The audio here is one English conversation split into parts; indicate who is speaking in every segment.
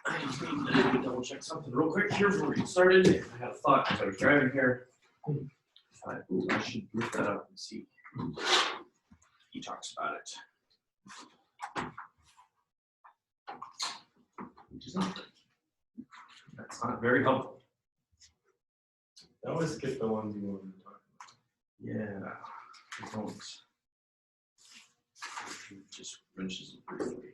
Speaker 1: I just need to double check something real quick here before we get started. I had a thought as I was driving here. I should look that up and see. He talks about it. That's not very helpful.
Speaker 2: I always skip the ones you want to talk about.
Speaker 1: Yeah, I don't. Just mentions it briefly.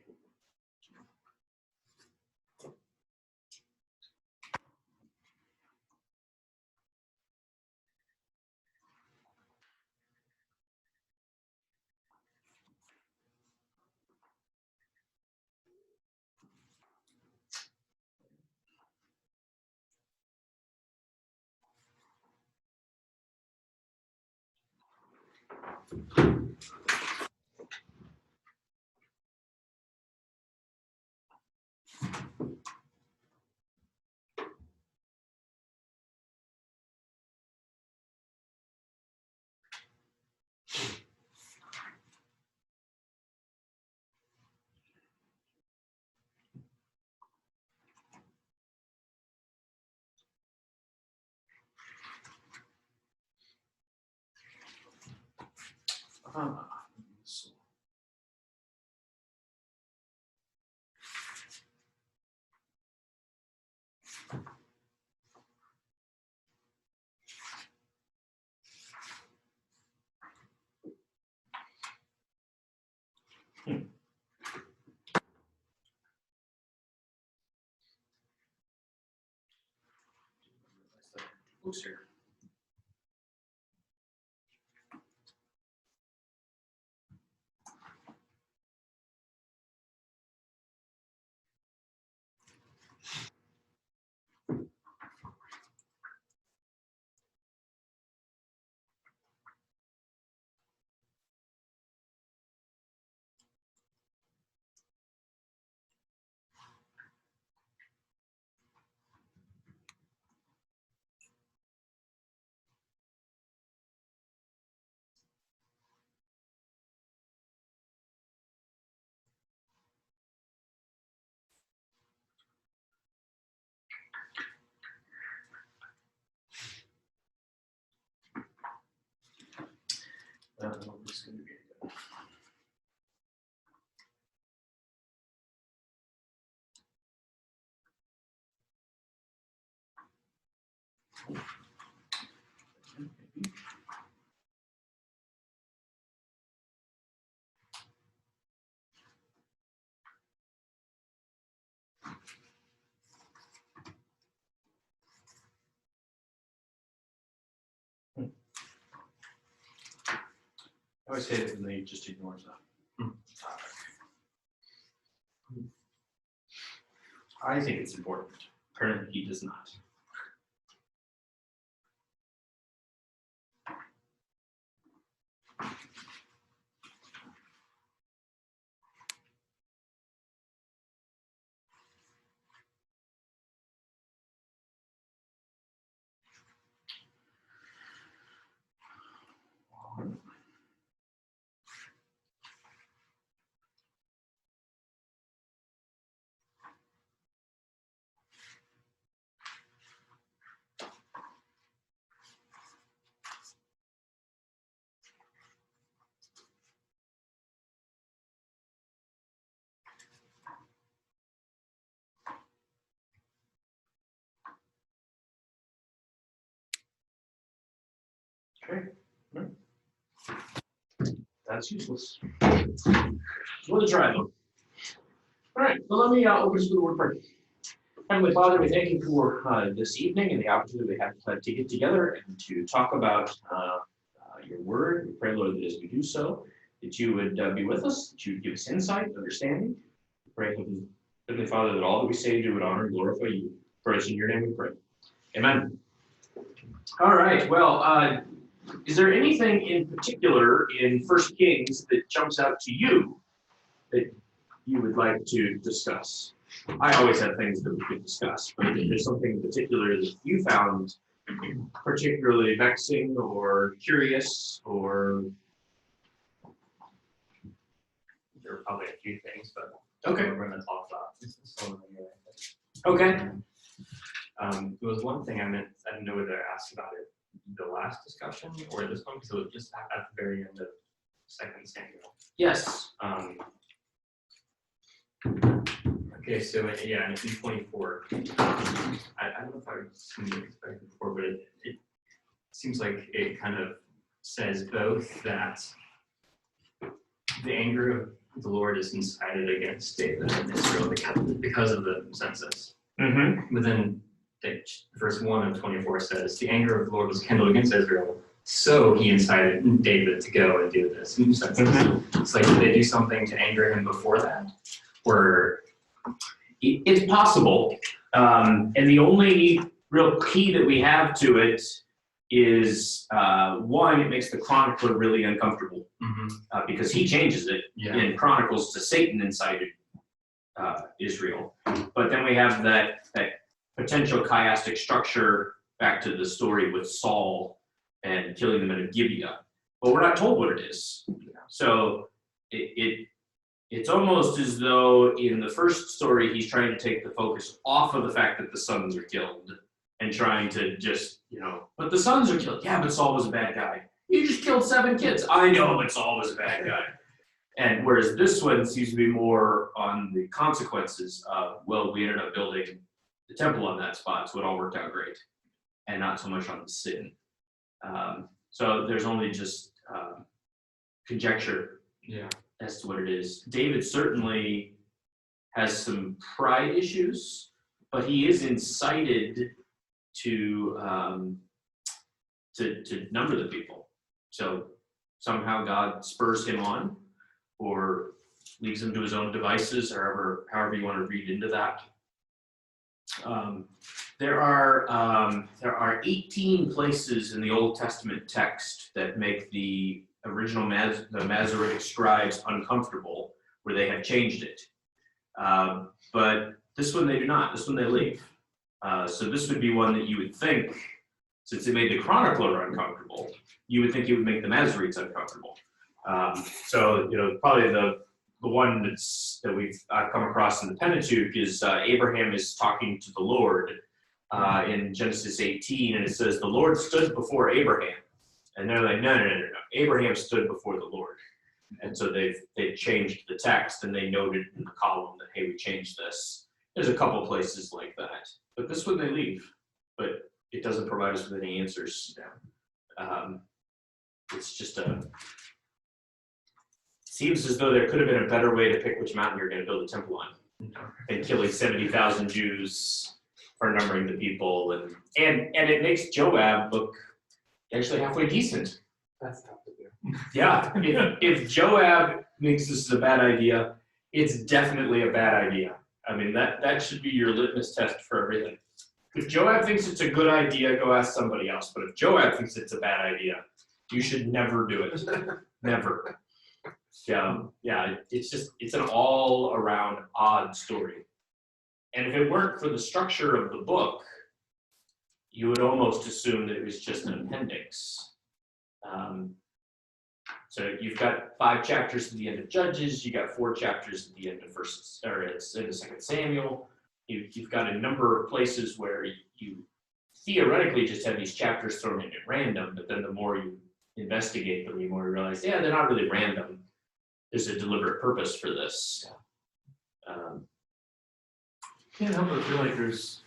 Speaker 1: So. Books here. I don't know if this is going to be good. Maybe. I always hate it when they just ignore stuff. I think it's important. Apparently he does not. Okay. That's useless. We'll try them. All right, well, let me open this with a word of prayer. Heavenly Father, we thank you for this evening and the opportunity we have to get together and to talk about your word. We pray, Lord, that as we do so, that you would be with us, that you would give us insight, understanding. We pray, Heavenly Father, that all that we say, do would honor and glorify you. For us in your name we pray. Amen. All right, well, is there anything in particular in 1 Kings that jumps out to you that you would like to discuss? I always have things that we could discuss, but if there's something in particular that you found particularly vexing or curious or...
Speaker 3: There are probably a few things, but
Speaker 1: okay,
Speaker 3: we're going to talk about some of them.
Speaker 1: Okay.
Speaker 2: There was one thing I didn't know whether I asked about it the last discussion or this one, because it was just at the very end of 2 Samuel.
Speaker 1: Yes.
Speaker 2: Okay, so yeah, in 24, I don't know if I've seen this before, but it seems like it kind of says both that the anger of the Lord is incited against David and Israel because of the census.
Speaker 1: Mm-hmm.
Speaker 2: But then verse 1 of 24 says, the anger of the Lord was kindled against Israel, so he incited David to go and do this census.
Speaker 1: Mm-hmm.
Speaker 2: It's like, did they do something to anger him before that? Or
Speaker 1: It's possible. And the only real key that we have to it is, one, it makes the chronicler really uncomfortable because he changes it in Chronicles to Satan incited Israel. But then we have that potential chiastic structure back to the story with Saul and killing them in Gibeah. But we're not told what it is. So it's almost as though in the first story, he's trying to take the focus off of the fact that the sons are killed and trying to just, but the sons are killed. Yeah, but Saul was a bad guy. You just killed 7 kids. I know, but Saul was a bad guy. And whereas this one seems to be more on the consequences of, well, we ended up building the temple on that spot, so it all worked out great. And not so much on the sin. So there's only just conjecture as to what it is. David certainly has some pride issues, but he is incited to number the people. So somehow God spurs him on, or leaves him to his own devices, however you want to read into that. There are 18 places in the Old Testament text that make the original the Masoretic scribes uncomfortable, where they have changed it. But this one they do not. This one they leave. So this would be one that you would think, since it made the chronicler uncomfortable, you would think it would make the Masoretes uncomfortable. So probably the one that I've come across in the Pentateuch is Abraham is talking to the Lord in Genesis 18, and it says the Lord stood before Abraham, and they're like, no, Abraham stood before the Lord, and so they've changed the text, and they noted in the column that, hey, we changed this. There's a couple places like that, but this one they leave, but it doesn't provide us with any answers. It's just seems as though there could have been a better way to pick which mountain you're going to build a temple on than killing 70,000 Jews for numbering the people, and it makes Joab look actually halfway decent.
Speaker 2: That's tough to do.
Speaker 1: Yeah, if Joab thinks this is a bad idea, it's definitely a bad idea. I mean, that should be your litmus test for everything. If Joab thinks it's a good idea, go ask somebody else. But if Joab thinks it's a bad idea, you should never do it. Never. Yeah, it's an all-around odd story. And if it weren't for the structure of the book, you would almost assume that it was just an appendix. So you've got 5 chapters at the end of Judges, you got 4 chapters at the end of Second Samuel. You've got a number of places where you theoretically just have these chapters thrown in at random, but then the more you investigate them, the more you realize, they're not really random. There's a deliberate purpose for this.
Speaker 2: Can't help but feel like there's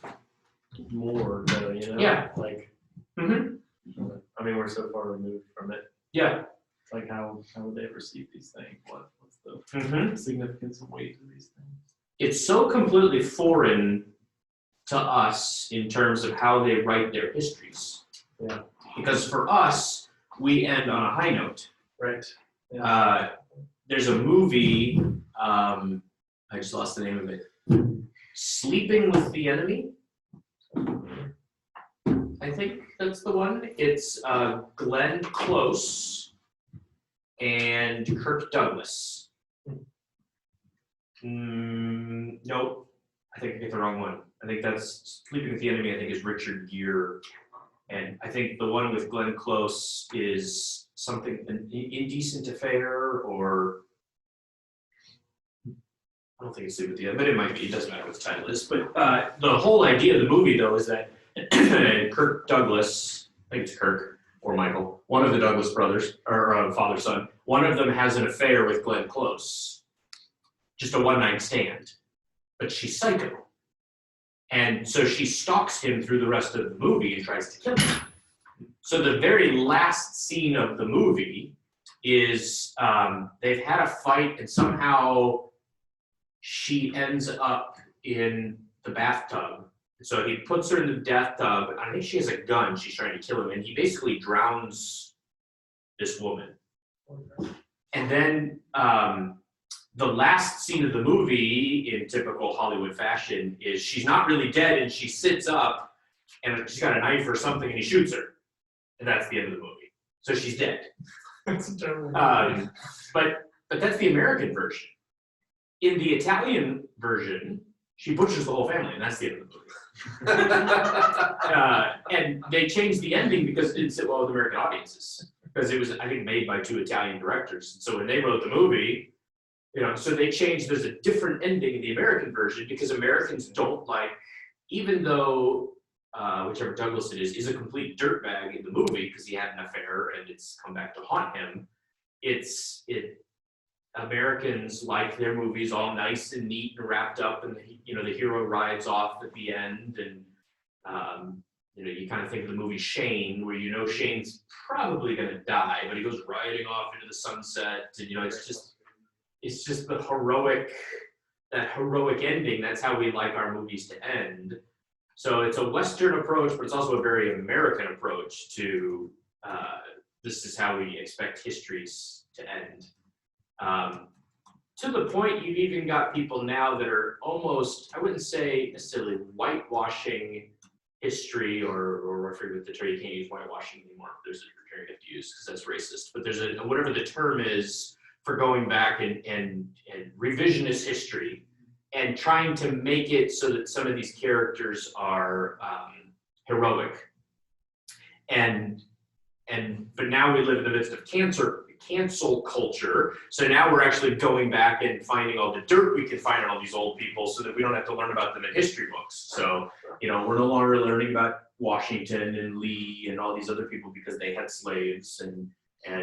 Speaker 2: more, though,
Speaker 1: Yeah.
Speaker 2: Like,
Speaker 1: Mm-hmm.
Speaker 2: I mean, we're so far removed from it.
Speaker 1: Yeah.
Speaker 2: Like, how would they perceive these things? What's the significance and weight of these things?
Speaker 1: It's so completely foreign to us in terms of how they write their histories.
Speaker 2: Yeah.
Speaker 1: Because for us, we end on a high note.
Speaker 2: Right.
Speaker 1: Yeah. There's a movie, I just lost the name of it. Sleeping with the Enemy. I think that's the one. It's Glenn Close and Kirk Douglas. Nope, I think I get the wrong one. I think that's Sleeping with the Enemy, I think is Richard Gere. And I think the one with Glenn Close is something, an Indecent Affair, or I don't think it's Sleep with the Enemy, but it might be. It doesn't matter what the title is. But the whole idea of the movie, though, is that Kirk Douglas, I think it's Kirk or Michael, one of the Douglas brothers, or father-son, one of them has an affair with Glenn Close. Just a one-night stand. But she's psycho. And so she stalks him through the rest of the movie and tries to kill him. So the very last scene of the movie is they've had a fight and somehow she ends up in the bathtub. So he puts her in the bathtub. I think she has a gun. She's trying to kill him. And he basically drowns this woman. And then the last scene of the movie, in typical Hollywood fashion, is she's not really dead and she sits up and she's got a knife or something and he shoots her. And that's the end of the movie. So she's dead.
Speaker 3: That's terrible.
Speaker 1: But that's the American version. In the Italian version, she butchers the whole family, and that's the end of the movie. And they changed the ending because it didn't sit well with American audiences. Because it was, I think, made by 2 Italian directors. And so when they wrote the movie, so they changed, there's a different ending in the American version because Americans don't like, even though whichever Douglas it is a complete dirtbag in the movie because he had an affair and it's come back to haunt him. Americans like their movies all nice and neat and wrapped up, and the hero rides off at the end, and you kind of think of the movie Shane, where Shane's probably going to die, but he goes riding off into the sunset, and it's just the heroic ending. That's how we like our movies to end. So it's a Western approach, but it's also a very American approach to this is how we expect histories to end. To the point, you've even got people now that are almost, I wouldn't say necessarily whitewashing history, or I forget the term, you can't use whitewashing anymore. There's a term you have to use because that's racist, but there's whatever the term is for going back and revisionist history and trying to make it so that some of these characters are heroic. But now we live in the midst of cancel culture. So now we're actually going back and finding all the dirt we can find on all these old people so that we don't have to learn about them in history books. So, we're no longer learning about Washington and Lee and all these other people because they had slaves, and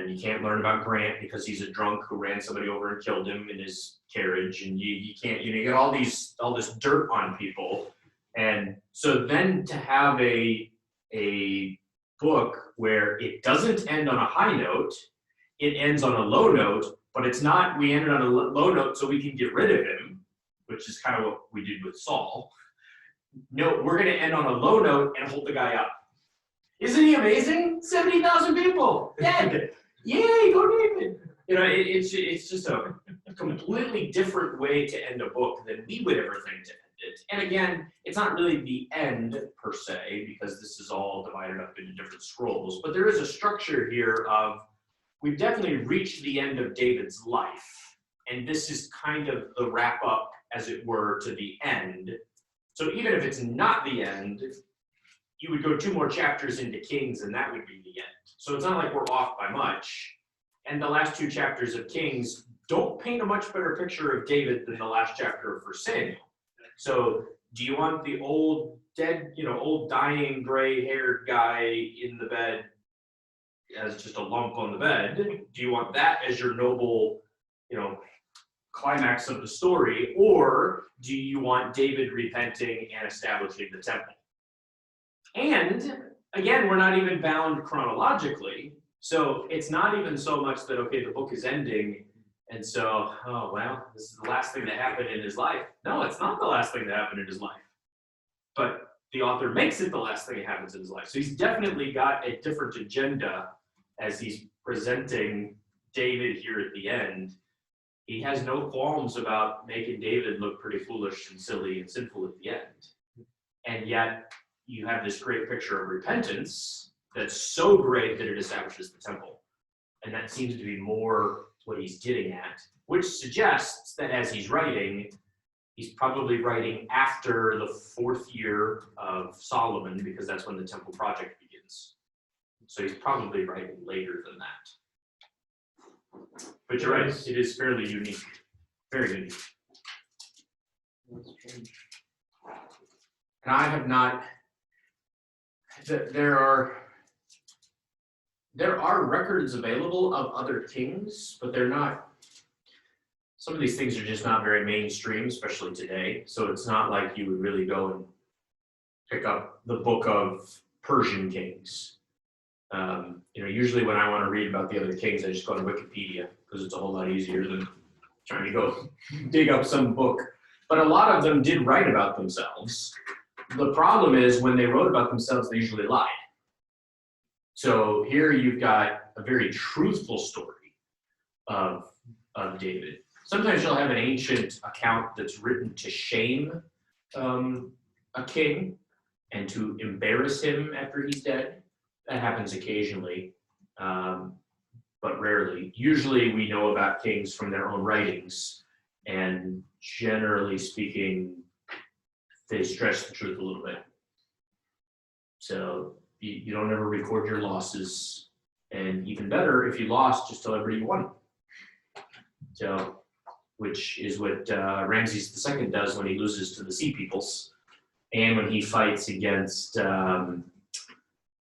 Speaker 1: you can't learn about Grant because he's a drunk who ran somebody over and killed him in his carriage, and you can't, you get all this dirt on people. And so then to have a book where it doesn't end on a high note, it ends on a low note, but it's not, we ended on a low note so we can get rid of him, which is kind of what we did with Saul. No, we're going to end on a low note and hold the guy up. Isn't he amazing? 70,000 people dead. Yay, go David. It's just a completely different way to end a book than we would ever think to end it. And again, it's not really the end per se, because this is all divided up into different scrolls, but there is a structure here of, we've definitely reached the end of David's life, and this is kind of the wrap up, as it were, to the end. So even if it's not the end, you would go 2 more chapters into Kings and that would be the end. So it's not like we're off by much. And the last 2 chapters of Kings don't paint a much better picture of David than the last chapter of 1 Samuel. So do you want the old dead, old dying gray-haired guy in the bed as just a lump on the bed? Do you want that as your noble, climax of the story? Or do you want David repenting and establishing the temple? And again, we're not even bound chronologically. So it's not even so much that, okay, the book is ending, and so, oh, well, this is the last thing that happened in his life. No, it's not the last thing that happened in his life. But the author makes it the last thing that happens in his life. So he's definitely got a different agenda as he's presenting David here at the end. He has no qualms about making David look pretty foolish and silly and sinful at the end. And yet, you have this great picture of repentance that's so great that it establishes the temple. And that seems to be more what he's getting at, which suggests that as he's writing, he's probably writing after the 4th year of Solomon, because that's when the temple project begins. So he's probably writing later than that. But you're right, it is fairly unique, very unique. That's strange. And I have not. There are records available of other kings, but they're not. Some of these things are just not very mainstream, especially today. So it's not like you would really go and pick up the book of Persian kings. Usually when I want to read about the other kings, I just go to Wikipedia because it's a whole lot easier than trying to go dig up some book. But a lot of them did write about themselves. The problem is when they wrote about themselves, they usually lied. So here you've got a very truthful story of David. Sometimes you'll have an ancient account that's written to shame a king and to embarrass him after he's dead. That happens occasionally, but rarely. Usually we know about kings from their own writings, and generally speaking, they stretch the truth a little bit. So you don't ever record your losses, and even better, if you lost, just tell everybody you won. So, which is what Ramses II does when he loses to the Sea Peoples, and when he fights against,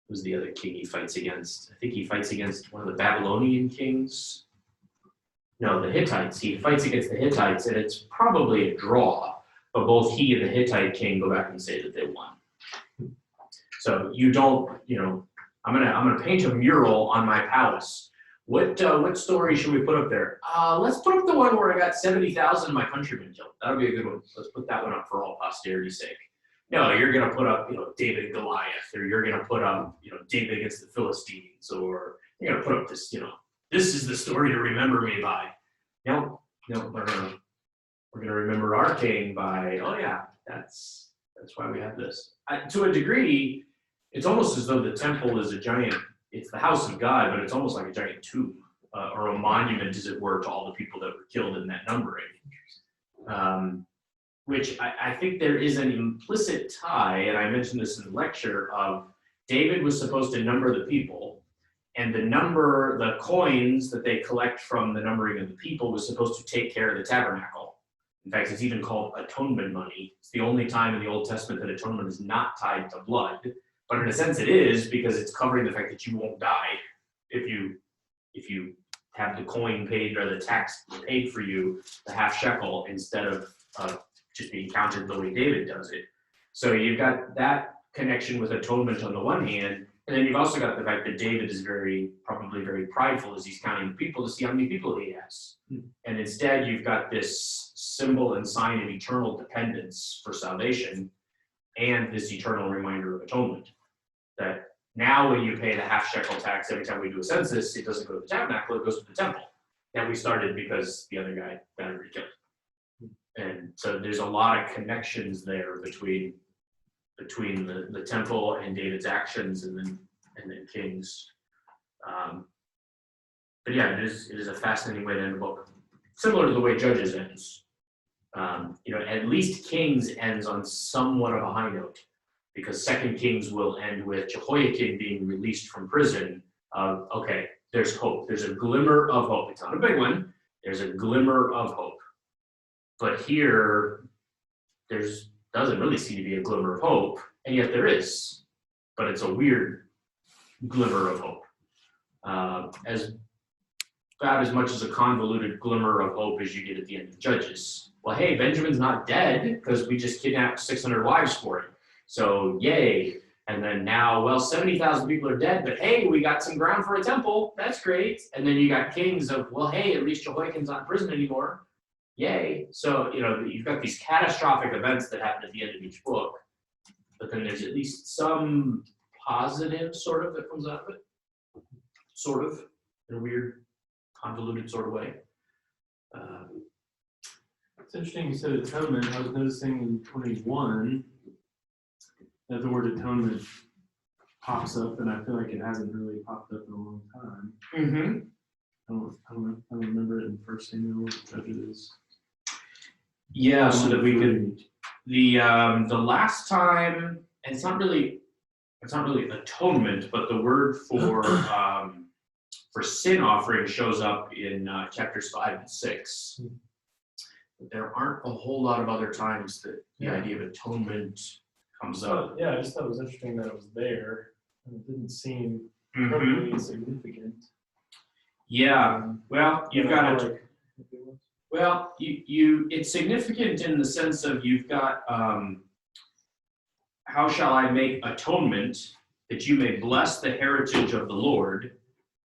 Speaker 1: who's the other king he fights against? I think he fights against one of the Babylonian kings. No, the Hittites. He fights against the Hittites, and it's probably a draw, but both he and the Hittite king go back and say that they won. So you don't, I'm gonna paint a mural on my palace. What story should we put up there? Let's put up the one where I got 70,000 of my countrymen killed. That'll be a good one. Let's put that one up for all posterity's sake. No, you're gonna put up, David and Goliath, or you're gonna put up, David against the Philistines, or you're gonna put up this, this is the story to remember me by. No, we're gonna remember our king by, oh yeah, that's why we have this. To a degree, it's almost as though the temple is a giant, it's the house of God, but it's almost like a giant tomb, or a monument, as it were, to all the people that were killed in that numbering. Which I think there is an implicit tie, and I mentioned this in the lecture, of David was supposed to number the people, and the coins that they collect from the numbering of the people was supposed to take care of the tabernacle. In fact, it's even called atonement money. It's the only time in the Old Testament that atonement is not tied to blood, but in a sense it is, because it's covering the fact that you won't die if you have the coin paid, or the tax paid for you, the half shekel, instead of just being counted the way David does it. So you've got that connection with atonement on the one hand, and then you've also got the fact that David is probably very prideful as he's counting the people to see how many people he has. And instead you've got this symbol and sign of eternal dependence for salvation, and this eternal reminder of atonement. That now when you pay the half shekel tax every time we do a census, it doesn't go to the tabernacle, it goes to the temple. That we started because the other guy got everybody killed. And so there's a lot of connections there between the temple and David's actions, and then Kings. But yeah, it is a fascinating way to end the book. Similar to the way Judges ends. At least Kings ends on somewhat of a high note, because Second Kings will end with Jehoiakim being released from prison. Okay, there's hope. There's a glimmer of hope. It's not a big one. There's a glimmer of hope. But here, doesn't really seem to be a glimmer of hope, and yet there is. But it's a weird glimmer of hope. About as much as a convoluted glimmer of hope as you get at the end of Judges. Well, hey, Benjamin's not dead because we just kidnapped 600 wives for him. So yay. And then now, 70,000 people are dead, but hey, we got some ground for a temple. That's great. And then you got Kings of, hey, at least Jehoiakim's not in prison anymore. Yay. So, you've got these catastrophic events that happen at the end of each book, but then there's at least some positive sort of that comes out of it. Sort of, in a weird, convoluted sort of way.
Speaker 3: It's interesting you said atonement. I was noticing in 21 that the word atonement pops up, and I feel like it hasn't really popped up in a long time.
Speaker 1: Mm-hmm.
Speaker 3: I don't remember it in First Samuel, Judges.
Speaker 1: Yeah, so that we could, the last time, and it's not really atonement, but the word for sin offering shows up in chapters 5 and 6. There aren't a whole lot of other times that the
Speaker 3: Yeah.
Speaker 1: idea of atonement comes
Speaker 3: So,
Speaker 1: up.
Speaker 3: yeah, I just thought it was interesting that it was there, and it didn't seem
Speaker 1: Mhm.
Speaker 3: incredibly insignificant.
Speaker 1: Yeah, well, you've
Speaker 3: But I
Speaker 1: got
Speaker 3: feel
Speaker 1: it.
Speaker 3: like it was-
Speaker 1: Well, it's significant in the sense of you've got, how shall I make atonement that you may bless the heritage of the Lord?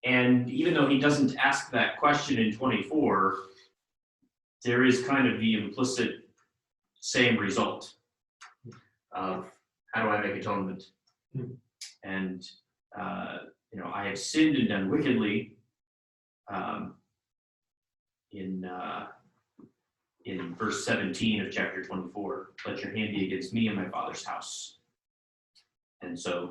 Speaker 1: And even though he doesn't ask that question in 24, there is kind of the implicit same result of how do I make atonement? And, I have sinned and done wickedly. In verse 17 of chapter 24, let your hand be against me and my father's house. And so,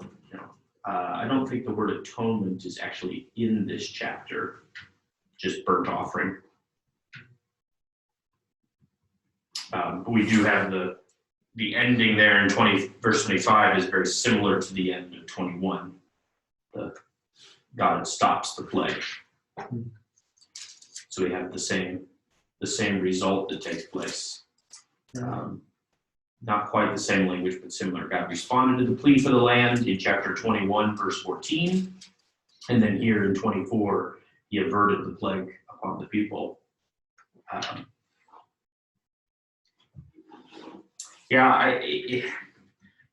Speaker 1: I don't think the word atonement is actually in this chapter, just burnt offering. But we do have the ending there in verse 25 is very similar to the end of 21. God stops the plague. So we have the same result that takes place. Not quite the same language, but similar. God responded to the plea for the land in chapter 21, verse 14. And then here in 24, he averted the plague upon the people.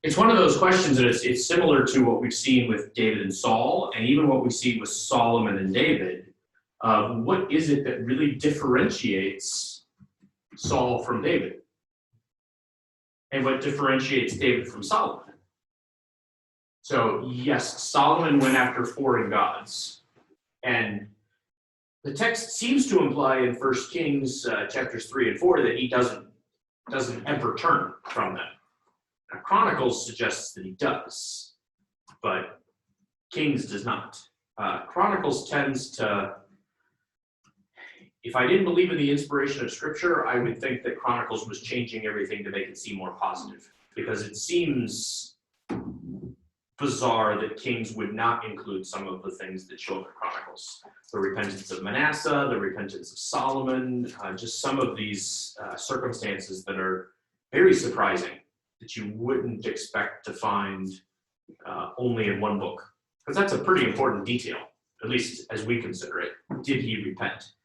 Speaker 1: It's one of those questions that it's similar to what we've seen with David and Saul, and even what we see with Solomon and David. What is it that really differentiates Saul from David? And what differentiates David from Solomon? So yes, Solomon went after foreign gods. And the text seems to imply in 1 Kings chapters 3 and 4 that he doesn't ever turn from them. Now, Chronicles suggests that he does, but Kings does not. Chronicles tends to, if I didn't believe in the inspiration of Scripture, I would think that Chronicles was changing everything to make it seem more positive, because it seems bizarre that Kings would not include some of the things that show up in Chronicles. The repentance of Manasseh, the repentance of Solomon, just some of these circumstances that are very surprising that you wouldn't expect to find only in one book. Because that's a pretty important detail, at least as we consider it. Did he repent?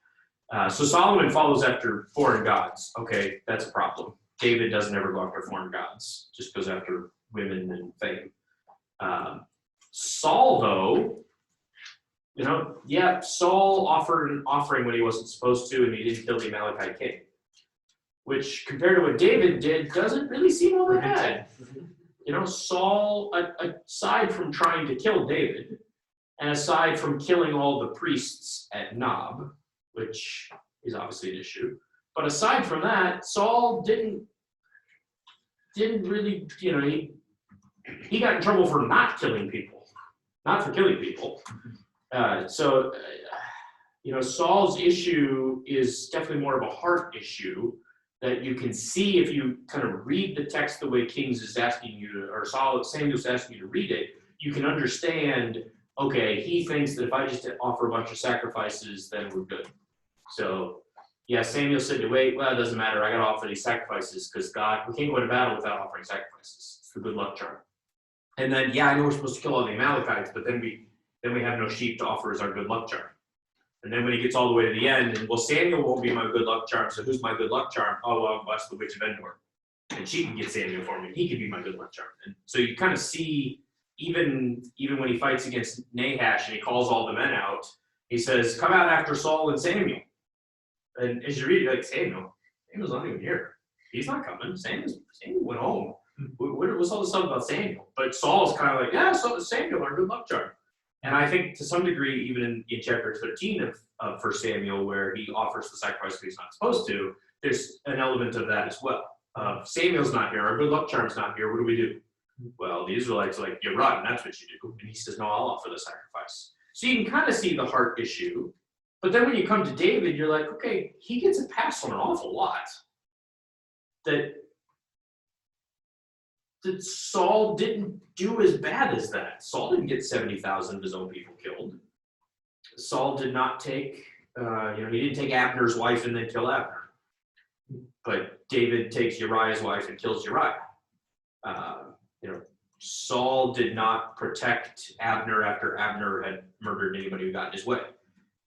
Speaker 1: So Solomon follows after foreign gods. Okay, that's a problem. David doesn't ever go after foreign gods, just goes after women and fame. Saul, though, Saul offered an offering when he wasn't supposed to, and he didn't kill the Amalekite king. Which, compared to what David did, doesn't really seem all that bad. Saul, aside from trying to kill David, and aside from killing all the priests at Nob, which is obviously an issue, but aside from that, Saul didn't really, he got in trouble for not killing people, not for killing people. Saul's issue is definitely more of a heart issue that you can see if you kind of read the text the way Kings is asking you to, or Samuel's asking you to read it. You can understand, okay, he thinks that if I just offer a bunch of sacrifices, then we're good. So, yeah, Samuel said to wait, well, it doesn't matter. I got to offer these sacrifices because God, we can't go to battle without offering sacrifices. It's the good luck charm. And then, yeah, I know we're supposed to kill all the Amalekites, but then we have no sheep to offer as our good luck charm. And then when he gets all the way to the end, and well, Samuel won't be my good luck charm, so who's my good luck charm? Oh, well, that's the witch of Endor. And she can get Samuel for me. He can be my good luck charm. And so you kind of see, even when he fights against Nahash and he calls all the men out, he says, come out after Saul and Samuel. And as you read, you're like, Samuel's not even here. He's not coming. Samuel went home. What's all this stuff about Samuel? But Saul's kind of like, yeah, so Samuel, our good luck charm. And I think to some degree, even in chapter 13 of 1 Samuel, where he offers the sacrifice that he's not supposed to, there's an element of that as well. Samuel's not here, our good luck charm's not here, what do we do? Well, the Israelites are like, you run, that's what you do. And he says, no, I'll offer the sacrifice. So you can kind of see the heart issue. But then when you come to David, you're like, okay, he gets a pass on an awful lot. That Saul didn't do as bad as that. Saul didn't get 70,000 of his own people killed. Saul did not take, he didn't take Abner's wife and then kill Abner. But David takes Uriah's wife and kills Uriah. You know, Saul did not protect Abner after Abner had murdered anybody who got in his way,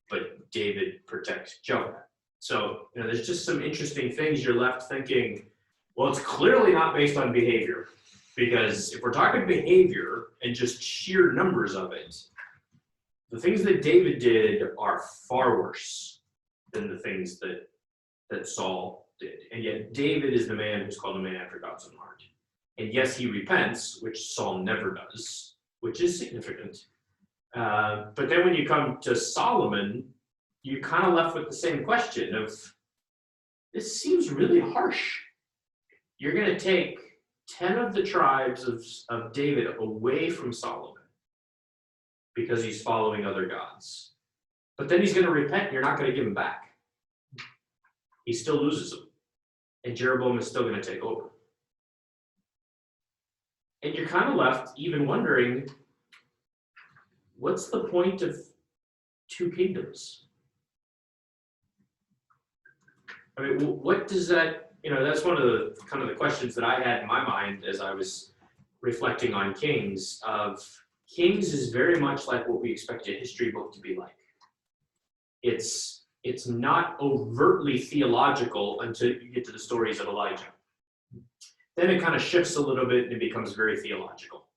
Speaker 1: but David protects Joab. So, you know, there's just some interesting things you're left thinking, well, it's clearly not based on behavior, because if we're talking behavior and just sheer numbers of it, the things that David did are far worse than the things that Saul did. And yet David is the man who's called a man after God's own heart. And yes, he repents, which Saul never does, which is significant. But then when you come to Solomon, you're kind of left with the same question of, this seems really harsh. You're going to take 10 of the tribes of David away from Solomon because he's following other gods. But then he's going to repent, and you're not going to give him back. He still loses them. And Jeroboam is still going to take over. And you're kind of left even wondering, what's the point of 2 kingdoms? I mean, what does that, you know, that's one of the kind of the questions that I had in my mind as I was reflecting on Kings. Kings is very much like what we expect a history book to be like. It's not overtly theological until you get to the stories of Elijah. Then it kind of shifts a little bit and it becomes very theological.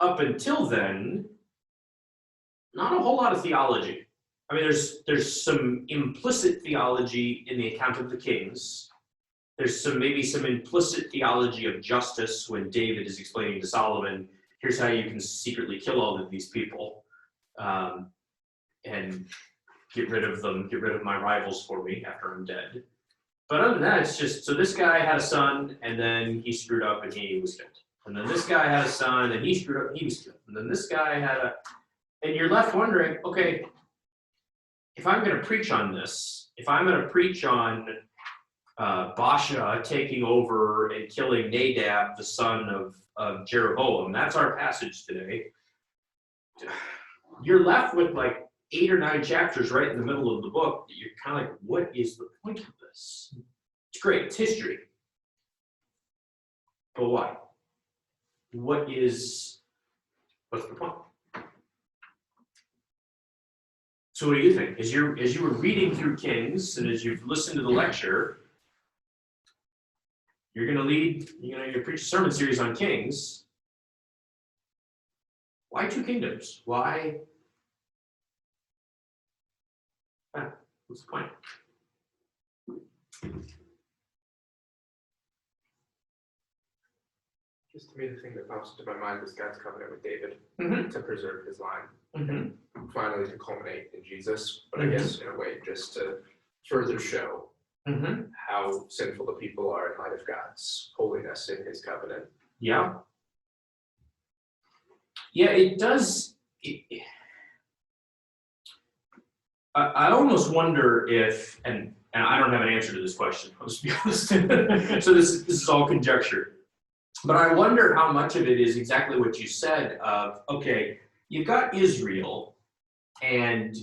Speaker 1: Up until then, not a whole lot of theology. I mean, there's some implicit theology in the account of the kings. There's maybe some implicit theology of justice when David is explaining to Solomon, here's how you can secretly kill all of these people and get rid of them, get rid of my rivals for me after I'm dead. But other than that, it's just, so this guy had a son, and then he screwed up and he was killed. And then this guy had a son, and he screwed up and he was killed. And then this guy had and you're left wondering, okay, if I'm going to preach on this, if I'm going to preach on Baasha taking over and killing Nadab, the son of Jeroboam, that's our passage today, you're left with like 8 or 9 chapters right in the middle of the book that you're kind of like, what is the point of this? It's great, it's history. But why? What's the point? So what do you think? As you were reading through Kings and as you've listened to the lecture, you're going to preach a sermon series on Kings. Why 2 kingdoms? Why? What's the point?
Speaker 4: Just to me, the thing that pops into my mind was God's covenant with David to preserve his line, finally to culminate in Jesus, but I guess in a way just to further show how sinful the people are in light of God's holiness in his covenant.
Speaker 1: Yeah. Yeah, it does. I almost wonder if, and I don't have an answer to this question, I'll just be honest. So this is all conjecture. But I wonder how much of it is exactly what you said of, okay, you've got Israel, and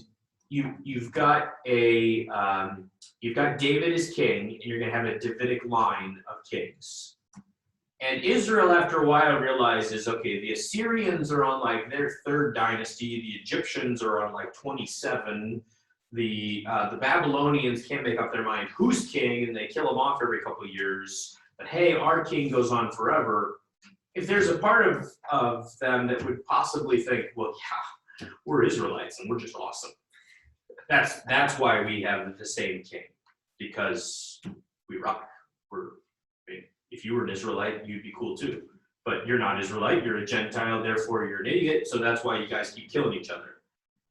Speaker 1: you've got David as king, and you're going to have a Davidic line of kings. And Israel, after a while, realizes, okay, the Assyrians are on like their 3rd dynasty, the Egyptians are on like 27, the Babylonians can't make up their mind who's king, and they kill them off every couple of years. But hey, our king goes on forever. If there's a part of them that would possibly think, well, yeah, we're Israelites and we're just awesome. That's why we have the same king, because we rock. If you were an Israelite, you'd be cool too. But you're not Israelite, you're a Gentile, therefore you're an idiot, so that's why you guys keep killing each other.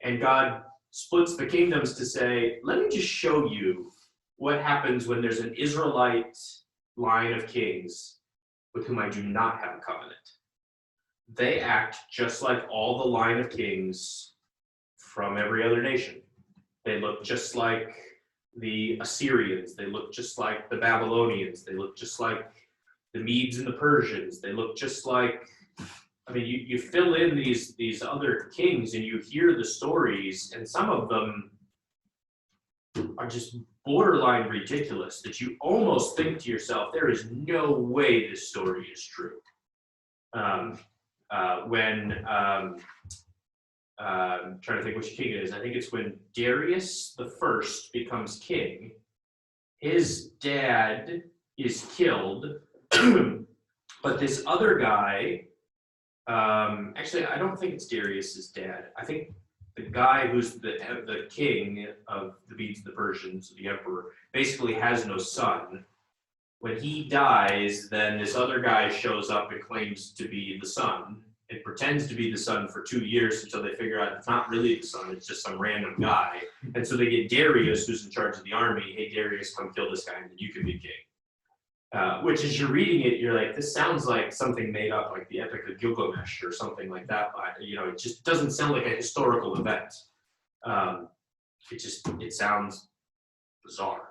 Speaker 1: And God splits the kingdoms to say, let me just show you what happens when there's an Israelite line of kings with whom I do not have a covenant. They act just like all the line of kings from every other nation. They look just like the Assyrians. They look just like the Babylonians. They look just like the Medes and the Persians. They look just like, I mean, you fill in these other kings and you hear the stories, and some of them are just borderline ridiculous that you almost think to yourself, there is no way this story is true. I'm trying to think which king it is. I think it's when Darius the First becomes king. His dad is killed, but this other guy, actually, I don't think it's Darius's dad. I think the guy who's the king of the Medes, the Persians, the emperor, basically has no son. When he dies, then this other guy shows up and claims to be the son. It pretends to be the son for 2 years until they figure out it's not really the son, it's just some random guy. And so they get Darius, who's in charge of the army. Hey, Darius, come kill this guy, and then you can be king. Which, as you're reading it, you're like, this sounds like something made up, like the Epic of Gilgamesh or something like that. It just doesn't sound like a historical event. It sounds bizarre.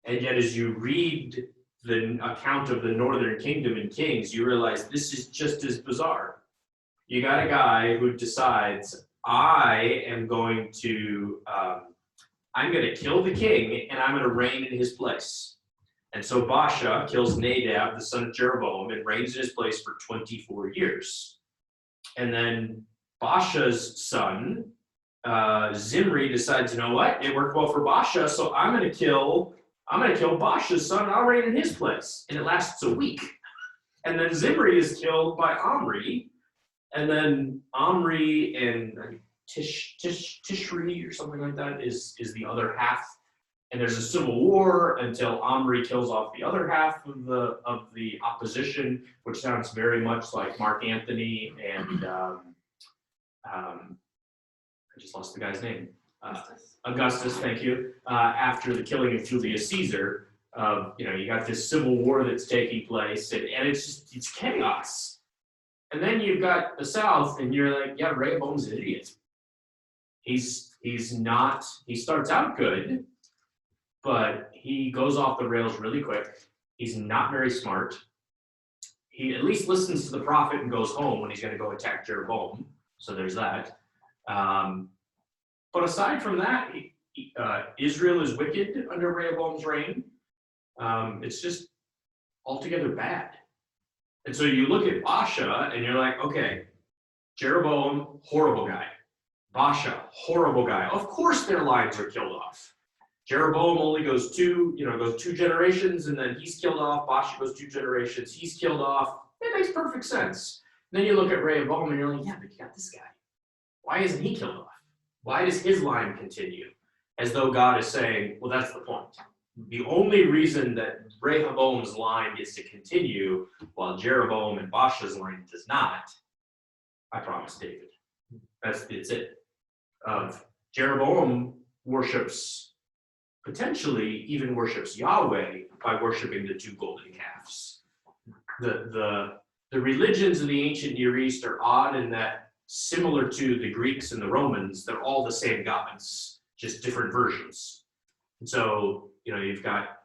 Speaker 1: And yet, as you read the account of the Northern Kingdom in Kings, you realize this is just as bizarre. You got a guy who decides, I'm going to kill the king and I'm going to reign in his place. And so Baasha kills Nadab, the son of Jeroboam, and reigns in his place for 24 years. And then Baasha's son, Zimri, decides, you know what? It worked well for Baasha, so I'm going to kill Baasha's son and I'll reign in his place. And it lasts a week. And then Zimri is killed by Omri. And then Omri and Tishri or something like that is the other half. And there's a civil war until Omri kills off the other half of the opposition, which sounds very much like Mark Antony and I just lost the guy's name. Augustus, thank you. After the killing of Julius Caesar, you got this civil war that's taking place, and it's chaos. And then you've got the South, and you're like, yeah, Rehoboam's an idiot. He starts out good, but he goes off the rails really quick. He's not very smart. He at least listens to the prophet and goes home when he's going to go attack Jeroboam. So there's that. But aside from that, Israel is wicked under Rehoboam's reign. It's just altogether bad. And so you look at Baasha and you're like, okay, Jeroboam, horrible guy. Baasha, horrible guy. Of course their lines are killed off. Jeroboam only goes two generations, and then he's killed off. Baasha goes 2 generations, he's killed off. It makes perfect sense. And then you look at Rehoboam and you're like, yeah, but you got this guy. Why isn't he killed off? Why does his line continue? As though God is saying, well, that's the point. The only reason that Rehoboam's line gets to continue while Jeroboam and Baasha's line does not, I promise David. It's it. Jeroboam potentially even worships Yahweh by worshiping the 2 golden calves. The religions of the ancient Near East are odd in that, similar to the Greeks and the Romans, they're all the same gods, just different versions. And so, you've got,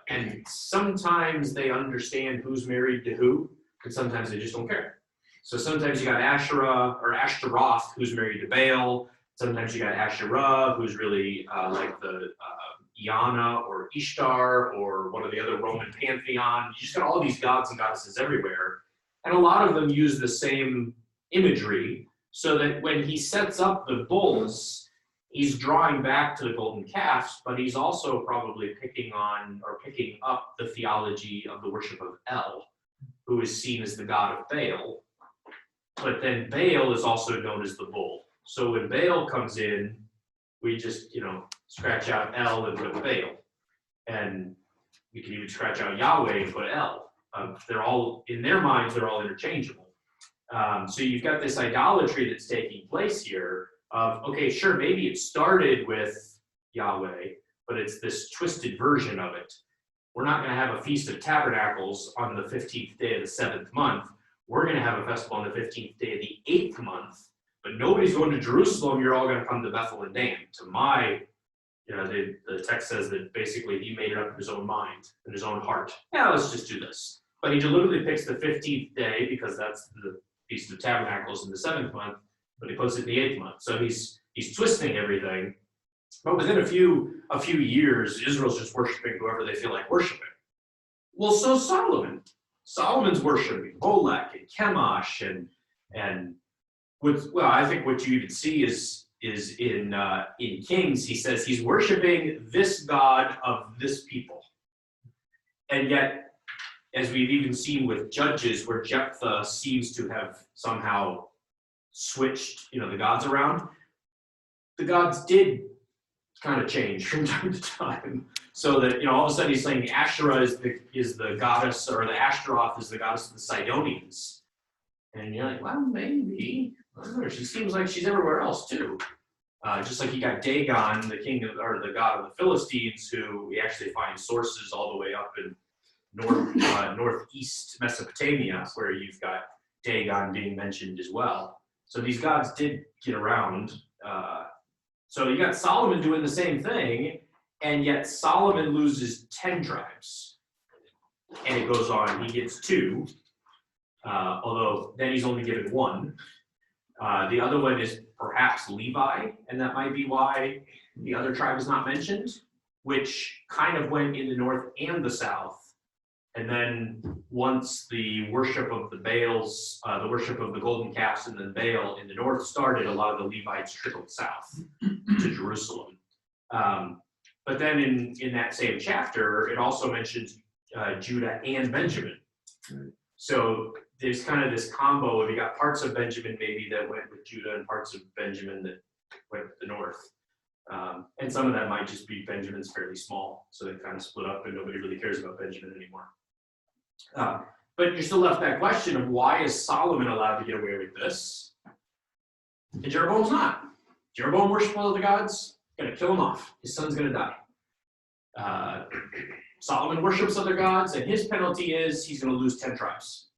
Speaker 1: and sometimes they understand who's married to who, and sometimes they just don't care. So sometimes you got Asherah or Ashtaroth, who's married to Baal. Sometimes you got Asherah, who's really like the Iana or Ishtar or one of the other Roman pantheon. You just got all these gods and goddesses everywhere. And a lot of them use the same imagery, so that when he sets up the bulls, he's drawing back to the golden calves, but he's also probably picking up the theology of the worship of El, who is seen as the god of Baal. But then Baal is also known as the bull. So when Baal comes in, we just, scratch out El and put Baal. And we can even scratch out Yahweh and put El. They're all, in their minds, they're all interchangeable. So you've got this idolatry that's taking place here of, okay, sure, maybe it started with Yahweh, but it's this twisted version of it. We're not going to have a Feast of Tabernacles on the 15th day of the 7th month. We're going to have a festival on the 15th day of the 8th month, but nobody's going to Jerusalem. You're all going to come to Bethel and Dan. To my, the text says that basically he made it up in his own mind, in his own heart. Yeah, let's just do this. But he deliberately picks the 15th day because that's the Feast of Tabernacles in the 7th month, but he puts it in the 8th month. So he's twisting everything. But within a few years, Israel's just worshiping whoever they feel like worshiping. Well, so Solomon. Solomon's worshiping Molech and Chemosh and I think what you even see is in Kings. He says he's worshiping this God of this people, and yet, as we've even seen with Judges, where Jephthah seems to have somehow switched, the gods around. The gods did kind of change from time to time, so that all of a sudden he's saying the Asherah is the goddess, or the Ashtaroth is the goddess of the Sidonians, and you're like, well, maybe. I don't know. She seems like she's everywhere else too. Just like you got Dagon, the king of, or the god of the Philistines, who we actually find sources all the way up in northeast Mesopotamia, where you've got Dagon being mentioned as well. So these gods did get around. So you got Solomon doing the same thing, and yet Solomon loses 10 tribes. And it goes on, he gets 2, although then he's only given 1. The other one is perhaps Levi, and that might be why the other tribe is not mentioned, which kind of went in the north and the south. And then once the worship of the Baals, the worship of the golden calves and the Baal in the north started, a lot of the Levites trickled south to Jerusalem. But then in that same chapter, it also mentions Judah and Benjamin. So there's kind of this combo of you got parts of Benjamin maybe that went with Judah and parts of Benjamin that went with the north. And some of that might just be Benjamin's fairly small, so they kind of split up and nobody really cares about Benjamin anymore. But you're still left that question of why is Solomon allowed to get away with this? And Jeroboam's not. Jeroboam worships all of the gods, gonna kill him off. His son's gonna die. Solomon worships other gods, and his penalty is he's gonna lose 10 tribes.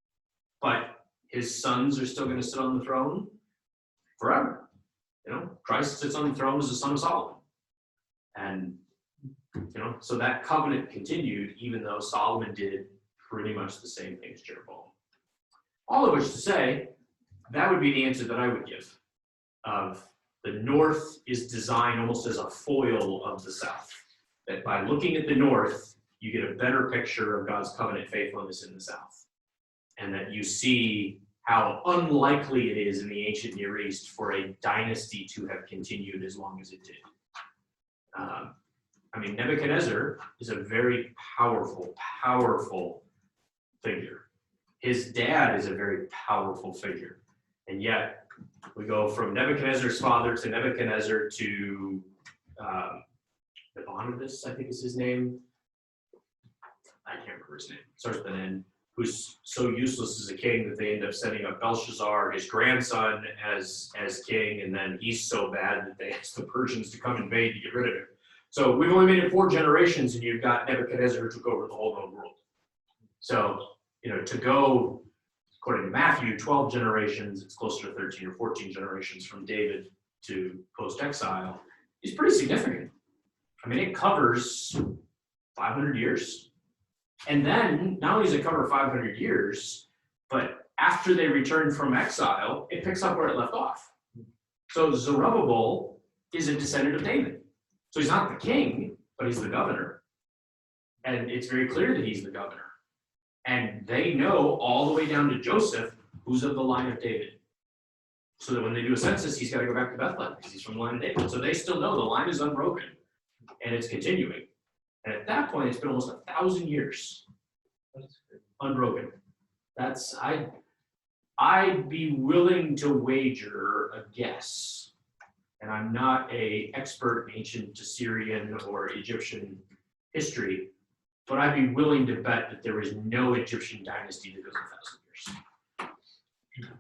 Speaker 1: But his sons are still gonna sit on the throne forever. Christ sits on the throne as the son of Solomon. And, so that covenant continued even though Solomon did pretty much the same thing as Jeroboam. All of which to say, that would be the answer that I would give. Of the north is designed almost as a foil of the south. That by looking at the north, you get a better picture of God's covenant faithfulness in the south. And that you see how unlikely it is in the ancient Near East for a dynasty to have continued as long as it did. Nebuchadnezzar is a very powerful figure. His dad is a very powerful figure. And yet, we go from Nebuchadnezzar's father to Nebuchadnezzar to Nabonidus, I think is his name. I can't remember his name. Starts with an N. Who's so useless as a king that they end up setting up Belshazzar, his grandson, as king, and then he's so bad that they ask the Persians to come invade to get rid of him. So we've only made it 4 generations, and you've got Nebuchadnezzar who took over the whole known world. So, to go, according to Matthew, 12 generations, it's closer to 13 or 14 generations from David to post-exile, is pretty significant. It covers 500 years. And then, not only does it cover 500 years, but after they return from exile, it picks up where it left off. So Zerubbabel is a descendant of David. So he's not the king, but he's the governor. And it's very clear that he's the governor. And they know all the way down to Joseph, who's of the line of David. So that when they do a census, he's got to go back to Bethlehem because he's from the line of David. So they still know the line is unbroken and it's continuing. And at that point, it's been almost 1,000 years unbroken. I'd be willing to wager a guess, and I'm not an expert in ancient Assyrian or Egyptian history, but I'd be willing to bet that there is no Egyptian dynasty that goes 1,000 years.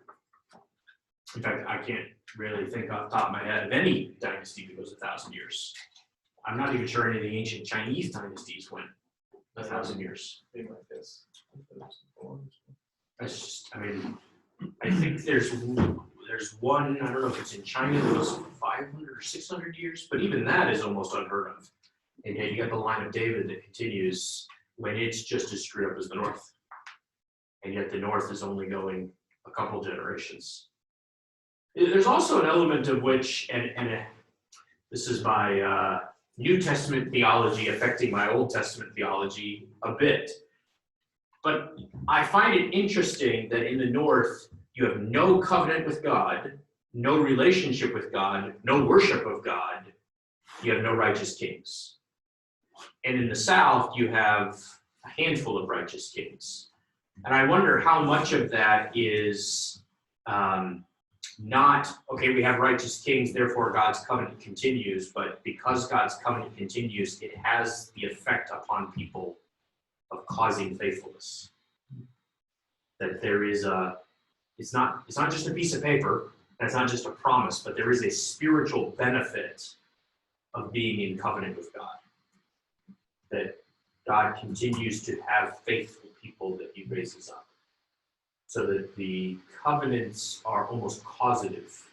Speaker 1: In fact, I can't really think off the top of my head of any dynasty that goes 1,000 years. I'm not even sure any of the ancient Chinese dynasties went 1,000 years. That's just, I think there's one, I don't know if it's in China, that was 500 or 600 years, but even that is almost unheard of. And yet you got the line of David that continues when it's just as screwed up as the north. And yet the north is only going a couple generations. There's also an element of which, and This is my New Testament theology affecting my Old Testament theology a bit. But I find it interesting that in the north, you have no covenant with God, no relationship with God, no worship of God. You have no righteous kings. And in the south, you have a handful of righteous kings. And I wonder how much of that is not, okay, we have righteous kings, therefore God's covenant continues, but because God's covenant continues, it has the effect upon people of causing faithfulness. That there is it's not just a piece of paper, and it's not just a promise, but there is a spiritual benefit of being in covenant with God. That God continues to have faithful people that he raises up. So that the covenants are almost causative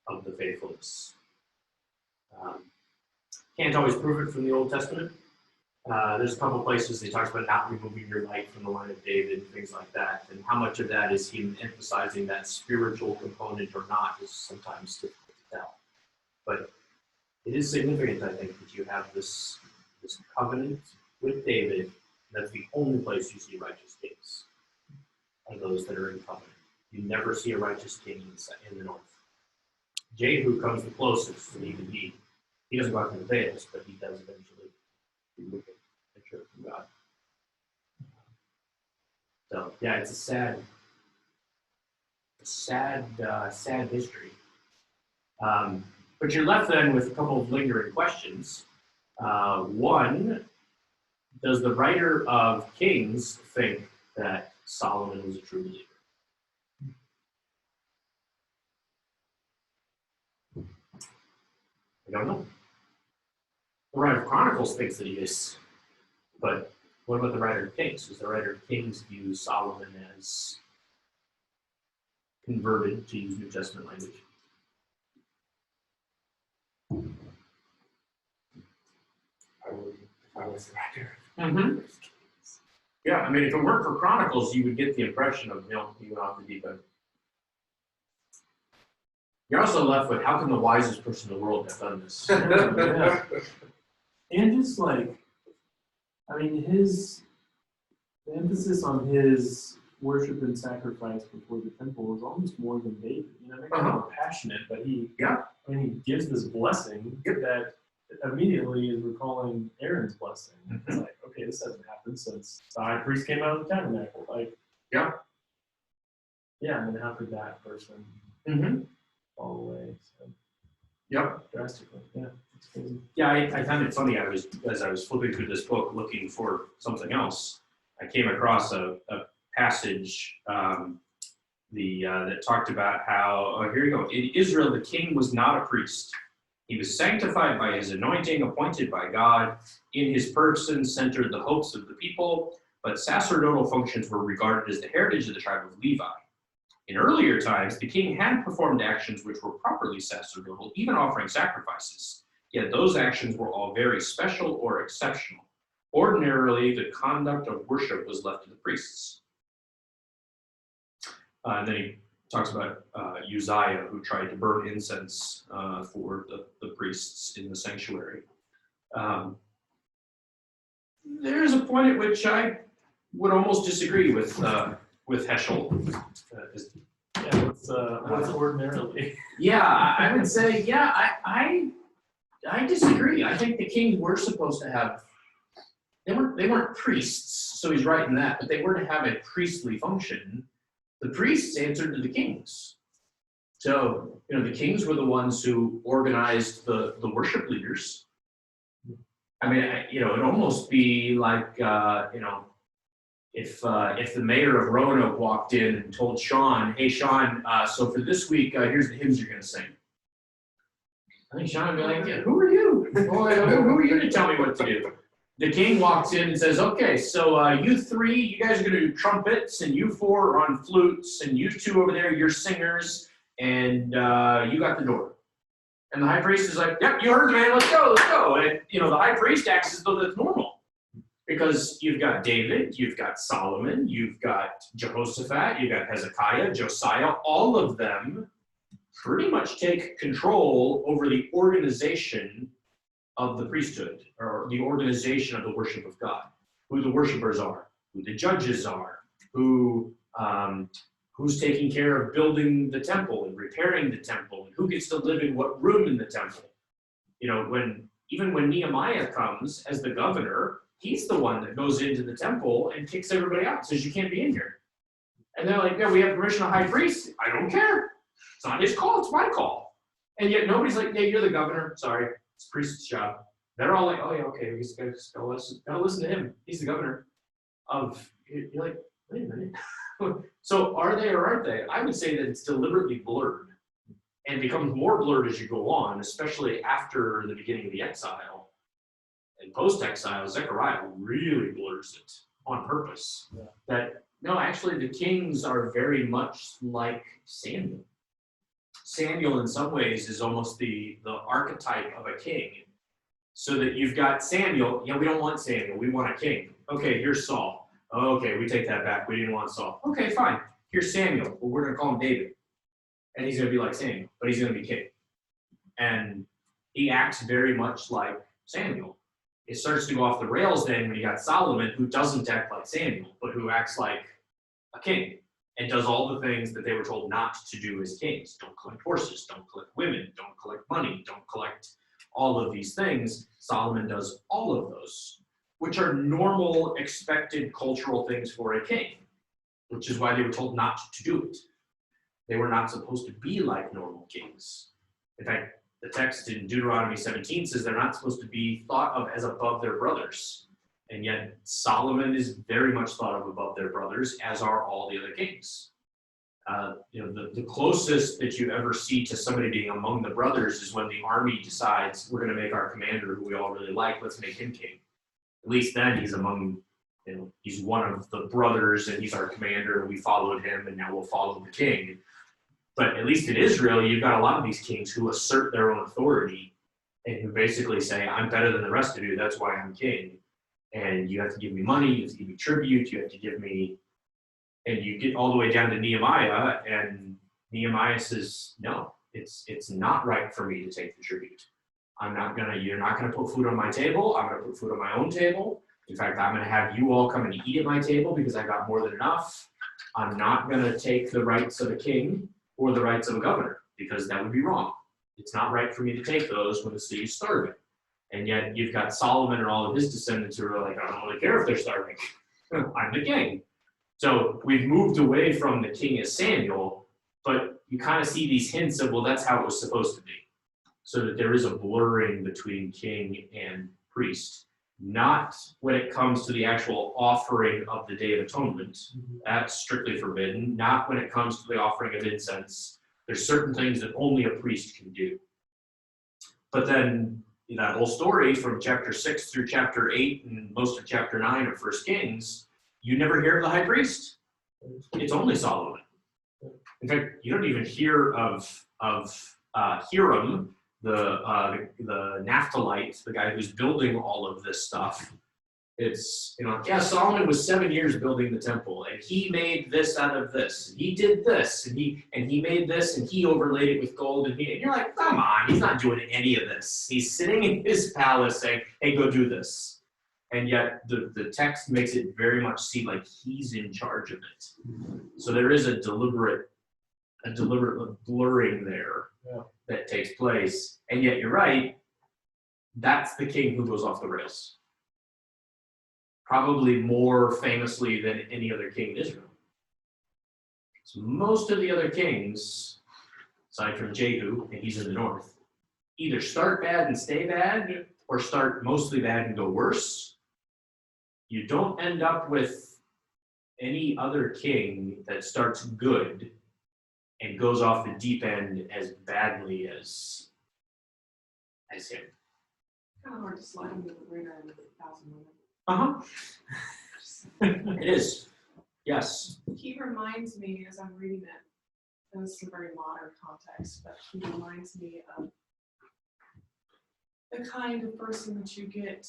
Speaker 1: of the faithfulness. Can't always prove it from the Old Testament. There's a couple places he talks about not removing your light from the line of David, things like that. And how much of that is him emphasizing that spiritual component or not is sometimes difficult to tell. But it is significant, I think, that you have this covenant with David. That's the only place you see righteous kings, are those that are in covenant. You never see a righteous king in the north. Jehu comes the closest, and even he doesn't go after the Baals, but he does eventually look at the church of God. So yeah, it's a sad history. But you're left then with a couple of lingering questions. One, does the writer of Kings think that Solomon was a true believer? I don't know. The writer of Chronicles thinks that he is, but what about the writer of Kings? Does the writer of Kings view Solomon as converted, to use New Testament language?
Speaker 4: I was the writer.
Speaker 1: Mm-hmm. Yeah, I mean, if it weren't for Chronicles, you would get the impression of, you went off the deep end. You're also left with, how can the wisest person in the world have done this?
Speaker 3: Yeah. And just like, I mean, the emphasis on his worship and sacrifice before the temple was almost more than David. They're kind of more passionate, but he gives this blessing that immediately is recalling Aaron's blessing. It's like, okay, this hasn't happened since the high priest came out of the tabernacle. Like, yeah, I mean, how could that person fall away? So, drastically, it's crazy.
Speaker 1: Yeah, I found it funny. As I was flipping through this book looking for something else, I came across a passage that talked about how, here you go, in Israel the king was not a priest. He was sanctified by his anointing, appointed by God. In his person centered the hopes of the people, but sacerdotal functions were regarded as the heritage of the tribe of Levi. In earlier times, the king had performed actions which were properly sacerdotal, even offering sacrifices. Yet those actions were all very special or exceptional. Ordinarily, the conduct of worship was left to the priests. And then he talks about Uzziah, who tried to burn incense for the priests in the sanctuary. There's a point at which I would almost disagree with Heschel.
Speaker 3: What's ordinarily?
Speaker 1: Yeah, I would say, I disagree. I think the kings were supposed to have, they weren't priests, so he's right in that, but they were to have a priestly function. The priests answered to the kings. So, the kings were the ones who organized the worship leaders. I mean, it'd almost be like, if the mayor of Roanoke walked in and told Sean, hey, Sean, so for this week, here's the hymns you're going to sing. I think Sean would be like, who are you? Boy, who are you to tell me what to do? The king walks in and says, okay, so you three, you guys are going to do trumpets, and you four are on flutes, and you two over there, you're singers, and you got the door. And the high priest is like, yep, you heard the man, let's go. And, the high priest acts as though that's normal. Because you've got David, you've got Solomon, you've got Jehoshaphat, you've got Hezekiah, Josiah, all of them pretty much take control over the organization of the priesthood, or the organization of the worship of God, who the worshipers are, who the judges are, who's taking care of building the temple and repairing the temple, and who gets to live in what room in the temple. You know, even when Nehemiah comes as the governor, he's the one that goes into the temple and kicks everybody out, says you can't be in here. And they're like, yeah, we have permission of high priest. I don't care. It's not his call, it's my call. And yet nobody's like, yeah, you're the governor. Sorry, it's the priest's job. They're all like, oh yeah, okay, we just gotta listen to him. He's the governor of, you're like, wait a minute. So are they or aren't they? I would say that it's deliberately blurred and becomes more blurred as you go on, especially after the beginning of the exile. And post-exile, Zechariah really blurs it on purpose.
Speaker 3: Yeah.
Speaker 1: That, no, actually the kings are very much like Samuel. Samuel in some ways is almost the archetype of a king. So that you've got Samuel, yeah, we don't want Samuel, we want a king. Okay, here's Saul. Okay, we take that back, we didn't want Saul. Okay, fine, here's Samuel, well, we're gonna call him David. And he's gonna be like Samuel, but he's gonna be king. And he acts very much like Samuel. It starts to go off the rails then when you got Solomon, who doesn't act like Samuel, but who acts like a king and does all the things that they were told not to do as kings. Don't collect horses, don't collect women, don't collect money, don't collect all of these things. Solomon does all of those, which are normal, expected cultural things for a king, which is why they were told not to do it. They were not supposed to be like normal kings. In fact, the text in Deuteronomy 17 says they're not supposed to be thought of as above their brothers. And yet Solomon is very much thought of above their brothers, as are all the other kings. The closest that you ever see to somebody being among the brothers is when the army decides we're going to make our commander, who we all really like, let's make him king. At least then he's among, he's one of the brothers and he's our commander and we followed him and now we'll follow the king. But at least in Israel, you've got a lot of these kings who assert their own authority and who basically say, I'm better than the rest of you, that's why I'm king. And you have to give me money, you have to give me tribute, you have to give me, and you get all the way down to Nehemiah, and Nehemiah says, no, it's not right for me to take the tribute. You're not gonna put food on my table, I'm gonna put food on my own table. In fact, I'm gonna have you all come and eat at my table because I got more than enough. I'm not gonna take the rights of a king or the rights of a governor because that would be wrong. It's not right for me to take those when the city is starving. And yet you've got Solomon and all of his descendants who are like, I don't really care if they're starving. I'm the king. So we've moved away from the king as Samuel, but you kind of see these hints of, well, that's how it was supposed to be. So that there is a blurring between king and priest. Not when it comes to the actual offering of the Day of Atonement. That's strictly forbidden. Not when it comes to the offering of incense. There's certain things that only a priest can do. But then that whole story from chapter 6 through chapter 8 and most of chapter 9 of 1 Kings, you never hear of the high priest. It's only Solomon. In fact, you don't even hear of Hiram, the Naphthalite, the guy who's building all of this stuff. It's, Solomon was 7 years building the temple, and he made this out of this, and he did this, and he made this, and he overlaid it with gold, and you're like, come on, he's not doing any of this. He's sitting in his palace saying, hey, go do this. And yet the text makes it very much seem like he's in charge of it. So there is a deliberate blurring there that takes place. And yet you're right, that's the king who goes off the rails. Probably more famously than any other king in Israel. So most of the other kings, aside from Jehu, and he's in the north, either start bad and stay bad, or start mostly bad and go worse. You don't end up with any other king that starts good and goes off the deep end as badly as him.
Speaker 5: Kind of hard to slide under the radar with 1,000 women.
Speaker 1: It is. Yes.
Speaker 5: He reminds me, as I'm reading it, and this is a very modern context, but he reminds me of the kind of person that you get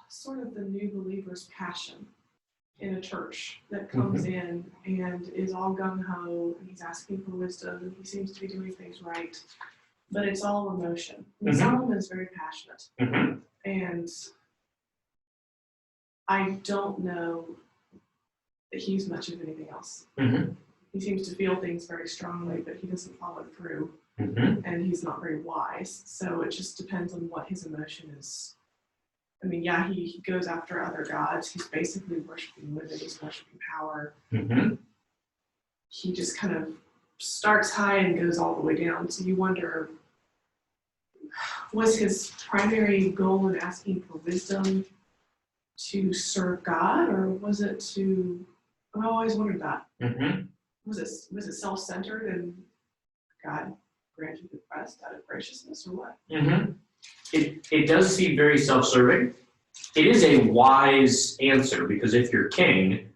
Speaker 5: sort of the new believer's passion. in a church that comes in and is all gung-ho, and he's asking for wisdom, and he seems to be doing things right, but it's all emotion. And Solomon is very passionate, and I don't know that he's much of anything else. He seems to feel things very strongly, but he doesn't follow through, and he's not very wise, so it just depends on what his emotion is. I mean, yeah, he goes after other gods. He's basically worshiping women. He's worshiping power. He just kind of starts high and goes all the way down. So you wonder, was his primary goal in asking for wisdom to serve God, or was it to? I've always wondered that. Was it self-centered and God granted the request out of graciousness, or what?
Speaker 1: It does seem very self-serving. It is a wise answer, because if you're king,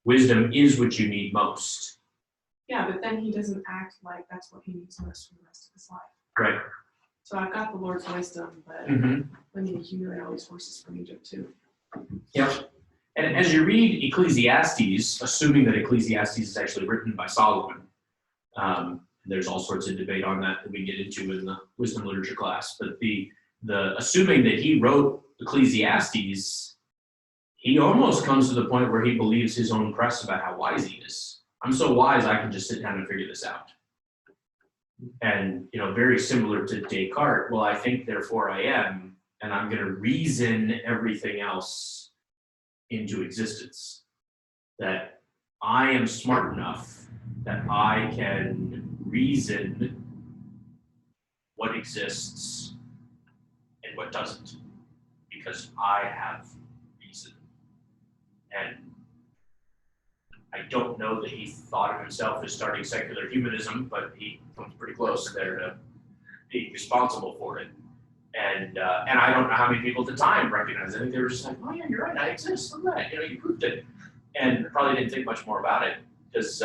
Speaker 1: wisdom is what you need most.
Speaker 5: Yeah, but then he doesn't act like that's what he needs most for the rest of his life.
Speaker 1: Right.
Speaker 5: So I've got the Lord's wisdom, but let me accumulate all these horses from Egypt too.
Speaker 1: Yep. And as you read Ecclesiastes, assuming that Ecclesiastes is actually written by Solomon, there's all sorts of debate on that we get into in the wisdom literature class, but the assuming that he wrote Ecclesiastes, he almost comes to the point where he believes his own press about how wise he is. I'm so wise I can just sit down and figure this out. And very similar to Descartes, well, I think therefore I am, and I'm going to reason everything else into existence. That I am smart enough that I can reason what exists and what doesn't, because I have reason. And I don't know that he thought of himself as starting secular humanism, but he comes pretty close there to being responsible for it. And I don't know how many people at the time recognized it. I think they were just like, oh yeah, you're right, I exist, look at that, you proved it. And probably didn't think much more about it, because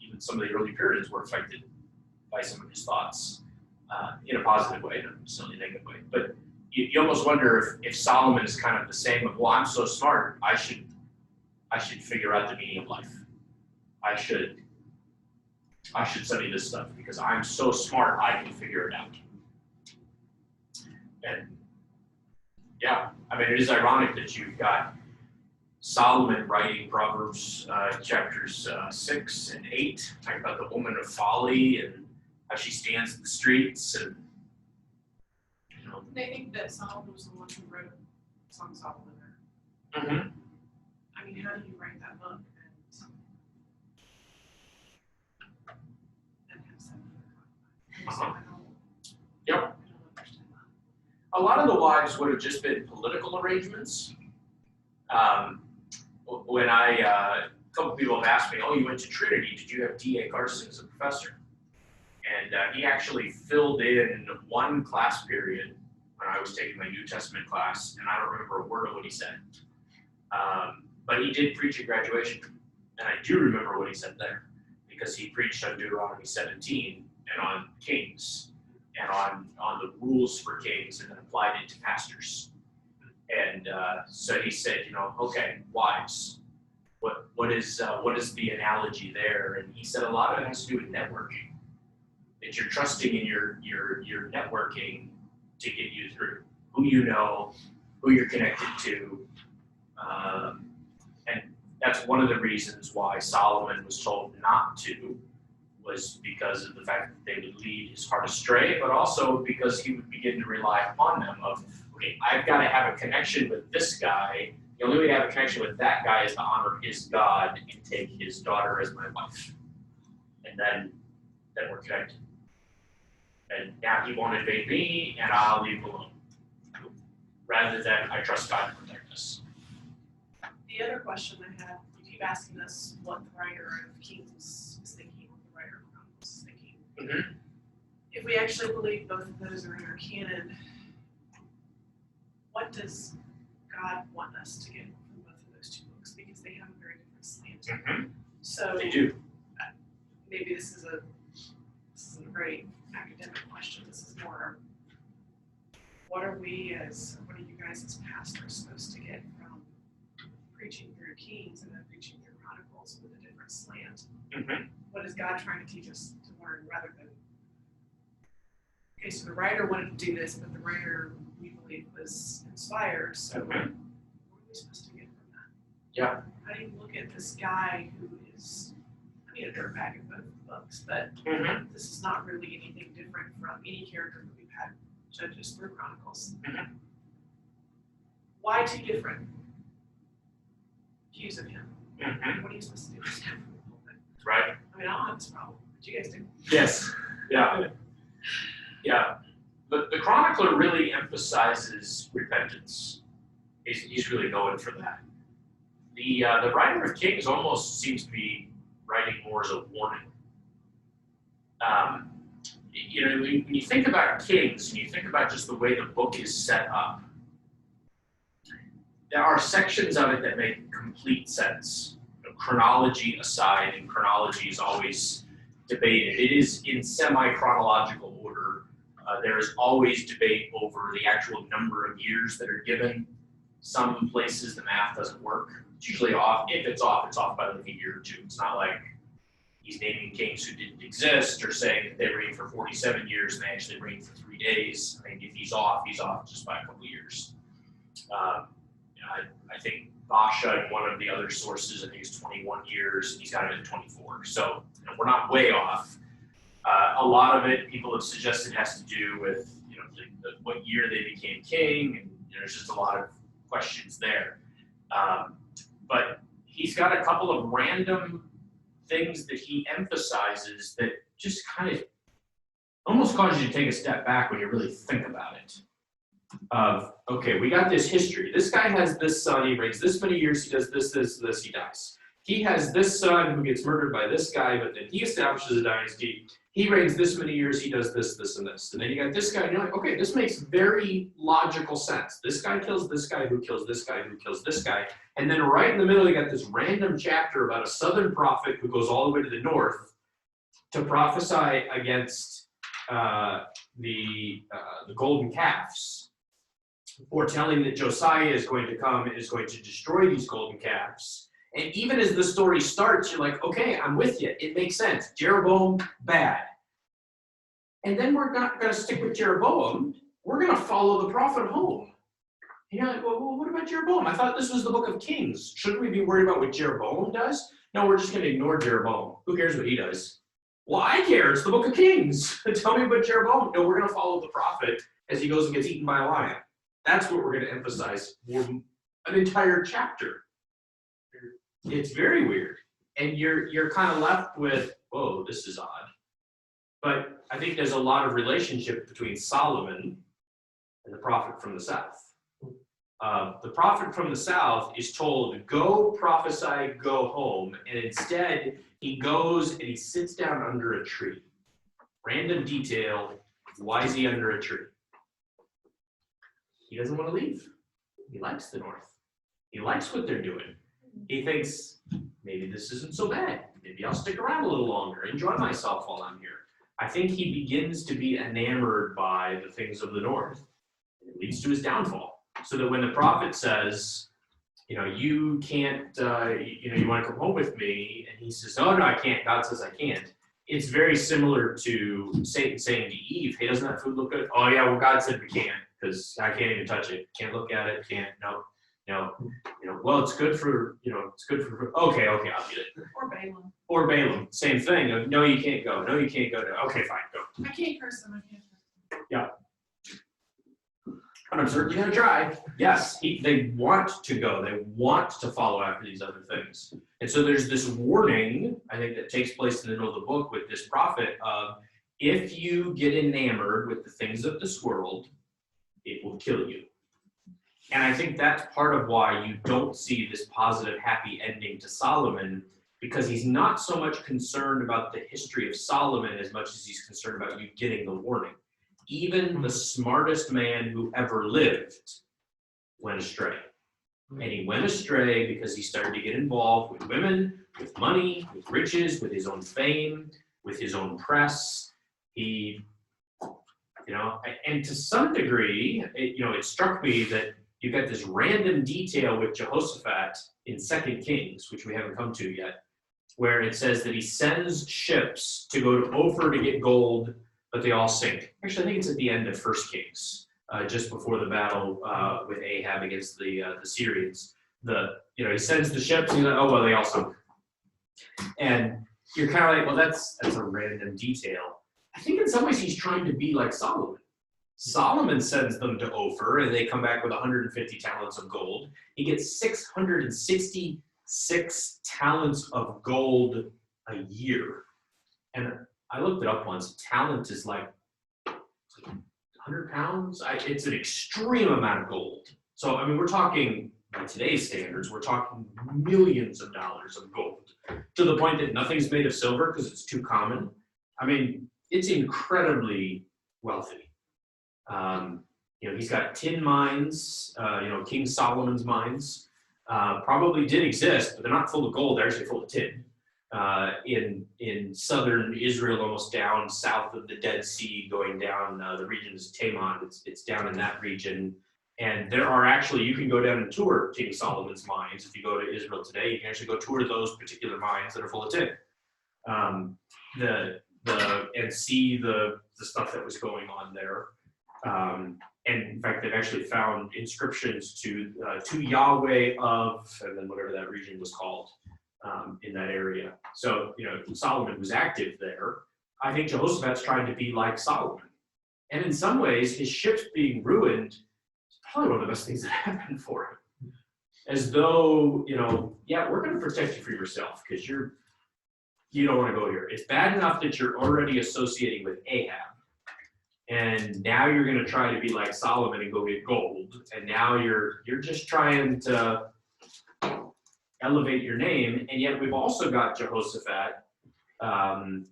Speaker 1: even some of the early Puritans were affected by some of his thoughts in a positive way, not necessarily a negative way. But you almost wonder if Solomon is kind of the same of, well, I'm so smart, I should figure out the meaning of life. I should study this stuff because I'm so smart I can figure it out. And yeah, I mean, it is ironic that you've got Solomon writing Proverbs chapters 6 and 8, talking about the woman of folly and how she stands in the streets, and
Speaker 5: They think that Solomon was the one who wrote Song of Solomon. I mean, how do you write that book and have seven?
Speaker 1: Yep.
Speaker 5: I don't understand that.
Speaker 1: a lot of the wives would have just been political arrangements. When a couple people have asked me, oh, you went to Trinity, did you have D.A. Carson as a professor? And he actually filled in one class period when I was taking my New Testament class, and I don't remember a word of what he said. But he did preach at graduation, and I do remember what he said there, because he preached on Deuteronomy 17 and on kings, and on the rules for kings, and then applied it to pastors. And so he said, okay, wives, what is the analogy there? And he said a lot of it has to do with networking. That you're trusting in your networking to get you through who you know, who you're connected to, and that's one of the reasons why Solomon was told not to, was because of the fact that they would lead his heart astray, but also because he would begin to rely upon them of, okay, I've got to have a connection with this guy. The only way to have a connection with that guy is to honor his God and take his daughter as my wife. And then we're connected. And now he won't invade me, and I'll leave him alone. Rather than I trust God to protect us.
Speaker 5: The other question I had, you keep asking us what the writer of Kings is thinking, what the writer of Chronicles is thinking.
Speaker 1: Mm-hmm.
Speaker 5: If we actually believe both of those are in our canon, what does God want us to get from both of those two books? Because they have a very different slant.
Speaker 1: Mm-hmm.
Speaker 5: So
Speaker 1: They do.
Speaker 5: Maybe this isn't a very academic question. This is more, what are you guys as pastors supposed to get from preaching through Kings and then preaching through Chronicles with a different slant.
Speaker 1: Mhm.
Speaker 5: What is God trying to teach us to learn rather than, okay, so the writer wanted to do this, but the writer, we believe, was inspired, so what are we supposed to get from that?
Speaker 1: Yeah.
Speaker 5: How do you look at this guy who is, I mean, a dirtbag in both books, but this is not really anything different from any character that we've had Judges through Chronicles. Why two different views of him? What are you supposed to do with him?
Speaker 1: Right.
Speaker 5: I mean, I don't have this problem, but you guys do.
Speaker 1: Yes. Yeah. Yeah. The chronicler really emphasizes repentance. He's really going for that. The writer of Kings almost seems to be writing more as a warning. You know, when you think about Kings and you think about just the way the book is set up, there are sections of it that make complete sense. You know, chronology aside, and chronology is always debated. It is in semi-chronological order. There is always debate over the actual number of years that are given. Some places the math doesn't work. It's usually off. If it's off by like a year or two. It's not like he's naming kings who didn't exist or saying that they reigned for 47 years and they actually reigned for 3 days. I mean, if he's off just by a couple years. You know, I think Basha, in one of the other sources, I think it's 21 years, and he's got it at 24. So you know, we're not way off. A lot of it, people have suggested, has to do with what year they became king, and there's just a lot of questions there. But he's got a couple of random things that he emphasizes that just kind of almost cause you to take a step back when you really think about it. Okay, we got this history. This guy has this son, he reigns this many years, he does this, he dies. He has this son who gets murdered by this guy, but then he establishes a dynasty. He reigns this many years, he does this, and this. And then you got this guy, and you're like, okay, this makes very logical sense. This guy kills this guy, who kills this guy, who kills this guy. And then right in the middle, you got this random chapter about a southern prophet who goes all the way to the north to prophesy against the golden calves, foretelling that Josiah is going to come and is going to destroy these golden calves. And even as the story starts, you're like, okay, I'm with you. It makes sense. Jeroboam, bad. And then we're not going to stick with Jeroboam. We're going to follow the prophet home. And you're like, well, what about Jeroboam? I thought this was the book of Kings. Shouldn't we be worried about what Jeroboam does? No, we're just going to ignore Jeroboam. Who cares what he does? Well, I care. It's the book of Kings. Tell me about Jeroboam. No, we're going to follow the prophet as he goes and gets eaten by a lion. That's what we're going to emphasize for an entire chapter. It's very weird. And you're kind of left with, whoa, this is odd. But I think there's a lot of relationship between Solomon and the prophet from the south. The prophet from the south is told, go prophesy, go home. And instead, he goes and he sits down under a tree. Random detail, why is he under a tree? He doesn't want to leave. He likes the north. He likes what they're doing. He thinks, maybe this isn't so bad. Maybe I'll stick around a little longer, enjoy myself while I'm here. I think he begins to be enamored by the things of the north. It leads to his downfall. So that when the prophet says, you can't, you want to come home with me, and he says, oh, no, I can't. God says I can't. It's very similar to Satan saying to Eve, hey, doesn't that food look good? Oh, yeah, well, God said we can't, because I can't even touch it. Can't look at it, can't, no. Well, it's good for, okay, I'll eat it. Or Balaam, same thing. No, you can't go. No, you can't go. Okay, fine, go.
Speaker 5: I can't curse them, I can't curse them.
Speaker 1: Yeah. But I'm certainly going to try. Yes, they want to go. They want to follow after these other things. And so there's this warning, I think, that takes place in the middle of the book with this prophet of, if you get enamored with the things of this world, it will kill you. And I think that's part of why you don't see this positive, happy ending to Solomon, because he's not so much concerned about the history of Solomon as much as he's concerned about you getting the warning. Even the smartest man who ever lived went astray. And he went astray because he started to get involved with women, with money, with riches, with his own fame, with his own press. He, and to some degree, it struck me that you've got this random detail with Jehoshaphat in 2 Kings, which we haven't come to yet, where it says that he sends ships to go to Ophir to get gold, but they all sink. Actually, I think it's at the end of 1 Kings, just before the battle with Ahab against the Syrians. He sends the ships, and he's like, oh, well, they all sunk. And you're kind of like, well, that's a random detail. I think in some ways he's trying to be like Solomon. Solomon sends them to Ophir, and they come back with 150 talents of gold. He gets 666 talents of gold a year. And I looked it up once. Talent is like 100 pounds. It's an extreme amount of gold. So, I mean, we're talking, by today's standards, we're talking millions of dollars of gold, to the point that nothing's made of silver because it's too common. I mean, it's incredibly wealthy. He's got tin mines, King Solomon's mines, probably did exist, but they're not full of gold, they're actually full of tin. In southern Israel, almost down south of the Dead Sea, going down the region is Taman, it's down in that region. And there are actually, you can go down and tour King Solomon's mines. If you go to Israel today, you can actually go tour those particular mines that are full of tin. And see the stuff that was going on there. And in fact, they've actually found inscriptions to Yahweh of, and then whatever that region was called in that area. So, Solomon was active there. I think Jehoshaphat's trying to be like Solomon. And in some ways, his ships being ruined is probably one of the best things that happened for him. As though, we're going to protect you for yourself because you don't want to go here. It's bad enough that you're already associating with Ahab. And now you're going to try to be like Solomon and go get gold. And now you're just trying to elevate your name. And yet we've also got Jehoshaphat in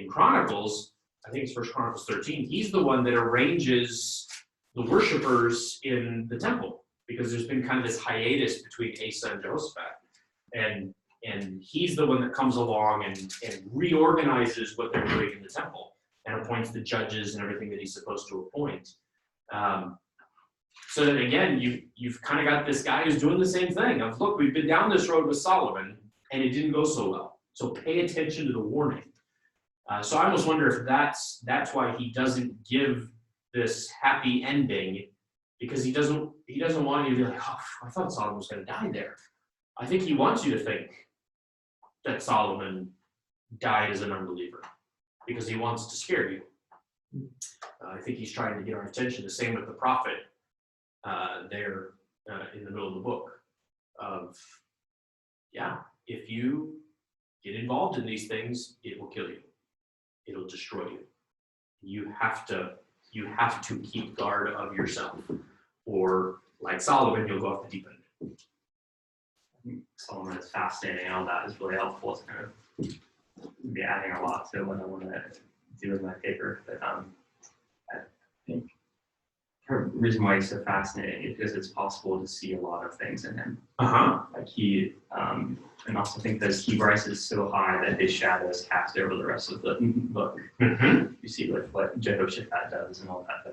Speaker 1: Chronicles. I think it's 1 Chronicles 13. He's the one that arranges the worshipers in the temple, because there's been kind of this hiatus between Asa and Jehoshaphat. And he's the one that comes along and reorganizes what they're doing in the temple and appoints the judges and everything that he's supposed to appoint. So that, again, you've kind of got this guy who's doing the same thing of, look, we've been down this road with Solomon, and it didn't go so well. So pay attention to the warning. So I almost wonder if that's why he doesn't give this happy ending, because he doesn't want you to be like, oh, I thought Solomon was going to die there. I think he wants you to think that Solomon died as an unbeliever, because he wants to scare you. I think he's trying to get our attention. The same with the prophet there in the middle of the book of, if you get involved in these things, it will kill you. It'll destroy you. You have to keep guard of yourself, or like Solomon, you'll go off the deep end.
Speaker 2: I think Solomon is fascinating, and all that is really helpful. It's kind of be adding a lot to what I want to do with my paper. But I think the reason why he's so fascinating is because it's possible to see a lot of things in him. Like he, and also think that he rises so high that his shadows cast over the rest of the book. You see what Jehoshaphat does and all that.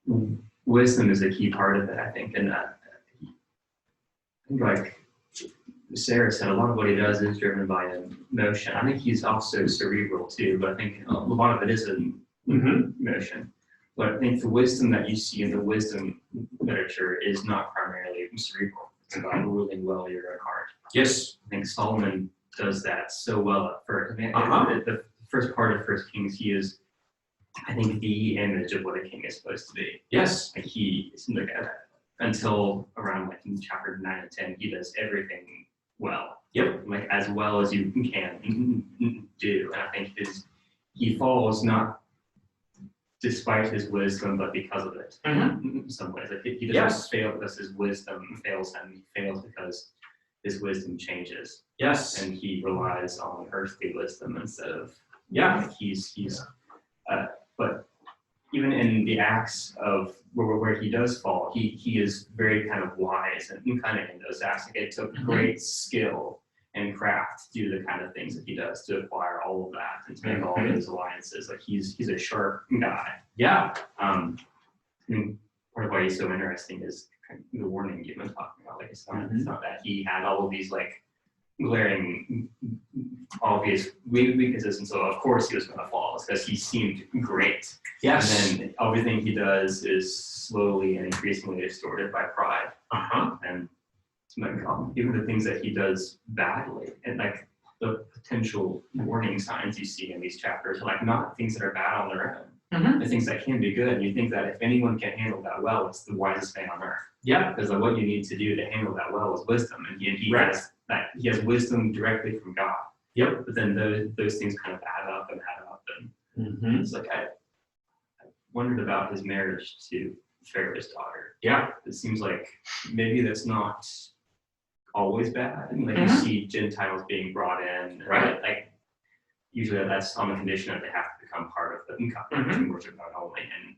Speaker 2: But wisdom is a key part of it, I think, and that. Like Sarah said, a lot of what he does is driven by emotion. I think he's also cerebral too, but I think a lot of it is emotion. But I think the wisdom that you see in the wisdom literature is not primarily cerebral. It's about ruling well your own heart.
Speaker 1: Yes.
Speaker 2: I think Solomon does that so well at first. I mean, the first part of 1 Kings, he is, I think, the image of what a king is supposed to be.
Speaker 1: Yes.
Speaker 2: Like he is like until around like in chapter 9 and 10, he does everything well.
Speaker 1: Yep.
Speaker 2: Like as well as you can do. And I think he falls not despite his wisdom, but because of it. In some ways, like he doesn't fail because his wisdom fails him. He fails because his wisdom changes.
Speaker 1: Yes.
Speaker 2: And he relies on earthly wisdom instead of
Speaker 1: Yeah.
Speaker 2: But even in the acts of where he does fall, he is very kind of wise and kind of in those acts. Like it took great skill and craft to do the kind of things that he does to acquire all of that and to make all those alliances. Like he's a sharp guy.
Speaker 1: Yeah.
Speaker 2: And part of why he's so interesting is kind of the warning you've been talking about. Like it's not that he had all of these like glaring, obvious weaknesses, and so of course he was going to fall. It's because he seemed great.
Speaker 1: Yes.
Speaker 2: And then everything he does is slowly and increasingly distorted by pride. And like, even the things that he does badly, and like the potential warning signs you see in these chapters are like not things that are bad on their own. The things that can be good. And you think that if anyone can handle that well, it's the wisest man on earth.
Speaker 1: Yeah.
Speaker 2: Because like, what you need to do to handle that well is wisdom, and he
Speaker 1: Right.
Speaker 2: has that. He has wisdom directly from God.
Speaker 1: Yep.
Speaker 2: But then those things kind of add up, and it's like I wondered about his marriage to Pharaoh's daughter.
Speaker 1: Yeah.
Speaker 2: It seems like maybe that's not always bad. I mean, like you see Gentiles being brought in,
Speaker 1: Right.
Speaker 2: Like usually that's on the condition that they have to become part of the covenant and worship God only. And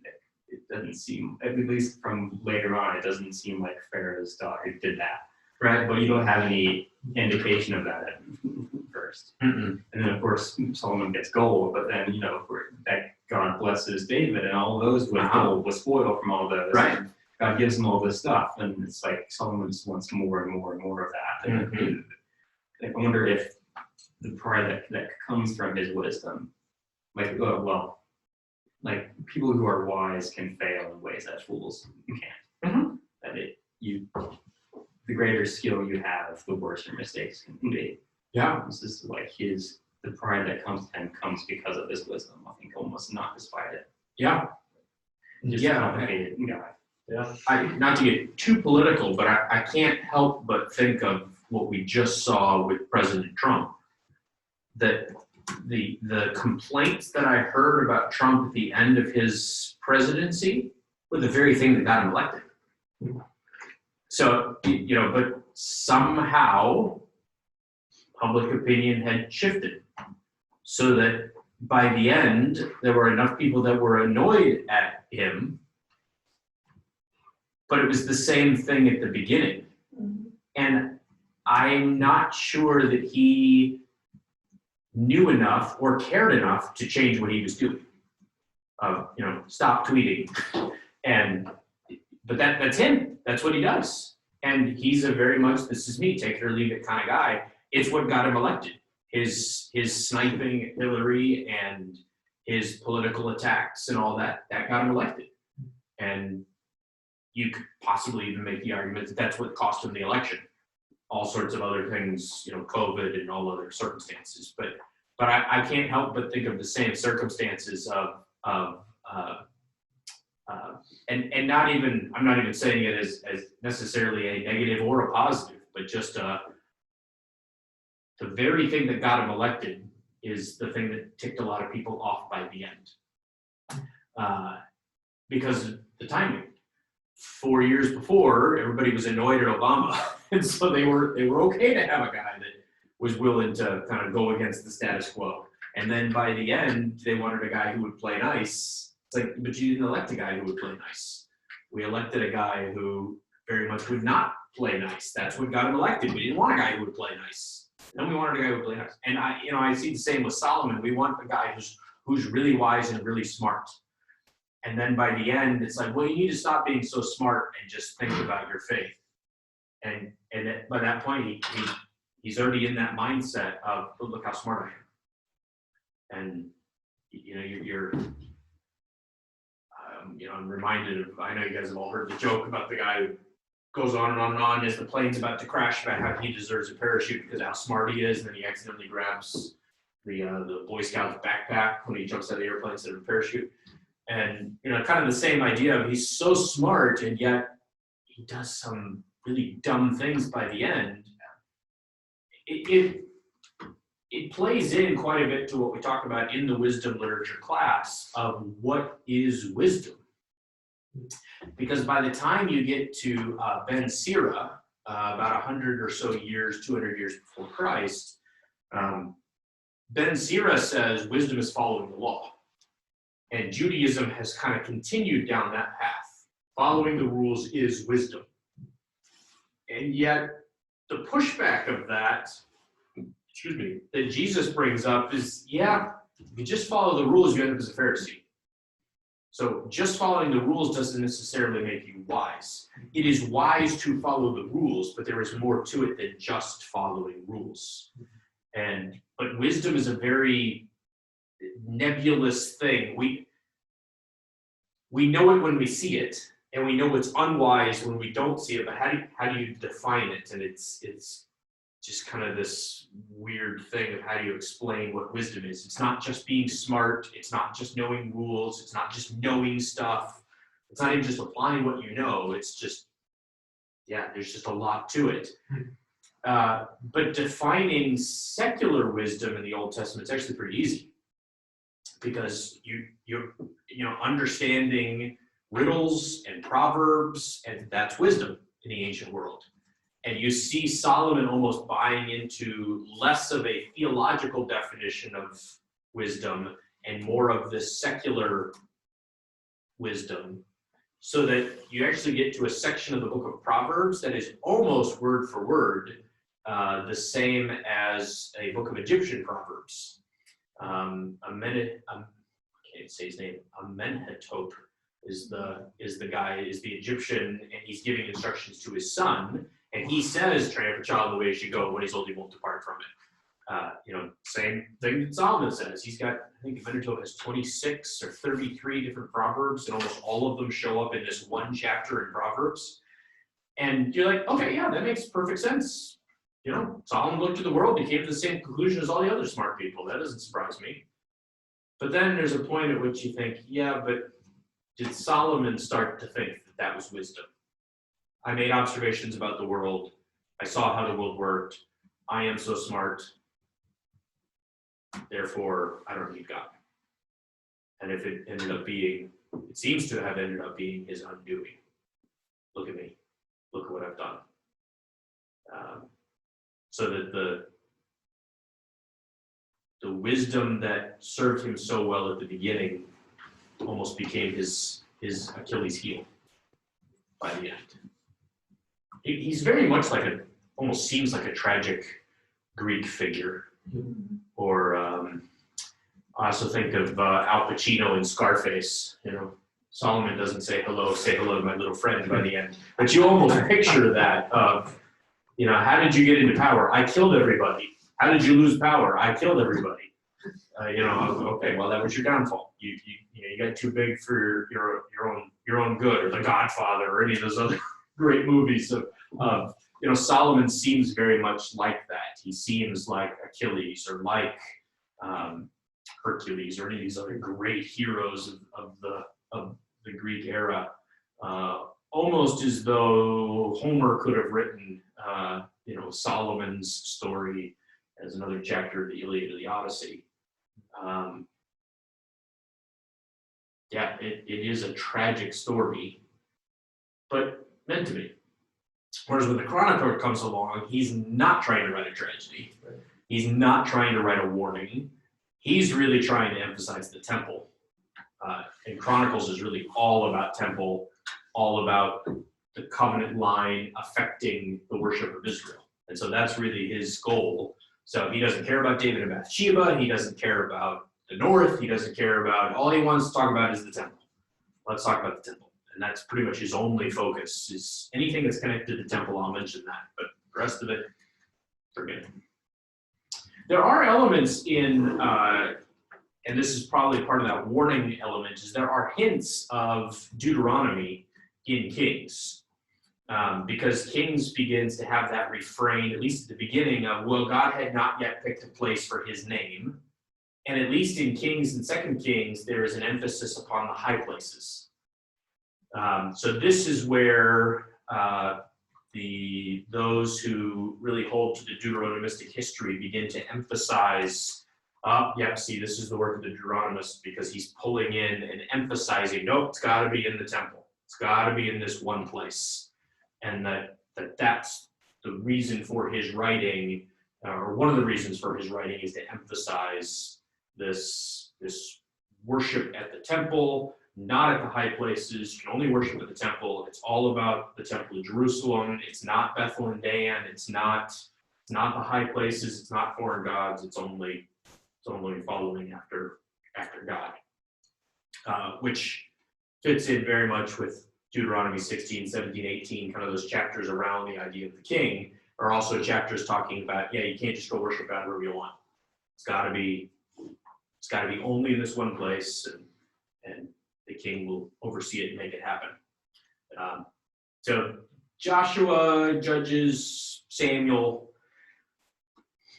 Speaker 2: it doesn't seem, at least from later on, it doesn't seem like Pharaoh's daughter did that.
Speaker 1: Right.
Speaker 2: But you don't have any indication of that at first.
Speaker 1: Mm-mm.
Speaker 2: And then of course Solomon gets gold, but then that God blesses David, and all those with gold was spoiled from all those.
Speaker 1: Right.
Speaker 2: And God gives him all this stuff, and it's like Solomon just wants more and more and more of that. And I wonder if the pride that comes from his wisdom, like like people who are wise can fail in ways that fools can't. That the greater skill you have, the worse your mistakes can be.
Speaker 1: Yeah.
Speaker 2: This is like the pride that comes to him comes because of his wisdom. I think almost not despite it.
Speaker 1: Yeah.
Speaker 2: Just a complicated guy.
Speaker 1: Yeah. Not to get too political, but I can't help but think of what we just saw with President Trump. That the complaints that I heard about Trump at the end of his presidency were the very thing that got him elected. So, but somehow public opinion had shifted so that by the end, there were enough people that were annoyed at him, but it was the same thing at the beginning. And I'm not sure that he knew enough or cared enough to change what he was doing. Stop tweeting. But that's him. That's what he does. And he's a very much, this is me, take it or leave it kind of guy. It's what got him elected. His sniping at Hillary and his political attacks and all that got him elected. And you could possibly even make the argument that that's what cost him the election. All sorts of other things, COVID and all other circumstances. But I can't help but think of the same circumstances and not even, I'm not even saying it as necessarily a negative or a positive, but just the very thing that got him elected is the thing that ticked a lot of people off by the end. Because of the timing. 4 years before, everybody was annoyed at Obama, and so they were okay to have a guy that was willing to kind of go against the status quo. And then by the end, they wanted a guy who would play nice. It's like, but you didn't elect a guy who would play nice. We elected a guy who very much would not play nice. That's what got him elected. We didn't want a guy who would play nice. Then we wanted a guy who would play nice. And I see the same with Solomon. We want a guy who's really wise and really smart. And then by the end, it's like, well, you need to stop being so smart and just think about your faith. And by that point, he's already in that mindset of, oh, look how smart I am. And I'm reminded of, I know you guys have all heard the joke about the guy who goes on and on and on as the plane's about to crash about how he deserves a parachute because of how smart he is, and then he accidentally grabs the Boy Scout's backpack when he jumps out of the airplane instead of a parachute. And kind of the same idea of he's so smart and yet he does some really dumb things by the end. It plays in quite a bit to what we talked about in the wisdom literature class of what is wisdom. Because by the time you get to Ben Sira, about 100 or so years, 200 years before Christ, Ben Sira says wisdom is following the law. And Judaism has kind of continued down that path. Following the rules is wisdom. And yet, the pushback of that, that Jesus brings up is, if you just follow the rules, you end up as a Pharisee. So just following the rules doesn't necessarily make you wise. It is wise to follow the rules, but there is more to it than just following rules. But wisdom is a very nebulous thing. We know it when we see it, and we know it's unwise when we don't see it, but how do you define it? And it's just kind of this weird thing of how do you explain what wisdom is. It's not just being smart, it's not just knowing rules, it's not just knowing stuff, it's not even just applying what you know, it's just, yeah, there's just a lot to it. But defining secular wisdom in the Old Testament is actually pretty easy, because you know, understanding riddles and proverbs, and that's wisdom in the ancient world. And you see Solomon almost buying into less of a theological definition of wisdom and more of this secular wisdom, so that you actually get to a section of the book of Proverbs that is almost word for word the same as a book of Egyptian Proverbs. I can't say his name. Amenhotep is the Egyptian, and he's giving instructions to his son. And he says, train up a child the way he should go. When he's old, he won't depart from it. You know, same thing that Solomon says. He's got, I think Amenhotep has 26 or 33 different proverbs, and almost all of them show up in this one chapter in Proverbs. And you're like, okay, yeah, that makes perfect sense. You know, Solomon looked at the world, he came to the same conclusion as all the other smart people. That doesn't surprise me. But then there's a point at which you think, yeah, but did Solomon start to think that that was wisdom? I made observations about the world. I saw how the world worked. I am so smart. Therefore, I don't need God. And if it ended up being, it seems to have ended up being his undoing. Look at me. Look at what I've done. So that the wisdom that served him so well at the beginning almost became his Achilles heel by the end. He's very much like almost seems like a tragic Greek figure. Or I also think of Al Pacino in Scarface. You know, Solomon doesn't say hello to my little friend by the end. But you almost picture that of, you know, how did you get into power? I killed everybody. How did you lose power? I killed everybody. You know, okay, well, that was your downfall. You got too big for your own good, or The Godfather, or any of those other great movies of you know, Solomon seems very much like that. He seems like Achilles, or like Hercules, or any of these other great heroes of the Greek era. Almost as though Homer could have written, you know, Solomon's story as another chapter of the Iliad or the Odyssey. Yeah, it is a tragic story, but meant to be. Whereas when the Chronicles comes along, he's not trying to write a tragedy. He's not trying to write a warning. He's really trying to emphasize the temple. And Chronicles is really all about temple, all about the covenant line affecting the worship of Israel. And so that's really his goal. So he doesn't care about David and Bathsheba. He doesn't care about the north. He doesn't care about, all he wants to talk about is the temple. Let's talk about the temple. And that's pretty much his only focus, is anything that's connected to the temple, I'll mention that. But the rest of it, forget it. There are elements in, and this is probably part of that warning element, is there are hints of Deuteronomy in Kings. Because Kings begins to have that refrain, at least at the beginning, of, well, God had not yet picked a place for his name. And at least in Kings and 2 Kings, there is an emphasis upon the high places. So this is where those who really hold to the Deuteronomistic history begin to emphasize, see, this is the work of the Deuteronomist, because he's pulling in and emphasizing, nope, it's got to be in the temple. It's got to be in this one place. And that's the reason for his writing, or one of the reasons for his writing, is to emphasize this worship at the temple, not at the high places. You can only worship at the temple. It's all about the temple of Jerusalem. It's not Bethel and Dan. It's not the high places. It's not foreign gods. It's only following after God, which fits in very much with Deuteronomy 16, 17, 18, kind of those chapters around the idea of the king, are also chapters talking about, yeah, you can't just go worship God wherever you want. It's got to be only in this one place, and the king will oversee it and make it happen. So Joshua, Judges, Samuel.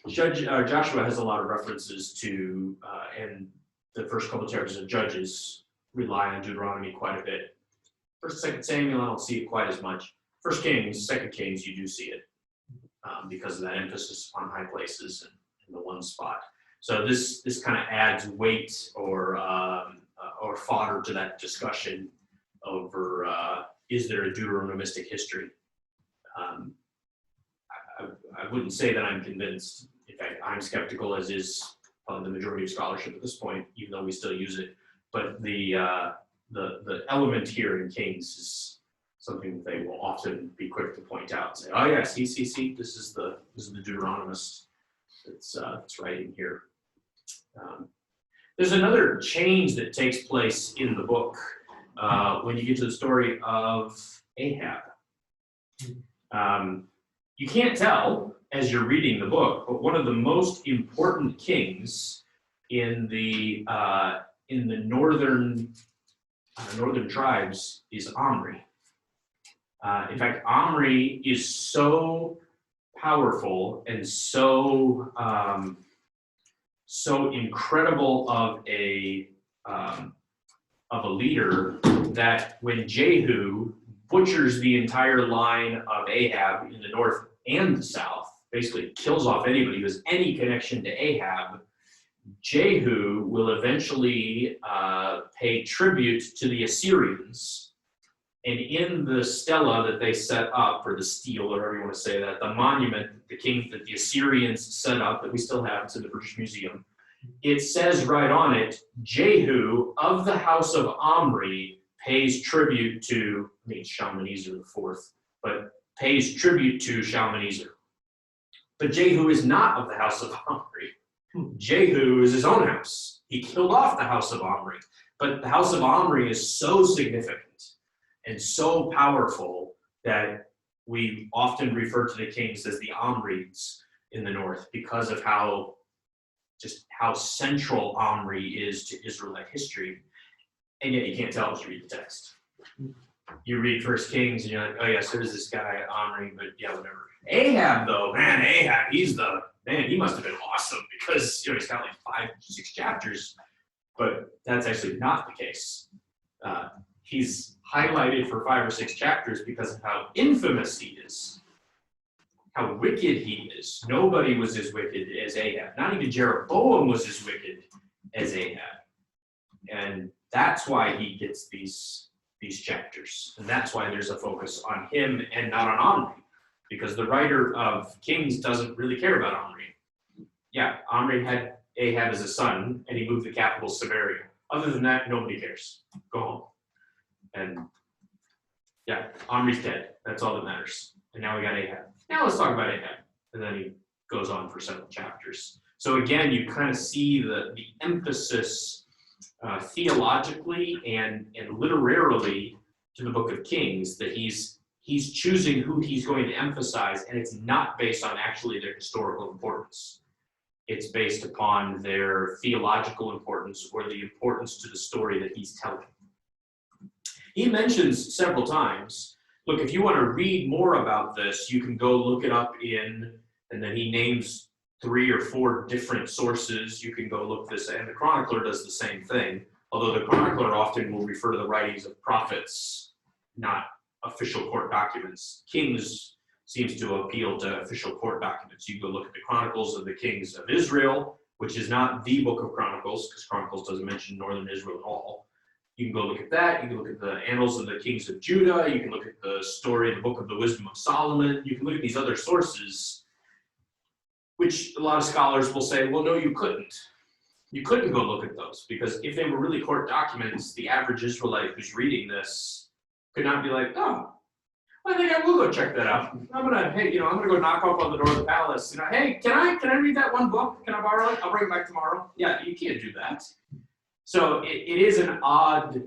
Speaker 1: Joshua has a lot of references to, and the first couple chapters of Judges rely on Deuteronomy quite a bit. First, Second Samuel, I don't see it quite as much. First Kings, Second Kings, you do see it because of that emphasis on high places and in the one spot. So this kind of adds weight or fodder to that discussion over is there a Deuteronomistic history? I wouldn't say that I'm convinced. In fact, I'm skeptical, as is the majority of scholarship at this point, even though we still use it. But the element here in Kings is something that they will often be quick to point out and say, oh yes, see, this is the Deuteronomist that's writing here. There's another change that takes place in the book when you get to the story of Ahab. You can't tell as you're reading the book, but one of the most important kings in the northern tribes is Omri. In fact, Omri is so powerful and so incredible of a leader that when Jehu butchers the entire line of Ahab in the north and the south, basically kills off anybody who has any connection to Ahab, Jehu will eventually pay tribute to the Assyrians. And in the stela that they set up, or the stele, or however you want to say that, the monument that the Assyrians set up, that we still have, it's in the British Museum, it says right on it, Jehu of the house of Omri pays tribute to, I mean, Shalmaneser IV, but pays tribute to Shalmaneser. But Jehu is not of the house of Omri. Jehu is his own house. He killed off the house of Omri. But the house of Omri is so significant and so powerful that we often refer to the kings as the Omrids in the north because of how central Omri is to Israelite history. And yet you can't tell as you read the text. You read First Kings and you're like, oh yes, there's this guy Omri, but yeah, whatever. Ahab though, man, he must have been awesome because he's got like 5-6 chapters, but that's actually not the case. He's highlighted for 5 or 6 chapters because of how infamous he is, how wicked he is. Nobody was as wicked as Ahab. Not even Jeroboam was as wicked as Ahab. And that's why he gets these chapters. And that's why there's a focus on him and not on Omri. Because the writer of Kings doesn't really care about Omri. Yeah, Omri had Ahab as a son, and he moved the capital Samaria. Other than that, nobody cares. Go home. And yeah, Omri's dead. That's all that matters. And now we got Ahab. Now let's talk about Ahab. And then he goes on for several chapters. So again, you kind of see the emphasis theologically and literarily to the book of Kings, that he's choosing who he's going to emphasize, and it's not based on actually their historical importance. It's based upon their theological importance or the importance to the story that he's telling. He mentions several times, look, if you want to read more about this, you can go look it up in, and then he names 3 or 4 different sources. You can go look this, and the chronicler does the same thing, although the chronicler often will refer to the writings of prophets, not official court documents. Kings seems to appeal to official court documents. You go look at the Chronicles of the Kings of Israel, which is not the book of Chronicles, because Chronicles doesn't mention northern Israel at all. You can go look at that. You can look at the Annals of the Kings of Judah. You can look at the story, the Book of the Wisdom of Solomon. You can look at these other sources, which a lot of scholars will say, well, no, you couldn't. You couldn't go look at those, because if they were really court documents, the average Israelite who's reading this could not be like, oh, I think I will go check that out. I'm gonna go knock up on the door of the palace. Hey, can I read that one book? Can I borrow it? I'll bring it back tomorrow. Yeah, you can't do that. So it is an odd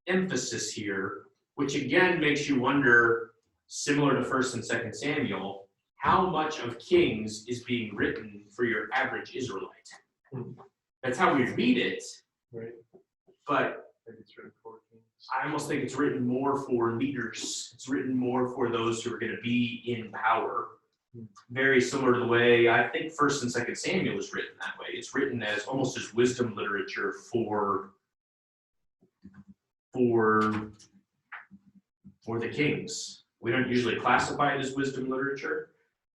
Speaker 1: emphasis here, which again makes you wonder, similar to 1st and 2nd Samuel, how much of Kings is being written for your average Israelite. That's how we read it,
Speaker 3: Right.
Speaker 1: but
Speaker 3: Maybe it's written for kings.
Speaker 1: I almost think it's written more for leaders. It's written more for those who are going to be in power. Very similar to the way I think 1st and 2nd Samuel is written that way. It's written as almost as wisdom literature for the kings. We don't usually classify it as wisdom literature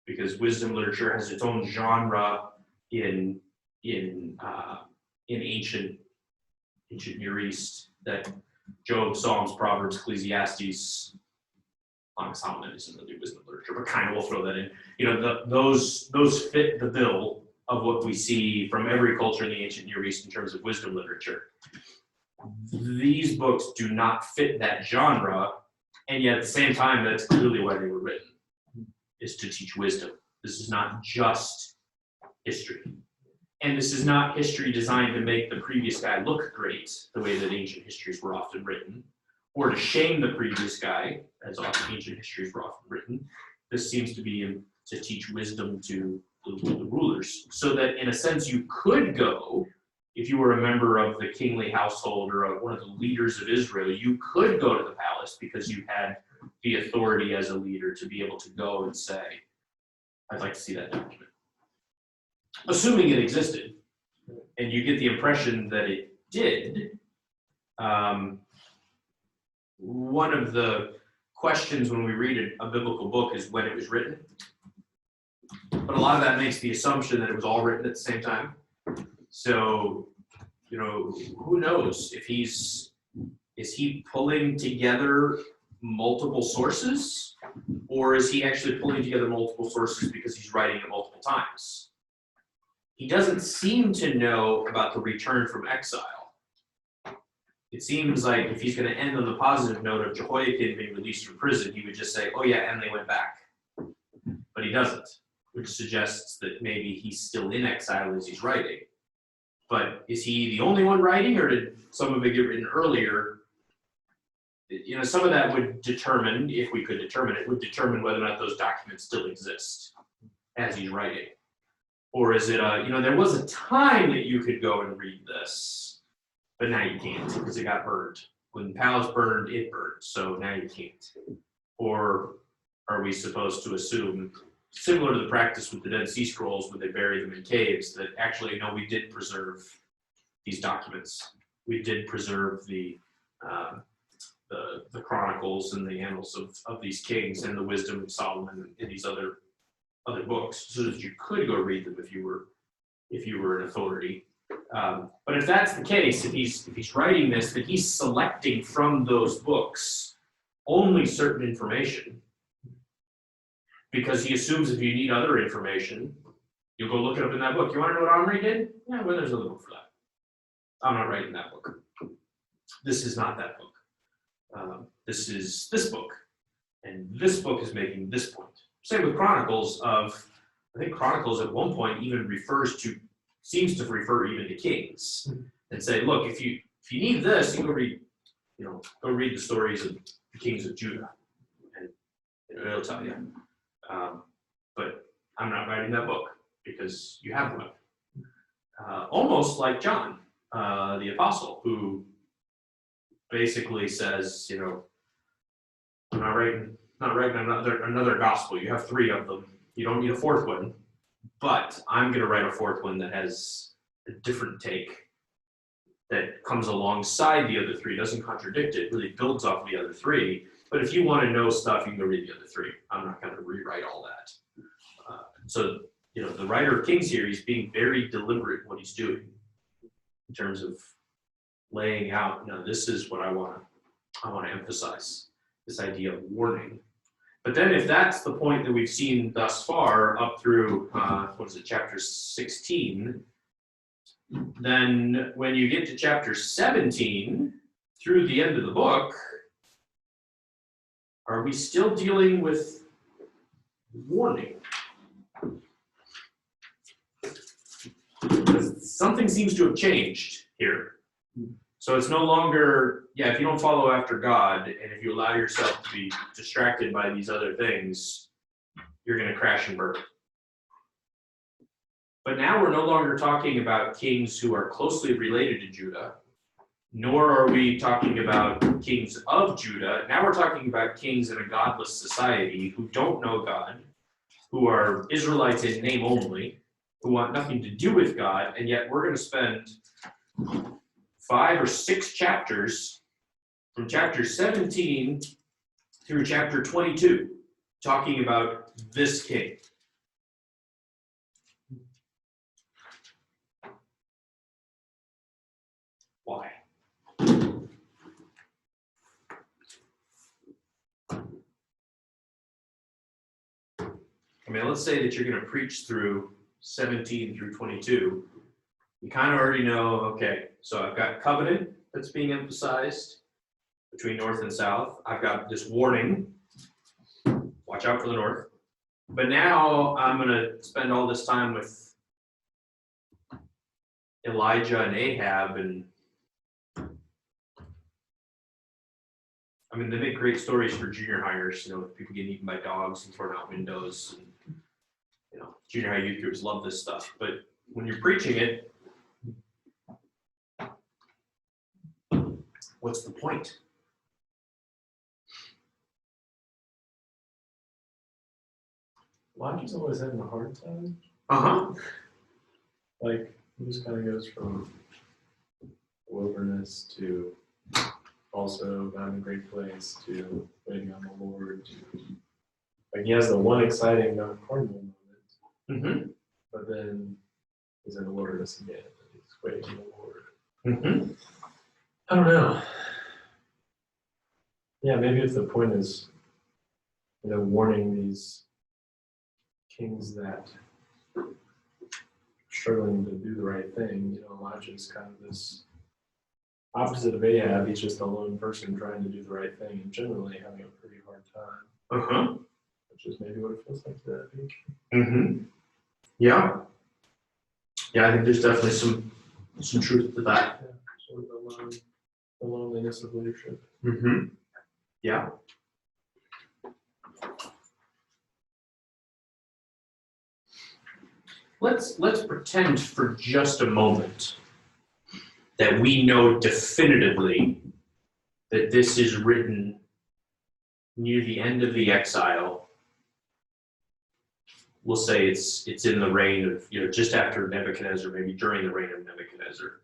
Speaker 1: because wisdom literature has its own genre in ancient Near East, that Job, Psalms, Proverbs, Ecclesiastes, Song of Solomon isn't really wisdom literature, but kind of we'll throw that in. You know, those fit the bill of what we see from every culture in the ancient Near East in terms of wisdom literature. These books do not fit that genre, and yet at the same time, that's clearly why they were written, is to teach wisdom. This is not just history. And this is not history designed to make the previous guy look great, the way that ancient histories were often written, or to shame the previous guy, as often ancient histories were often written. This seems to be to teach wisdom to the rulers, so that in a sense you could go, if you were a member of the kingly household or one of the leaders of Israel, you could go to the palace because you had the authority as a leader to be able to go and say, I'd like to see that document. Assuming it existed, and you get the impression that it did, one of the questions when we read a biblical book is when it was written. But a lot of that makes the assumption that it was all written at the same time. So, you know, who knows if is he pulling together multiple sources, or is he actually pulling together multiple sources because he's writing it multiple times? He doesn't seem to know about the return from exile. It seems like if he's going to end on the positive note of Jehoiakim being released from prison, he would just say, oh yeah, and they went back. But he doesn't, which suggests that maybe he's still in exile as he's writing. But is he the only one writing, or did some of it get written earlier? You know, some of that would determine, if we could determine it, would determine whether or not those documents still exist as he's writing. Or is it you know, there was a time that you could go and read this, but now you can't because it got burned. When the palace burned, it burned, so now you can't. Or are we supposed to assume, similar to the practice with the Dead Sea Scrolls, where they bury them in caves, that actually, no, we did preserve these documents. We did preserve the Chronicles and the annals of these kings and the wisdom of Solomon and these other books, so that you could go read them if you were an authority. But if that's the case, if he's writing this, then he's selecting from those books only certain information, because he assumes if you need other information, you'll go look it up in that book. You want to know what Omri did? Yeah, well, there's another book for that. I'm not writing that book. This is not that book. This is this book, and this book is making this point. Same with Chronicles I think Chronicles at one point even seems to refer even to kings, and say, look, if you need this, you go read the stories of the kings of Judah, and it'll tell you. But I'm not writing that book because you have one. Almost like John, the apostle, who basically says, you know, I'm not writing another gospel. You have 3 of them. You don't need a 4th one, but I'm going to write a 4th one that has a different take, that comes alongside the other 3, doesn't contradict it, really builds off the other 3. But if you want to know stuff, you can go read the other 3. I'm not going to rewrite all that. So, you know, the writer of Kings here, he's being very deliberate in what he's doing in terms of laying out, you know, this is what I want to emphasize, this idea of warning. But then if that's the point that we've seen thus far up through, chapter 16, then when you get to chapter 17, through the end of the book, are we still dealing with warning? Something seems to have changed here. So it's no longer, if you don't follow after God, and if you allow yourself to be distracted by these other things, you're going to crash and burn. But now we're no longer talking about kings who are closely related to Judah, nor are we talking about kings of Judah. Now we're talking about kings in a godless society who don't know God, who are Israelites in name only, who want nothing to do with God, and yet we're going to spend 5 or 6 chapters from chapter 17 through chapter 22 talking about this king. Why? I mean, let's say that you're going to preach through 17 through 22. You kind of already know, okay, so I've got covenant that's being emphasized between north and south. I've got this warning, watch out for the north. But now I'm going to spend all this time with Elijah and Ahab, and I mean, they make great stories for junior hires, people getting eaten by dogs and thrown out windows. And, junior high youth groups love this stuff. But when you're preaching it, what's the point?
Speaker 3: Elijah's always having a hard time. Like, he just kind of goes from wilderness to also not in a great place to waiting on the Lord. Like, he has the one exciting Mount Carmel moment, but then he's in the wilderness again. And he's waiting on the Lord. I don't know. Yeah, maybe if the point is, warning these kings that are struggling to do the right thing, Elijah's kind of this opposite of Ahab. He's just a lone person trying to do the right thing and generally having a pretty hard time. Which is maybe what it feels like to that week.
Speaker 1: Yeah. Yeah, I think there's definitely some truth to that.
Speaker 3: Yeah, sort of the loneliness of leadership.
Speaker 1: Yeah. Let's pretend for just a moment that we know definitively that this is written near the end of the exile. We'll say it's in the reign of, just after Nebuchadnezzar, maybe during the reign of Nebuchadnezzar.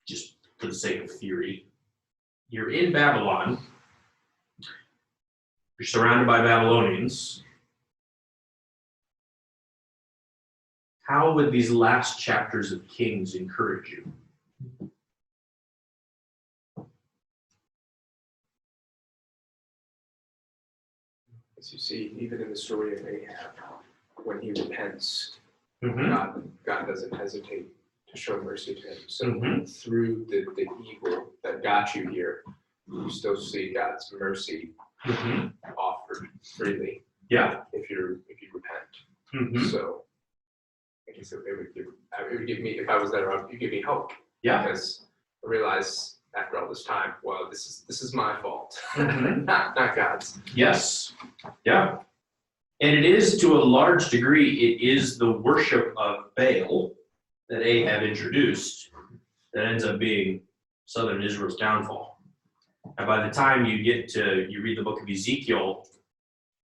Speaker 1: Just for the sake of theory. You're in Babylon. You're surrounded by Babylonians. How would these last chapters of Kings encourage you?
Speaker 4: As you see, even in the story of Ahab, when he repents,
Speaker 1: Mm-hmm.
Speaker 4: God doesn't hesitate to show mercy to him. So
Speaker 1: Mm-hmm.
Speaker 4: through the evil that got you here, you still see God's mercy
Speaker 1: Mm-hmm.
Speaker 4: offered freely.
Speaker 1: Yeah.
Speaker 4: If you repent.
Speaker 1: Mm-hmm.
Speaker 4: So I guess it would give me, if I was there, it would give me hope.
Speaker 1: Yeah.
Speaker 4: Because I realize after all this time, well, this is my fault,
Speaker 1: Mhm.
Speaker 4: not God's.
Speaker 1: Yes. Yeah. And it is, to a large degree, it is the worship of Baal that Ahab introduced that ends up being southern Israel's downfall. And by the time you read the book of Ezekiel,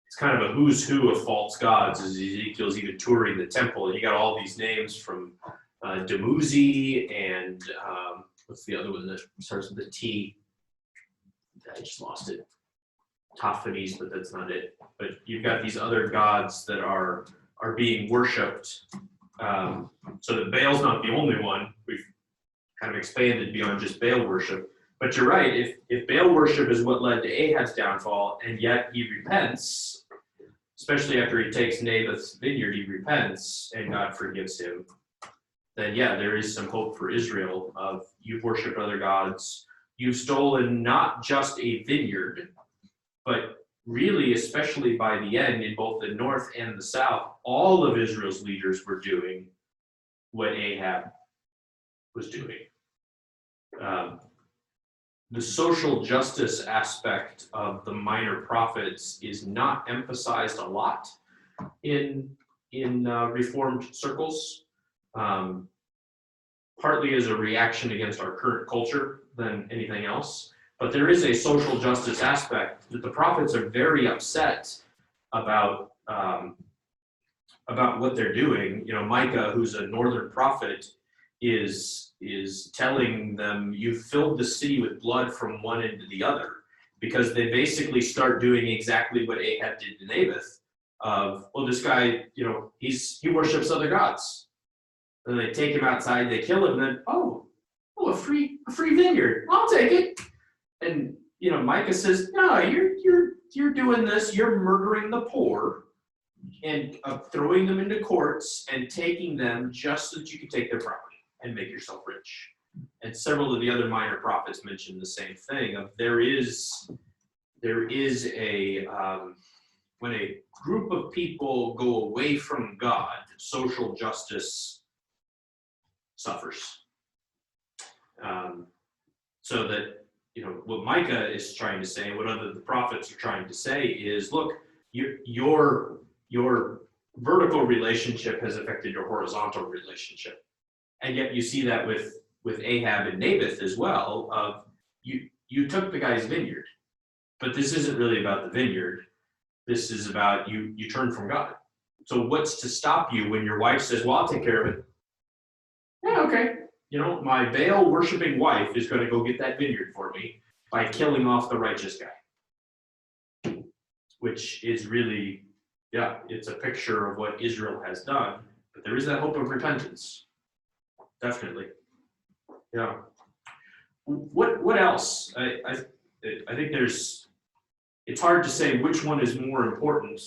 Speaker 1: it's kind of a who's who of false gods, as Ezekiel's even touring the temple. And you got all these names from Dumuzi and what's the other one that starts with a T? I just lost it. Tophanes, but that's not it. But you've got these other gods that are being worshipped. So that Baal's not the only one. We've kind of expanded beyond just Baal worship. But you're right, if Baal worship is what led to Ahab's downfall, and yet he repents, especially after he takes Naboth's vineyard, he repents, and God forgives him, then yeah, there is some hope for Israel of you've worshipped other gods, you've stolen not just a vineyard, but really, especially by the end, in both the north and the south, all of Israel's leaders were doing what Ahab was doing. the social justice aspect of the minor prophets is not emphasized a lot in Reformed circles, partly as a reaction against our current culture than anything else. But there is a social justice aspect that the prophets are very upset about what they're doing. Micah, who's a northern prophet, is telling them, you filled the city with blood from one end to the other, because they basically start doing exactly what Ahab did to Naboth. Well, this guy, he worships other gods. And they take him outside, they kill him, and then a free vineyard, I'll take it. And Micah says, no, you're doing this, you're murdering the poor and throwing them into courts and taking them just so that you can take their property and make yourself rich. And several of the other minor prophets mention the same thing. There is a when a group of people go away from God, social justice suffers. So that what Micah is trying to say, what the prophets are trying to say is, look, your vertical relationship has affected your horizontal relationship. And yet you see that with Ahab and Naboth as well, of you took the guy's vineyard, but this isn't really about the vineyard. This is about you turned from God. So what's to stop you when your wife says, well, I'll take care of it? Yeah, okay. My Baal worshiping wife is going to go get that vineyard for me by killing off the righteous guy. Which is really, it's a picture of what Israel has done. But there is that hope of repentance. Definitely. Yeah. What else? I think it's hard to say which one is more important.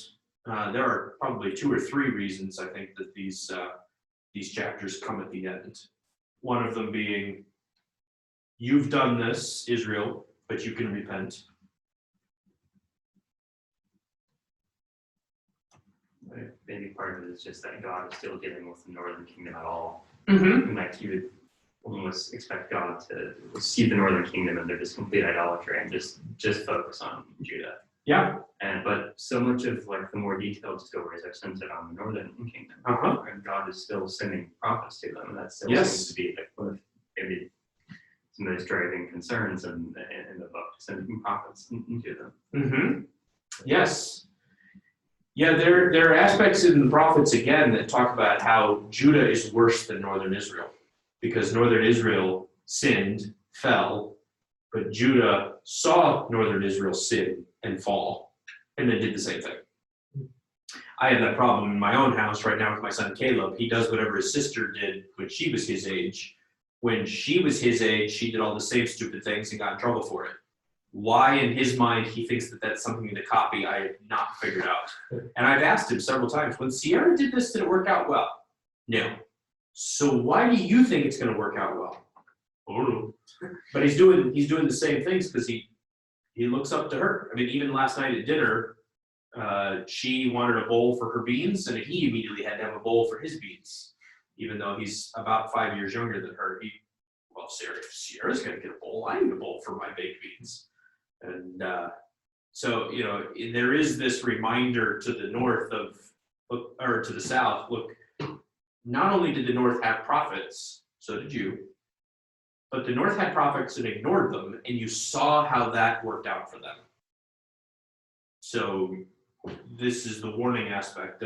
Speaker 1: There are probably 2 or 3 reasons I think that these chapters come at the end. One of them being, you've done this, Israel, but you can repent.
Speaker 2: Maybe part of it is just that God is still dealing with the northern kingdom at all.
Speaker 1: Mm-hmm.
Speaker 2: And like you would almost expect God to see the northern kingdom and they're just complete idolatry and just focus on Judah.
Speaker 1: Yeah.
Speaker 2: But so much of like the more detailed stories are centered on the northern kingdom.
Speaker 1: Uh-huh.
Speaker 2: And God is still sending prophets to them. And that still
Speaker 1: Yes.
Speaker 2: seems to be like one of maybe some of those driving concerns in the book, sending prophets into them.
Speaker 1: Mm-hmm. Yes. Yeah, there are aspects in the prophets again that talk about how Judah is worse than northern Israel, because northern Israel sinned, fell, but Judah saw northern Israel sin and fall, and then did the same thing. I have that problem in my own house right now with my son Caleb. He does whatever his sister did when she was his age. When she was his age, she did all the same stupid things and got in trouble for it. Why, in his mind, he thinks that that's something to copy, I have not figured out. And I've asked him several times, when Sierra did this, did it work out well? No. So why do you think it's going to work out well? I don't know. But he's doing the same things because he looks up to her. I mean, even last night at dinner, she wanted a bowl for her beans, and he immediately had to have a bowl for his beans, even though he's about 5 years younger than her. Sierra's going to get a bowl. I need a bowl for my baked beans. And so, there is this reminder to the north or to the south, look, not only did the north have prophets, so did you, but the north had prophets and ignored them, and you saw how that worked out for them. So this is the warning aspect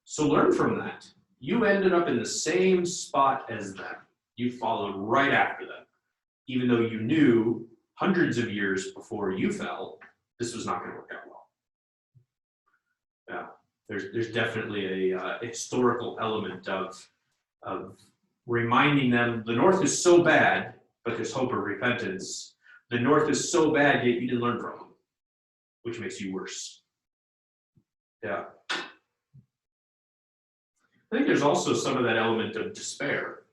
Speaker 1: so learn from that. You ended up in the same spot as them. You followed right after them, even though you knew hundreds of years before you fell, this was not going to work out well. Yeah, there's definitely a historical element of reminding them the north is so bad, but there's hope of repentance. The north is so bad, yet you didn't learn from them, which makes you worse. Yeah. I think there's also some of that element of despair.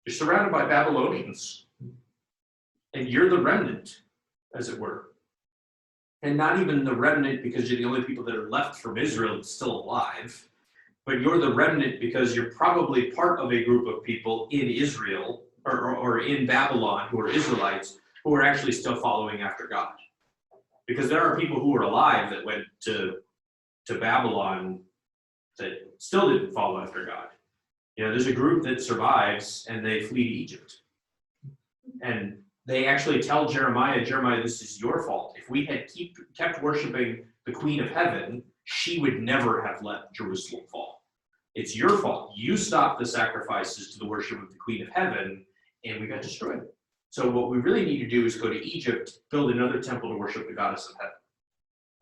Speaker 1: You're surrounded by Babylonians, and you're the remnant, as it were. And not even the remnant because you're the only people that are left from Israel that's still alive, but you're the remnant because you're probably part of a group of people in Israel or in Babylon who are Israelites who are actually still following after God. Because there are people who were alive that went to Babylon that still didn't follow after God. There's a group that survives and they flee to Egypt. And they actually tell Jeremiah, this is your fault. If we had kept worshiping the Queen of Heaven, she would never have let Jerusalem fall. It's your fault. You stopped the sacrifices to the worship of the Queen of Heaven, and we got destroyed. So what we really need to do is go to Egypt, build another temple to worship the goddess of heaven.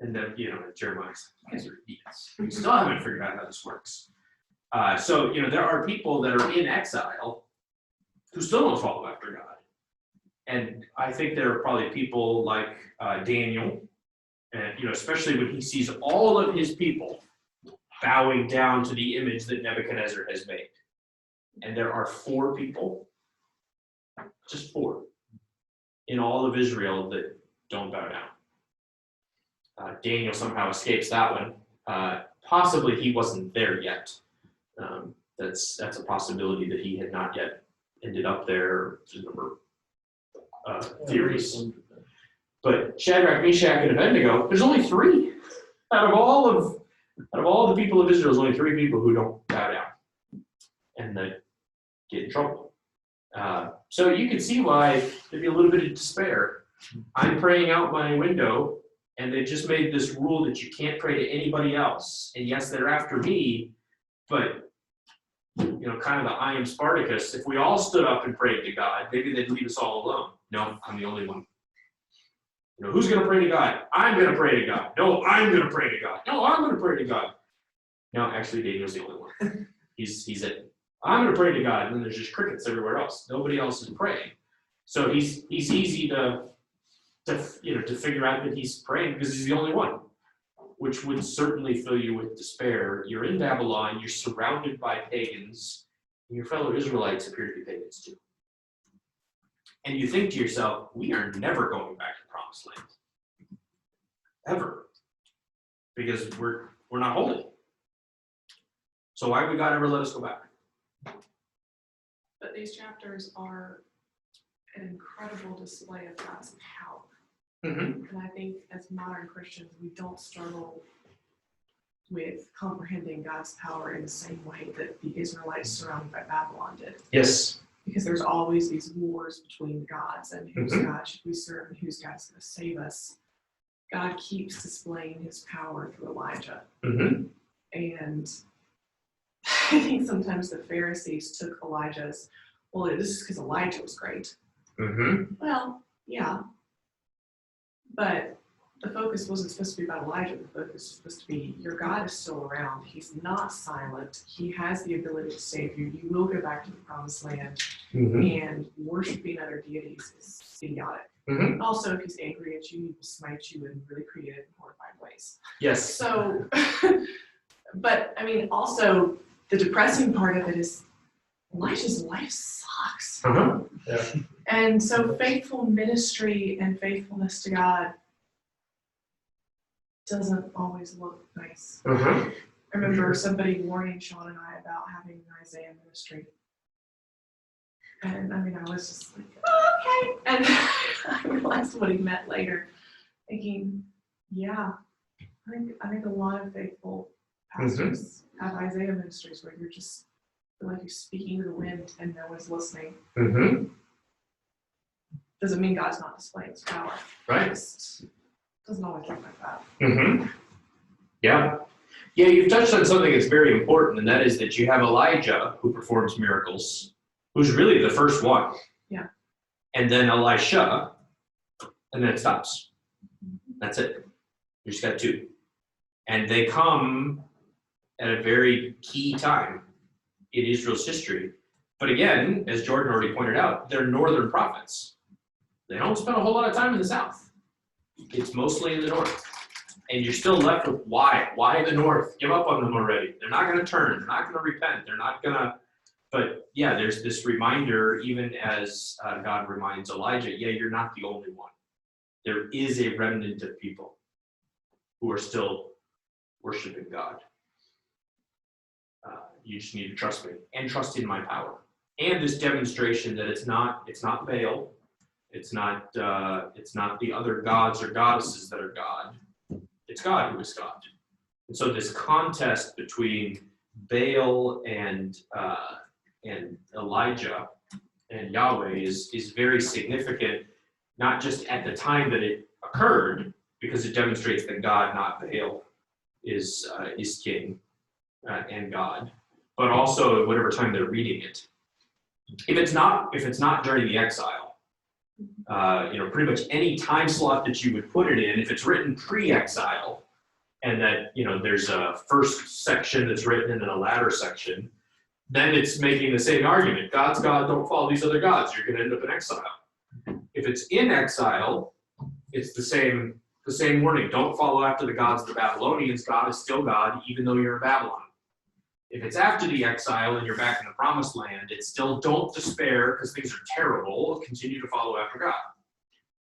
Speaker 1: And then, Jeremiah's like, you guys are idiots. We still haven't figured out how this works. So there are people that are in exile who still don't follow after God. And I think there are probably people like Daniel, and especially when he sees all of his people bowing down to the image that Nebuchadnezzar has made. And there are 4 people, just 4, in all of Israel that don't bow down. Daniel somehow escapes that one. Possibly he wasn't there yet. That's a possibility that he had not yet ended up there. There's a number of theories. But Shadrach, Meshach, and Abednego, there's only 3 out of all the people of Israel. There's only 3 people who don't bow down and that get in trouble. So you can see why there'd be a little bit of despair. I'm praying out my window, and they just made this rule that you can't pray to anybody else. And yes, they're after me, but kind of the I am Spartacus. If we all stood up and prayed to God, maybe they'd leave us all alone. No, I'm the only one. Who's going to pray to God? I'm going to pray to God. No, I'm going to pray to God. No, I'm going to pray to God. No, actually, Daniel's the only one. He's it. I'm going to pray to God, and then there's just crickets everywhere else. Nobody else is praying. So he's easy to figure out that he's praying because he's the only one, which would certainly fill you with despair. You're in Babylon, you're surrounded by pagans, and your fellow Israelites appear to be pagans too. And you think to yourself, we are never going back to the Promised Land. Ever. Because we're not holy. So why would God ever let us go back?
Speaker 5: But these chapters are an incredible display of God's power.
Speaker 1: Mm-hmm.
Speaker 5: And I think as modern Christians, we don't struggle with comprehending God's power in the same way that the Israelites surrounded by Babylon did.
Speaker 1: Yes.
Speaker 5: Because there's always these wars between gods and whose God should we serve and whose God's going to save us. God keeps displaying his power through Elijah.
Speaker 1: Mm-hmm.
Speaker 5: And I think sometimes the Pharisees took Elijah's, well, this is because Elijah was great.
Speaker 1: Mm-hmm.
Speaker 5: Well, yeah. But the focus wasn't supposed to be about Elijah. The focus was supposed to be, your God is still around. He's not silent. He has the ability to save you. You will go back to the Promised Land.
Speaker 1: Mm-hmm.
Speaker 5: And worshiping other deities is idiotic.
Speaker 1: Mm-hmm. Also,
Speaker 5: if he's angry at you, he will smite you in really creative and horrifying ways.
Speaker 1: Yes.
Speaker 5: So, but I mean, also, the depressing part of it is Elijah's life sucks.
Speaker 1: Uh-huh.
Speaker 3: Yeah.
Speaker 5: And so faithful ministry and faithfulness to God doesn't always look nice.
Speaker 1: Uh-huh.
Speaker 5: I remember somebody warning Sean and I about having an Isaiah ministry. And I mean, I was just like, oh, okay. And I realized what he meant later, thinking, yeah, I think a lot of faithful pastors have Isaiah ministries where you're just feel like you're speaking to the wind and no one's listening.
Speaker 1: Mm-hmm.
Speaker 5: Doesn't mean God's not displaying his power.
Speaker 1: Right.
Speaker 5: It just doesn't always look like that.
Speaker 1: Mm-hmm. Yeah. Yeah, you've touched on something that's very important, and that is that you have Elijah who performs miracles, who's really the first one.
Speaker 5: Yeah.
Speaker 1: And then Elisha, and then it stops. That's it. You just got 2. And they come at a very key time in Israel's history. But again, as Jordan already pointed out, they're northern prophets. They don't spend a whole lot of time in the south. It's mostly in the north. And you're still left with why? Why the north? Give up on them already. They're not going to turn. They're not going to repent. They're not going to. But yeah, there's this reminder, even as God reminds Elijah, yeah, you're not the only one. There is a remnant of people who are still worshiping God. You just need to trust me and trust in my power. and this demonstration that it's not Baal, it's not the other gods or goddesses that are God. It's God who is God. And so this contest between Baal and Elijah and Yahweh is very significant, not just at the time that it occurred, because it demonstrates that God, not Baal, is king and God, but also at whatever time they're reading it. If it's not during the exile, pretty much any time slot that you would put it in, if it's written pre-exile, and that there's a first section that's written and then a latter section, then it's making the same argument. God's God, don't follow these other gods. You're going to end up in exile. If it's in exile, it's the same warning. Don't follow after the gods of the Babylonians. God is still God, even though you're in Babylon. If it's after the exile and you're back in the promised land, it's still don't despair because things are terrible. Continue to follow after God.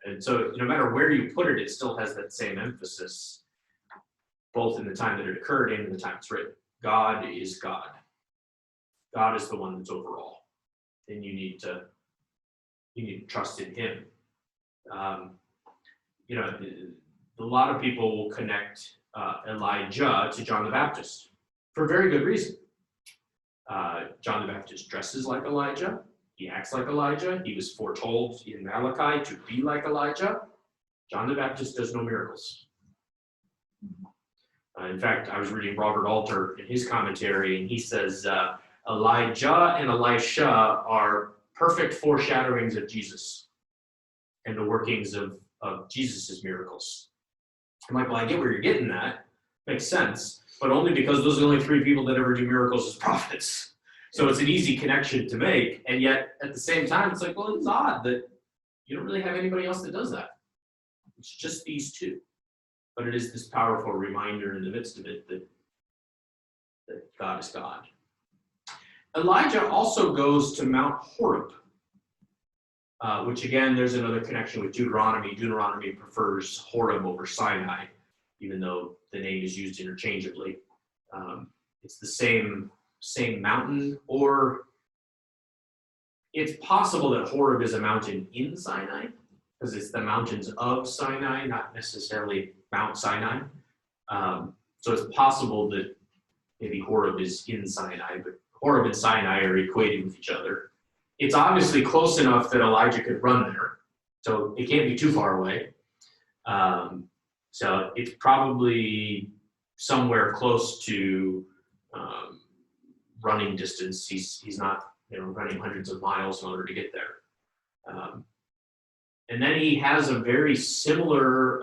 Speaker 1: And so no matter where you put it, it still has that same emphasis, both in the time that it occurred and in the time it's written. God is God. God is the one that's overall. And you need to trust in him. A lot of people will connect Elijah to John the Baptist for very good reason. John the Baptist dresses like Elijah. He acts like Elijah. He was foretold in Malachi to be like Elijah. John the Baptist does no miracles. In fact, I was reading Robert Alter in his commentary, and he says Elijah and Elisha are perfect foreshadowings of Jesus and the workings of Jesus' miracles. I'm like, well, I get where you're getting that. Makes sense. But only because those are the only three people that ever do miracles as prophets. So it's an easy connection to make. And yet, at the same time, it's like, well, it's odd that you don't really have anybody else that does that. It's just these two. But it is this powerful reminder in the midst of it that God is God. Elijah also goes to Mount Horeb, which again, there's another connection with Deuteronomy. Deuteronomy prefers Horeb over Sinai, even though the name is used interchangeably. It's the same mountain, or it's possible that Horeb is a mountain in Sinai, because it's the mountains of Sinai, not necessarily Mount Sinai. So it's possible that maybe Horeb is in Sinai, but Horeb and Sinai are equated with each other. It's obviously close enough that Elijah could run there, so it can't be too far away. So it's probably somewhere close to running distance. He's not running hundreds of miles in order to get there. And then he has a very similar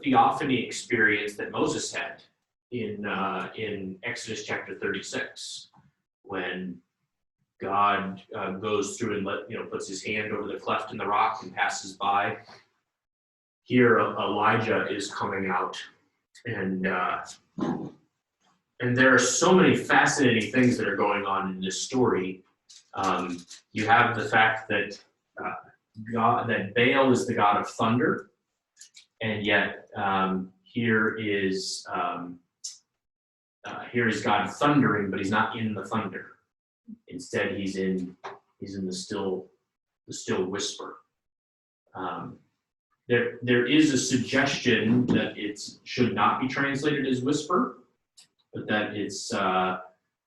Speaker 1: theophany experience that Moses had in Exodus chapter 36, when God goes through and puts his hand over the cleft in the rock and passes by. Here, Elijah is coming out, and there are so many fascinating things that are going on in this story. You have the fact that that Baal is the god of thunder, and yet here is God thundering, but he's not in the thunder. Instead, he's in the still whisper. There is a suggestion that it should not be translated as whisper, but that it's I'm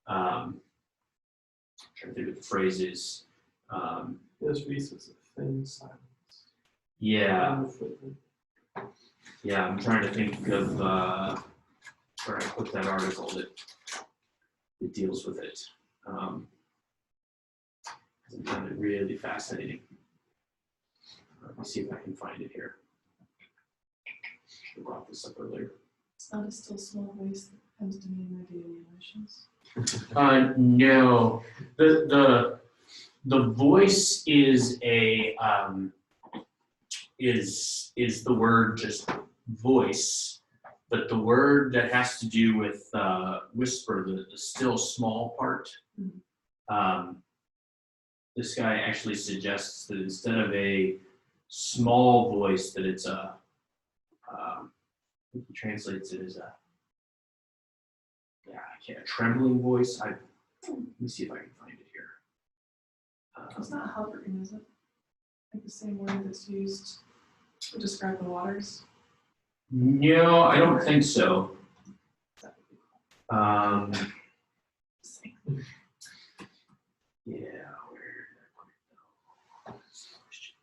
Speaker 1: trying to think what the phrase is.
Speaker 3: This reason a thin silence.
Speaker 1: Yeah, I'm trying to think of where I put that article that deals with it. I found it really fascinating. Let me see if I can find it here. I brought this up earlier.
Speaker 5: It's not a still small voice that comes to me in my daily emotions.
Speaker 1: No, the voice is is the word just voice, but the word that has to do with whisper, the still small part. This guy actually suggests that instead of a small voice, that it's I think he translates it as a trembling voice. Let me see if I can find it here.
Speaker 5: It's not hovering, is it? Like the same word that's used to describe the waters.
Speaker 1: No, I don't think so. Yeah, where did I put it though? That's the question.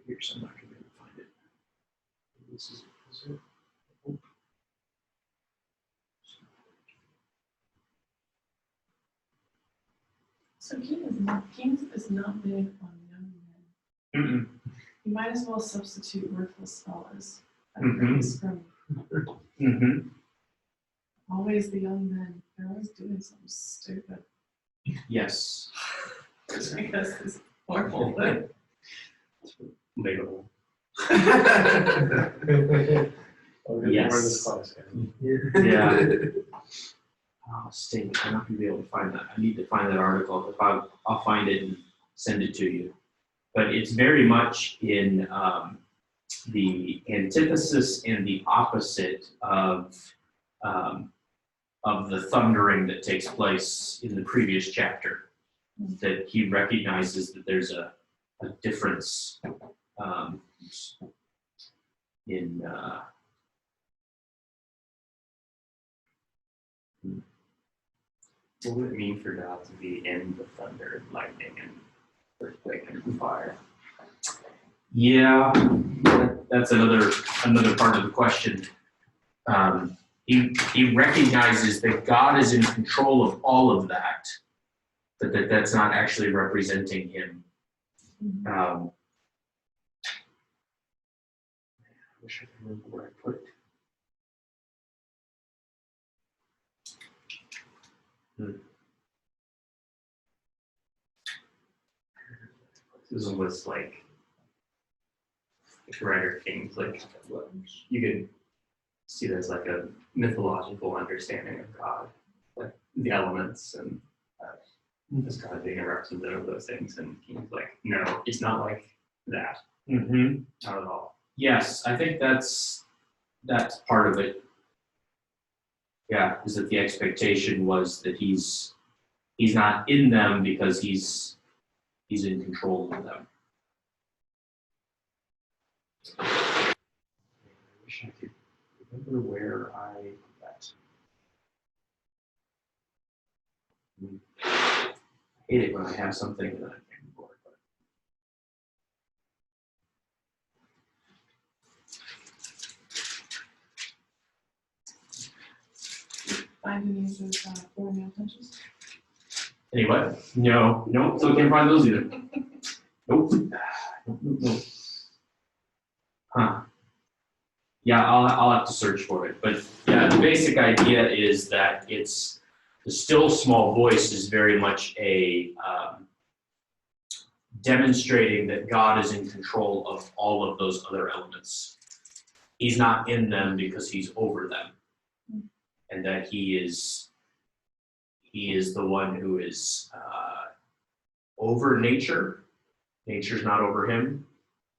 Speaker 1: Here's, I'm not gonna be able to find it. This is it?
Speaker 5: So Kings is not big on young men.
Speaker 1: Mm-mm.
Speaker 5: You might as well substitute worthless fellas.
Speaker 1: Mm-hmm.
Speaker 5: Always the young men. They're always doing something stupid.
Speaker 1: Yes.
Speaker 5: Which I guess is horrible, but
Speaker 1: Debatable.
Speaker 3: Yes.
Speaker 1: Yeah. Oh, stink. I'm not gonna be able to find that. I need to find that article. If I'll find it and send it to you. But it's very much in the antithesis and the opposite of the thundering that takes place in the previous chapter. That he recognizes that there's a difference in
Speaker 2: What would it mean for God to be in the thunder, lightning, and earthquake and fire?
Speaker 1: yeah, that's another part of the question. He recognizes that God is in control of all of that, but that's not actually representing him. I wish I could remember where I put it.
Speaker 2: This was like writer Kings, like you could see it as like a mythological understanding of God, like the elements and just God being a representative of those things. And King's like, no, it's not like that.
Speaker 1: Mm-hmm.
Speaker 2: Not at all.
Speaker 1: Yes, I think that's part of it. Yeah, is that the expectation was that he's not in them because he's in control of them. I wish I could remember where I put that. I hate it when I have something that I can't remember.
Speaker 5: find any of those 4 nail punches.
Speaker 1: Anyway, no, still can't find those either. Nope. Nope. Huh. Yeah, I'll have to search for it. But yeah, the basic idea is that it's the still small voice is very much a demonstrating that God is in control of all of those other elements. He's not in them because he's over them, and that he is the one who is over nature. Nature's not over him.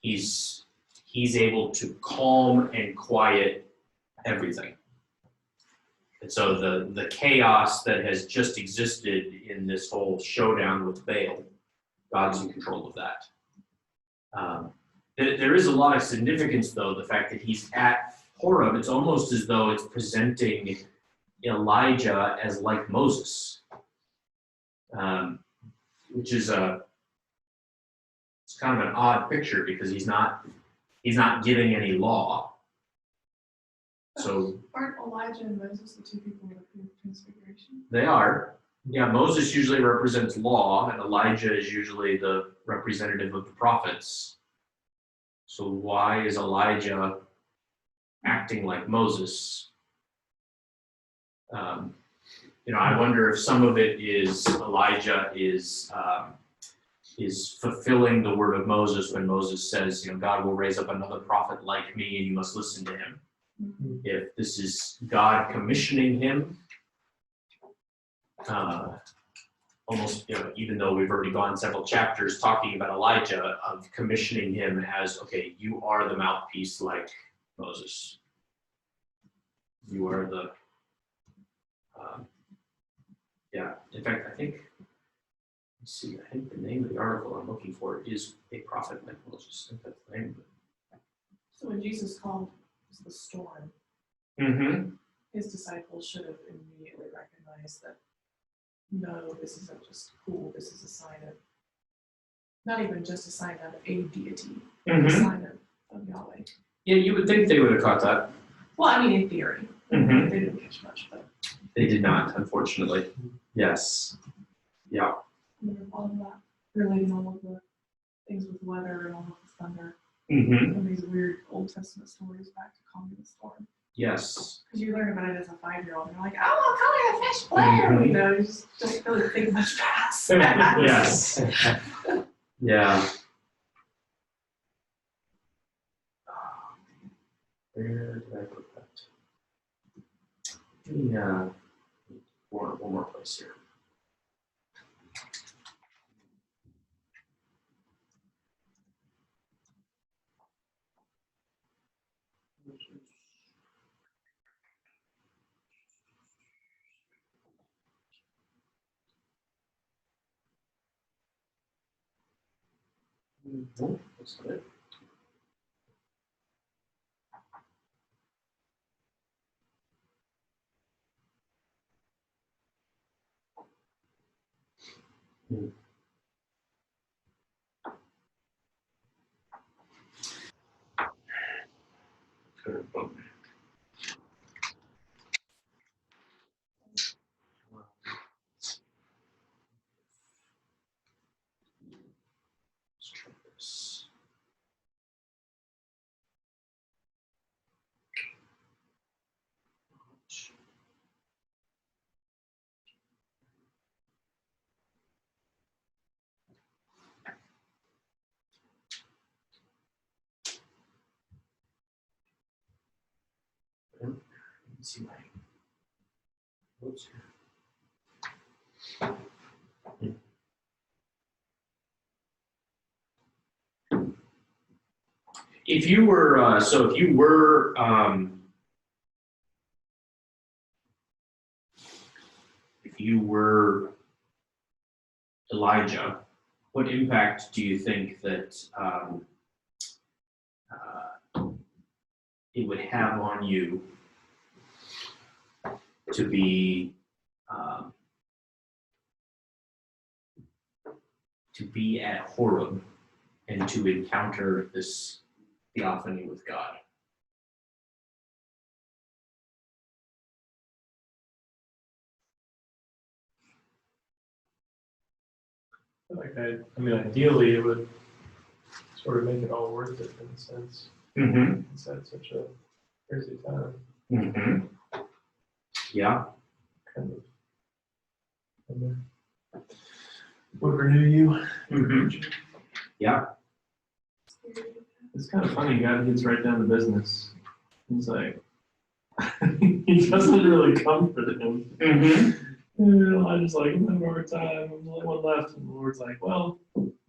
Speaker 1: He's able to calm and quiet everything. And so the chaos that has just existed in this whole showdown with Baal, God's in control of that. There is a lot of significance, though, the fact that he's at Horeb. It's almost as though it's presenting Elijah as like Moses, which is it's kind of an odd picture because he's not giving any law. So
Speaker 5: aren't Elijah and Moses the 2 people of the Transfiguration?
Speaker 1: they are. Yeah, Moses usually represents law, and Elijah is usually the representative of the prophets. So why is Elijah acting like Moses? I wonder if some of it is Elijah is fulfilling the word of Moses when Moses says, God will raise up another prophet like me, and you must listen to him.
Speaker 5: Mm-hmm.
Speaker 1: If this is God commissioning him, almost, even though we've already gone several chapters talking about Elijah, of commissioning him as, okay, you are the mouthpiece like Moses. You are the, in fact, I think, let's see, I think the name of the article I'm looking for is A Prophet Like Moses. I think that's the name of it.
Speaker 5: So when Jesus called the storm, his disciples should have immediately recognized that, no, this isn't just cool, this is a sign of, not even just a sign of a deity, a sign of Yahweh.
Speaker 1: Yeah, you would think they would have caught that.
Speaker 5: Well, I mean, in theory. They didn't catch much, but.
Speaker 1: They did not, unfortunately. Yes. Yeah.
Speaker 5: All of that, relating all of the things with weather and all of the thunder, and these weird Old Testament stories back to calming the storm.
Speaker 1: Yes.
Speaker 5: Because you learn about it as a 5-year-old, and you're like, oh, calming a fish flare! You know, you just don't really think much past that.
Speaker 1: Yes. Yeah. Where did I put that? Yeah. One more place here. Nope, that's not it. Good. Let's try this. Let's see my notes here. If you were, if you were Elijah, what impact do you think that it would have on you to be at Horeb and to encounter this theophany with God?
Speaker 3: I mean, ideally, it would sort of make it all worth it in a sense. It's had such a crazy time.
Speaker 1: Yeah.
Speaker 3: Kind of. Would renew you.
Speaker 1: Yeah.
Speaker 3: It's kind of funny. God gets right down to business. He's like, he doesn't really comfort him. I just like, I'm having a hard time. I'm the only one left. And the Lord's like, well,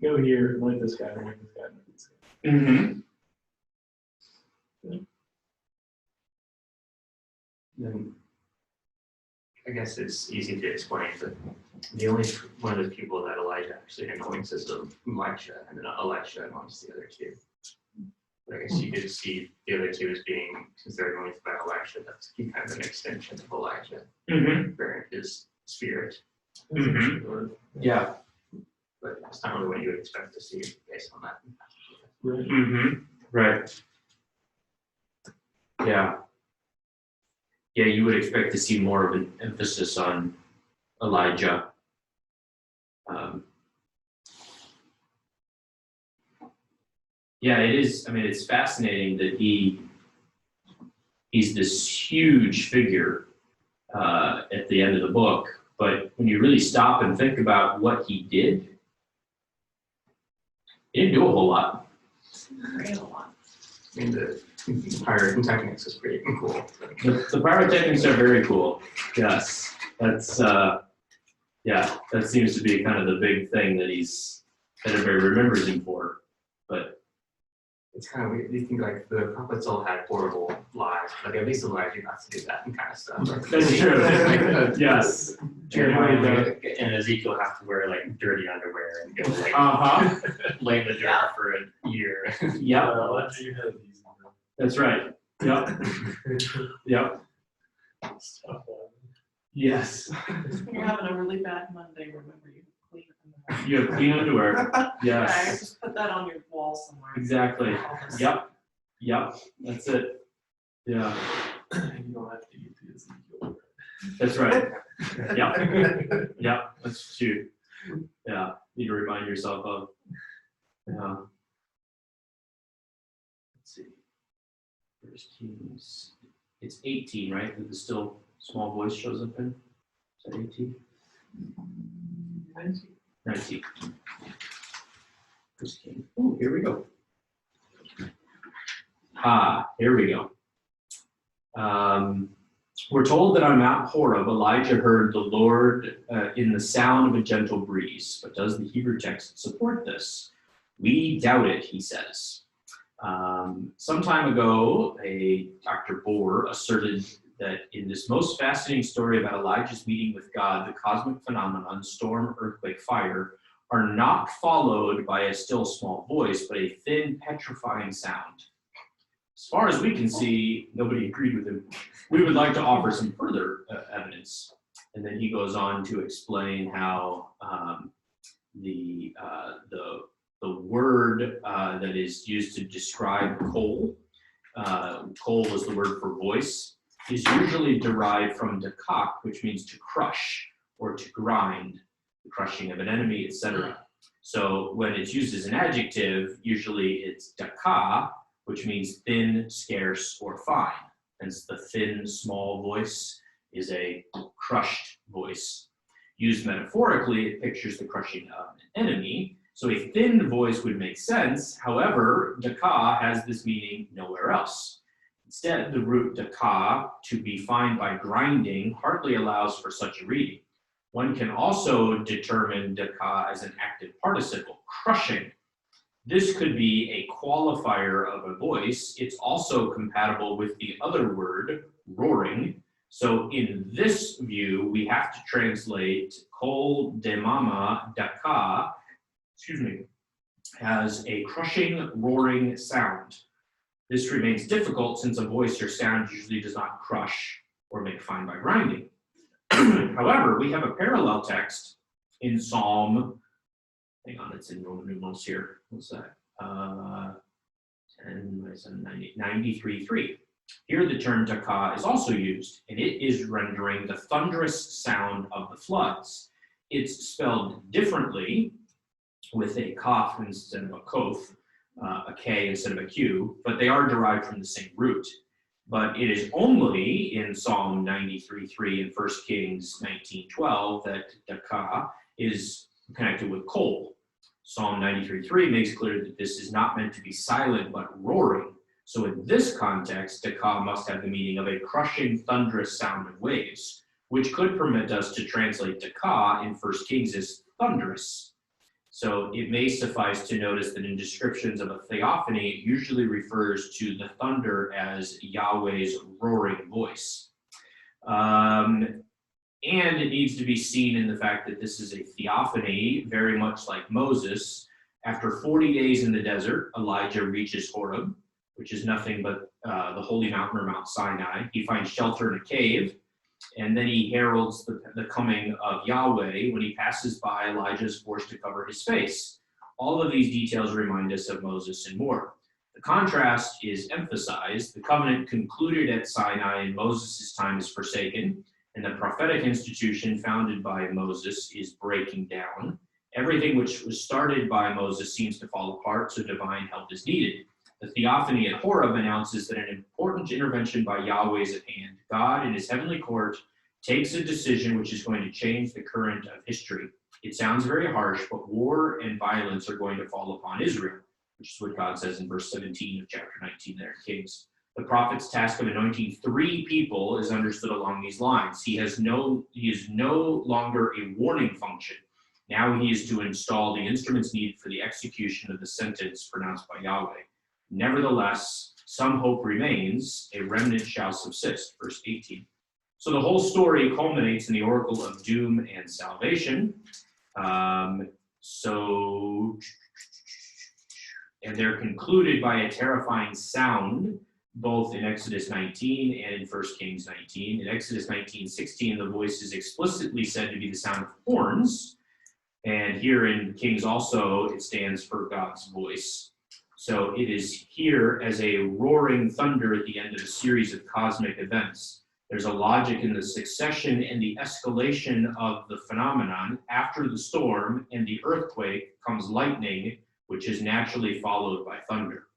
Speaker 3: go here and like this guy, and like this guy, and like this guy.
Speaker 2: I guess it's easy to explain, but the only one of the people that Elijah actually anoints is Elisha, and then Elisha anoints the other two. But I guess you could see the other two as being, since they're anointed by Elisha, that's kind of an extension of Elijah, bearing his spirit.
Speaker 1: Yeah.
Speaker 2: But it's not really what you would expect to see based on that.
Speaker 1: Right. Yeah. Yeah, you would expect to see more of an emphasis on Elijah. Yeah, it is. I mean, it's fascinating that he's this huge figure at the end of the book, but when you really stop and think about what he did, he didn't do a whole lot.
Speaker 5: A lot.
Speaker 2: I mean, the pyrotechnics is pretty cool.
Speaker 1: The pyrotechnics are very cool. Yes, that's Yeah, that seems to be kind of the big thing that everybody remembers him for. But
Speaker 2: It's kind of weird. You think like the prophets all had horrible lives. Like at least Elijah got to do that and kind of stuff.
Speaker 1: that's true.
Speaker 2: Like,
Speaker 1: Yes.
Speaker 2: Jeremiah and Ezekiel have to wear like dirty underwear and go like lay in the dirt for a year.
Speaker 1: Yep. That's right. Yep. Yep. Yes.
Speaker 5: If you're having a really bad Monday, remember you clean underwear.
Speaker 1: You have clean underwear.
Speaker 5: Okay,
Speaker 1: Yes.
Speaker 5: just put that on your wall somewhere.
Speaker 1: Exactly.
Speaker 5: Office.
Speaker 1: Yep. Yep. That's it. Yeah.
Speaker 3: You don't have to get to Ezekiel.
Speaker 1: That's right. Yep. Yep. That's true. Yeah. Need to remind yourself of. Yeah. Let's see. First Kings. It's 18, right? That the still small voice shows up in. Is that 18? 19. First King. Oh, here we go. Here we go. We're told that on Mount Horeb, Elijah heard the Lord in the sound of a gentle breeze. But does the Hebrew text support this? We doubt it, he says. Some time ago, Dr. Bohr asserted that in this most fascinating story about Elijah's meeting with God, the cosmic phenomenon, storm, earthquake, fire, are not followed by a still small voice, but a thin, petrifying sound. As far as we can see, nobody agreed with him. We would like to offer some further evidence. And then he goes on to explain how the word that is used to describe coal was the word for voice, is usually derived from dakak, which means to crush or to grind, the crushing of an enemy, etc. So when it's used as an adjective, usually it's daka, which means thin, scarce, or fine. Hence the thin, small voice is a crushed voice. Used metaphorically, it pictures the crushing of an enemy. So a thin voice would make sense. However, daka has this meaning nowhere else. Instead, the root daka, to be fine by grinding, hardly allows for such a reading. One can also determine daka as an active participle, crushing. This could be a qualifier of a voice. It's also compatible with the other word, roaring. So in this view, we have to translate kol demama daka, as a crushing, roaring sound. This remains difficult since a voice or sound usually does not crush or make fine by grinding. However, we have a parallel text in Psalm, hang on, it's in Roman numerals here. What's that? 93:3. Here the term daka is also used, and it is rendering the thunderous sound of the floods. It's spelled differently with a kaf instead of a kof, a k instead of a q, but they are derived from the same root. But it is only in Psalm 93:3 and 1 Kings 19:12 that daka is connected with coal. Psalm 93:3 makes clear that this is not meant to be silent but roaring. So in this context, daka must have the meaning of a crushing, thunderous sound of waves, which could permit us to translate daka in 1 Kings as thunderous. So it may suffice to notice that in descriptions of a theophany, it usually refers to the thunder as Yahweh's roaring voice. And it needs to be seen in the fact that this is a theophany, very much like Moses. After 40 days in the desert, Elijah reaches Horeb, which is nothing but the holy mountain or Mount Sinai. He finds shelter in a cave, and then he heralds the coming of Yahweh. When he passes by, Elijah is forced to cover his face. All of these details remind us of Moses and more. The contrast is emphasized. The covenant concluded at Sinai in Moses' time is forsaken, and the prophetic institution founded by Moses is breaking down. Everything which was started by Moses seems to fall apart, so divine help is needed. The theophany at Horeb announces that an important intervention by Yahweh is at hand. God, in his heavenly court, takes a decision which is going to change the current of history. It sounds very harsh, but war and violence are going to fall upon Israel, which is what God says in verse 17 of chapter 19 there in Kings. The prophet's task of anointing 3 people is understood along these lines. He is no longer a warning function. Now he is to install the instruments needed for the execution of the sentence pronounced by Yahweh. Nevertheless, some hope remains, a remnant shall subsist. Verse 18. So the whole story culminates in the oracle of doom and salvation. And they're concluded by a terrifying sound, both in Exodus 19 and in 1 Kings 19. In Exodus 19:16, the voice is explicitly said to be the sound of horns. And here in Kings also, it stands for God's voice. So it is here as a roaring thunder at the end of a series of cosmic events. There's a logic in the succession and the escalation of the phenomenon. After the storm and the earthquake comes lightning, which is naturally followed by thunder.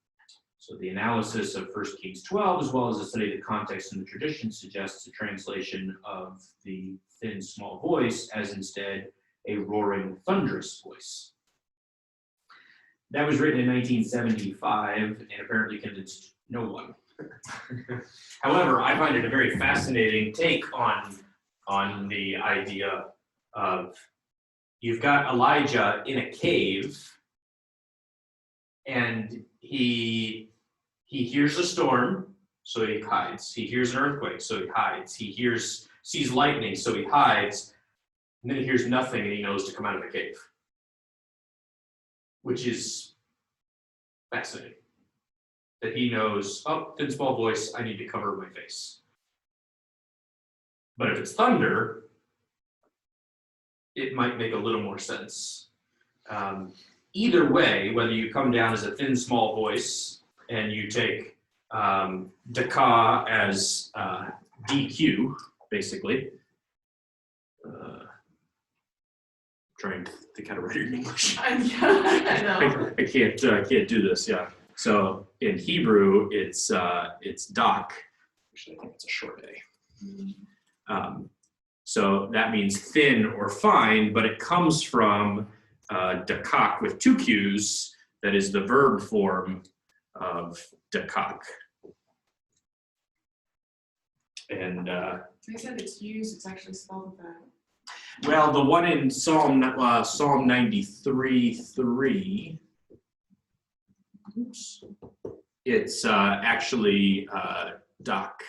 Speaker 1: So the analysis of 1 Kings 12, as well as the study of the context and the tradition, suggests a translation of the thin, small voice as instead a roaring, thunderous voice. That was written in 1975 and apparently convinced no one. However, I find it a very fascinating take on the idea of you've got Elijah in a cave and he hears a storm, so he hides. He hears an earthquake, so he hides. He sees lightning, so he hides. And then he hears nothing and he knows to come out of the cave, which is fascinating. That he knows, oh, thin small voice, I need to cover my face. But if it's thunder, it might make a little more sense. Either way, whether you come down as a thin small voice and you take Daka as DQ, basically. Trying to think how to write it in English.
Speaker 5: I know.
Speaker 1: I can't do this. Yeah. So in Hebrew, it's dak, which I think it's a short A. So that means thin or fine, but it comes from dakak with 2 Q's. That is the verb form of dakak. And
Speaker 5: They said it's used, it's actually spelled with that.
Speaker 1: well, the one in Psalm 93:3. Oops. It's actually dak.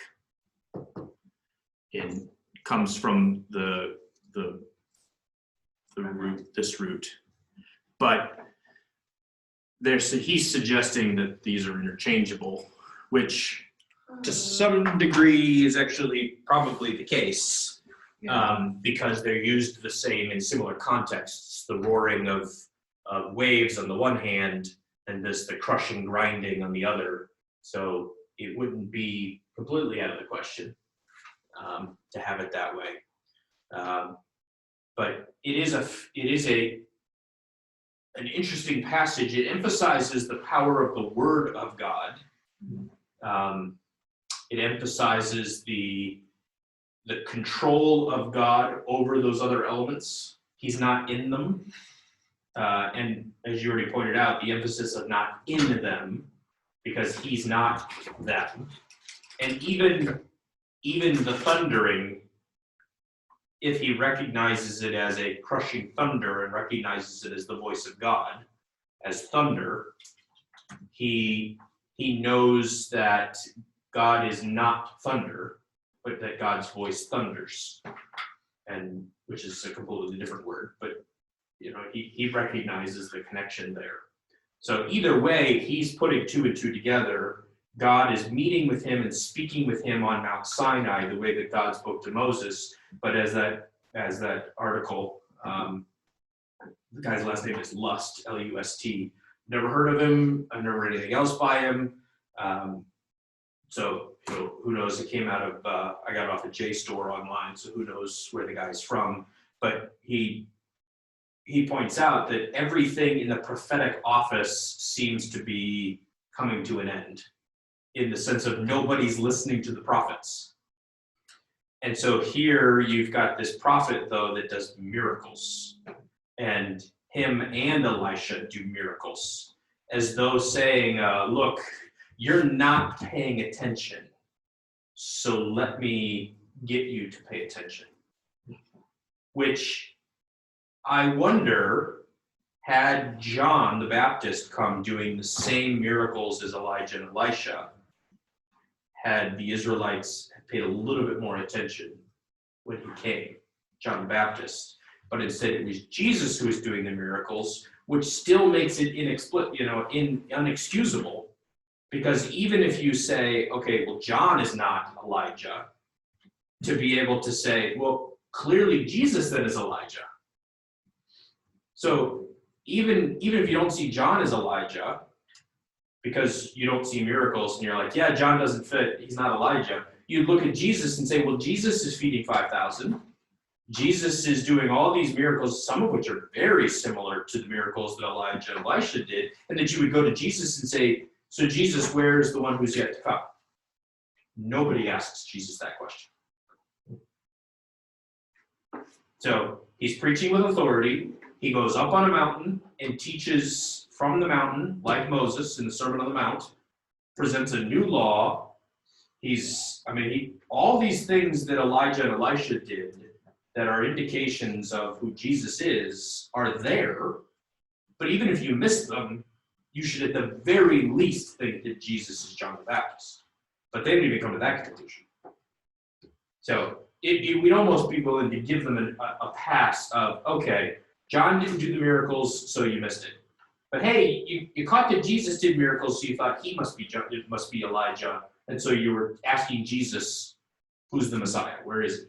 Speaker 1: It comes from the root, this root. But he's suggesting that these are interchangeable, which to some degree is actually probably the case. Because they're used the same in similar contexts. The roaring of waves on the one hand, and the crushing, grinding on the other. So it wouldn't be completely out of the question to have it that way. But it is an interesting passage. It emphasizes the power of the Word of God. It emphasizes the control of God over those other elements. He's not in them. And as you already pointed out, the emphasis of not in them, because he's not them. And even the thundering, if he recognizes it as a crushing thunder and recognizes it as the voice of God, as thunder, he knows that God is not thunder, but that God's voice thunders, and which is a completely different word, but he recognizes the connection there. So either way, he's putting 2 and 2 together. God is meeting with him and speaking with him on Mount Sinai, the way that God spoke to Moses. But as that article, the guy's last name is Lust, L-U-S-T. Never heard of him. I've never heard anything else by him. So who knows? It came out of I got it off a JSTOR online, so who knows where the guy's from? But he points out that everything in the prophetic office seems to be coming to an end, in the sense of nobody's listening to the prophets. And so here you've got this prophet, though, that does miracles, and him and Elisha do miracles, as though saying, look, you're not paying attention, so let me get you to pay attention. Which I wonder, had John the Baptist come doing the same miracles as Elijah and Elisha, had the Israelites paid a little bit more attention when he came, John the Baptist, but instead it was Jesus who was doing the miracles, which still makes it unexcusable, because even if you say, okay, well, John is not Elijah, to be able to say, well, clearly Jesus then is Elijah. So even if you don't see John as Elijah, because you don't see miracles and you're like, yeah, John doesn't fit, he's not Elijah, you look at Jesus and say, well, Jesus is feeding 5,000. Jesus is doing all these miracles, some of which are very similar to the miracles that Elijah and Elisha did, and that you would go to Jesus and say, so Jesus, where is the one who's yet to come? Nobody asks Jesus that question. So he's preaching with authority. He goes up on a mountain and teaches from the mountain, like Moses in the Sermon on the Mount, presents a new law. All these things that Elijah and Elisha did that are indications of who Jesus is are there, but even if you miss them, you should at the very least think that Jesus is John the Baptist. But they didn't even come to that conclusion. So we'd almost be willing to give them a pass of, okay, John didn't do the miracles, so you missed it. But hey, you caught that Jesus did miracles, so you thought he must be Elijah, and so you were asking Jesus, who's the Messiah? Where is he?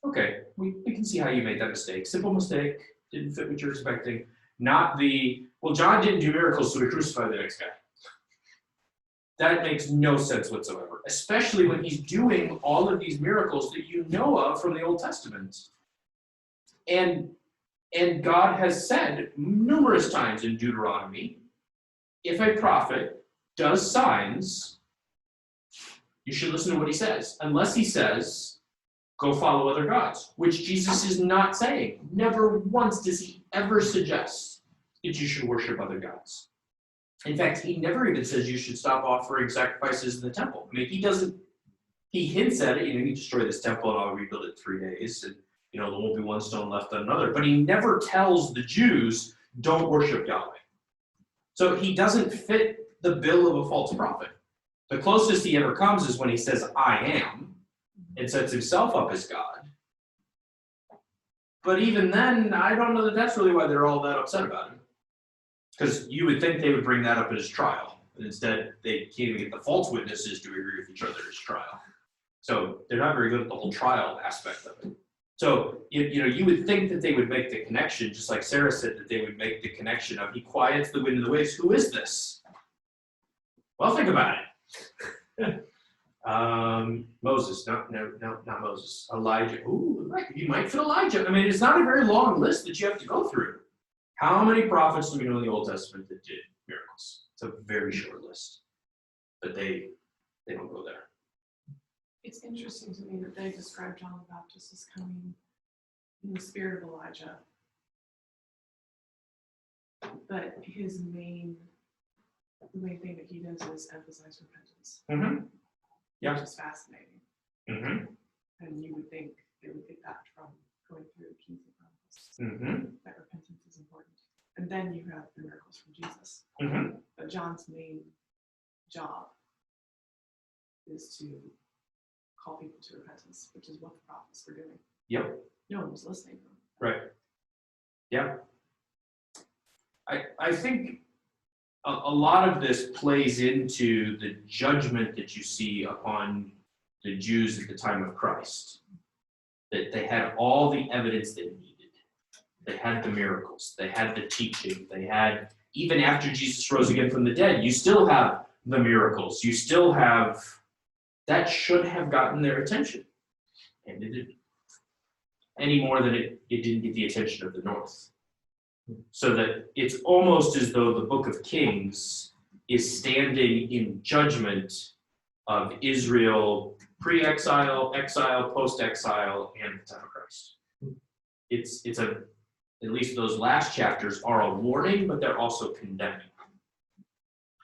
Speaker 1: Okay, we can see how you made that mistake. Simple mistake, didn't fit what you're expecting. Not well, John didn't do miracles, so we crucified the next guy. That makes no sense whatsoever, especially when he's doing all of these miracles that you know of from the Old Testament. And God has said numerous times in Deuteronomy, if a prophet does signs, you should listen to what he says, unless he says, go follow other gods, which Jesus is not saying. Never once does he ever suggest that you should worship other gods. In fact, he never even says you should stop offering sacrifices in the temple. I mean, he hints at it, you destroy this temple and I'll rebuild it in 3 days, and there won't be one stone left on another. But he never tells the Jews, don't worship Yahweh. So he doesn't fit the bill of a false prophet. The closest he ever comes is when he says, I am, and sets himself up as God. But even then, I don't know that that's really why they're all that upset about him. Because you would think they would bring that up at his trial. But instead, they can't even get the false witnesses to agree with each other at his trial. So they're not very good at the whole trial aspect of it. So, you would think that they would make the connection, just like Sarah said, that they would make the connection of, he quiets the wind and the waves. Who is this? Well, think about it. Moses, no, not Moses. Elijah. Ooh, right. You might fit Elijah. I mean, it's not a very long list that you have to go through. How many prophets do we know in the Old Testament that did miracles? It's a very short list. But they don't go there.
Speaker 5: It's interesting to me that they describe John the Baptist as coming in the spirit of Elijah. But the main thing that he does is emphasize repentance.
Speaker 1: Mm-hmm. Yeah.
Speaker 5: Which is fascinating.
Speaker 1: Mm-hmm.
Speaker 5: And you would think they would get that from going through Kings and Chronicles.
Speaker 1: Mm-hmm.
Speaker 5: That repentance is important. And then you have the miracles from Jesus.
Speaker 1: Mm-hmm.
Speaker 5: But John's main job is to call people to repentance, which is what the prophets were doing.
Speaker 1: Yep.
Speaker 5: No one was listening to them.
Speaker 1: Right. Yeah. I think a lot of this plays into the judgment that you see upon the Jews at the time of Christ. That they had all the evidence they needed. They had the miracles. They had the teaching. They had, even after Jesus rose again from the dead, you still have the miracles. You still have, that should have gotten their attention. And it didn't. Any more than it didn't get the attention of the north. So that it's almost as though the book of Kings is standing in judgment of Israel pre-exile, exile, post-exile, and the time of Christ. At least those last chapters are a warning, but they're also condemning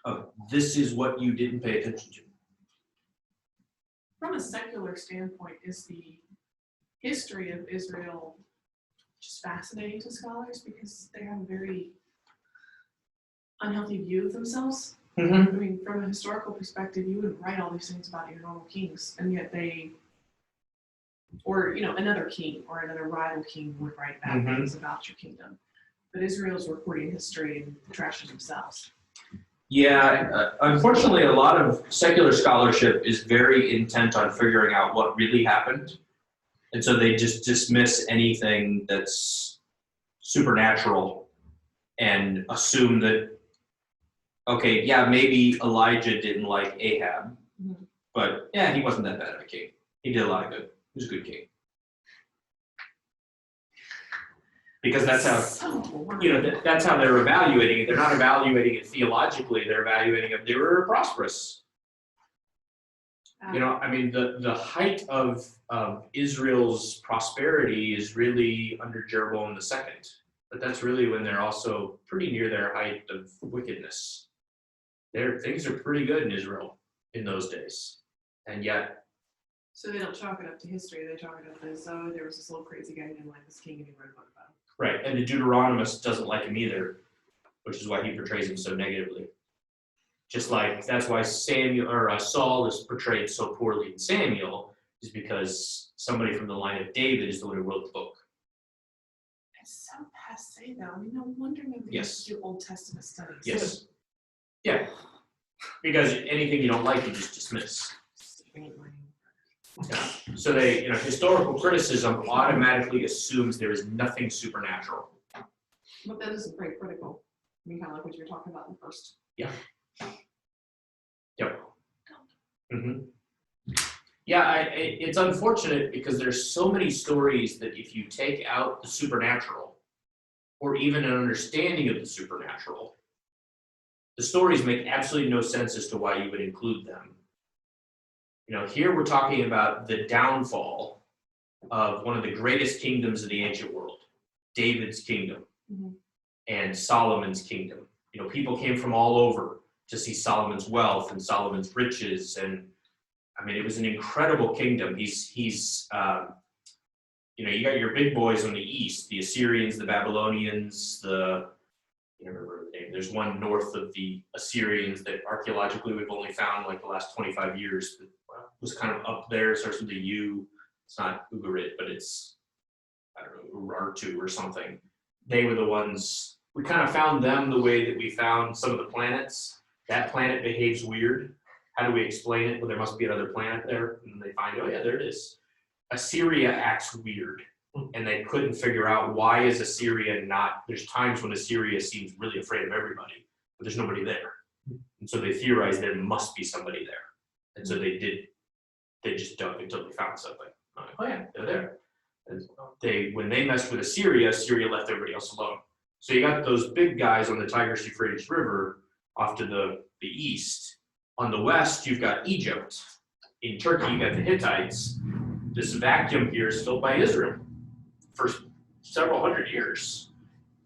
Speaker 1: of this is what you didn't pay attention to.
Speaker 5: From a secular standpoint, is the history of Israel just fascinating to scholars because they have a very unhealthy view of themselves? I mean, from a historical perspective, you wouldn't write all these things about your normal kings, and yet they, or another king or another rival king would write bad things about your kingdom. But Israel's recording history and trashing themselves.
Speaker 1: Yeah, unfortunately, a lot of secular scholarship is very intent on figuring out what really happened. And so they just dismiss anything that's supernatural and assume that, okay, yeah, maybe Elijah didn't like Ahab, but yeah, he wasn't that bad of a king. He did a lot of good. He was a good king. Because that's how, that's how they're evaluating it. They're not evaluating it theologically. They're evaluating it. They were prosperous. I mean, the height of Israel's prosperity is really under Jeroboam II. But that's really when they're also pretty near their height of wickedness. Things are pretty good in Israel in those days. And yet.
Speaker 5: So they don't chalk it up to history. They chalk it up as, oh, there was this little crazy guy who didn't like this king and he wrote a book about him.
Speaker 1: Right, and the Deuteronomist doesn't like him either, which is why he portrays him so negatively. Just like that's why Saul is portrayed so poorly in Samuel, is because somebody from the line of David is the one who wrote the book.
Speaker 5: It's so passe though. I mean, no wonder nobody
Speaker 1: Yes.
Speaker 5: do Old Testament studies.
Speaker 1: Yes. Yeah. Because anything you don't like, you just dismiss. Yeah. So they, historical criticism automatically assumes there is nothing supernatural.
Speaker 5: But that isn't very critical. I mean, kind of like what you were talking about in the first.
Speaker 1: Yeah. Yep. Yeah, it's unfortunate because there's so many stories that if you take out the supernatural, or even an understanding of the supernatural, the stories make absolutely no sense as to why you would include them. Here we're talking about the downfall of one of the greatest kingdoms of the ancient world, David's kingdom and Solomon's kingdom. People came from all over to see Solomon's wealth and Solomon's riches, and I mean, it was an incredible kingdom. You got your big boys on the east, the Assyrians, the Babylonians, I remember the name. There's one north of the Assyrians that archaeologically we've only found like the last 25 years that was kind of up there. It starts with a U. It's not Ugarit, but it's, I don't know, Urartu or something. They were the ones, we kind of found them the way that we found some of the planets. That planet behaves weird. How do we explain it? Well, there must be another planet there. And they find, oh yeah, there it is. Assyria acts weird. And they couldn't figure out why is Assyria not, there's times when Assyria seems really afraid of everybody, but there's nobody there. And so they theorized there must be somebody there. And so they just dug until they found something. Like, oh yeah, they're there. And when they messed with Assyria, Assyria left everybody else alone. So you got those big guys on the Tigris-Euphrates River off to the east. On the west, you've got Egypt. In Turkey, you got the Hittites. This vacuum here is filled by Israel for several hundred years.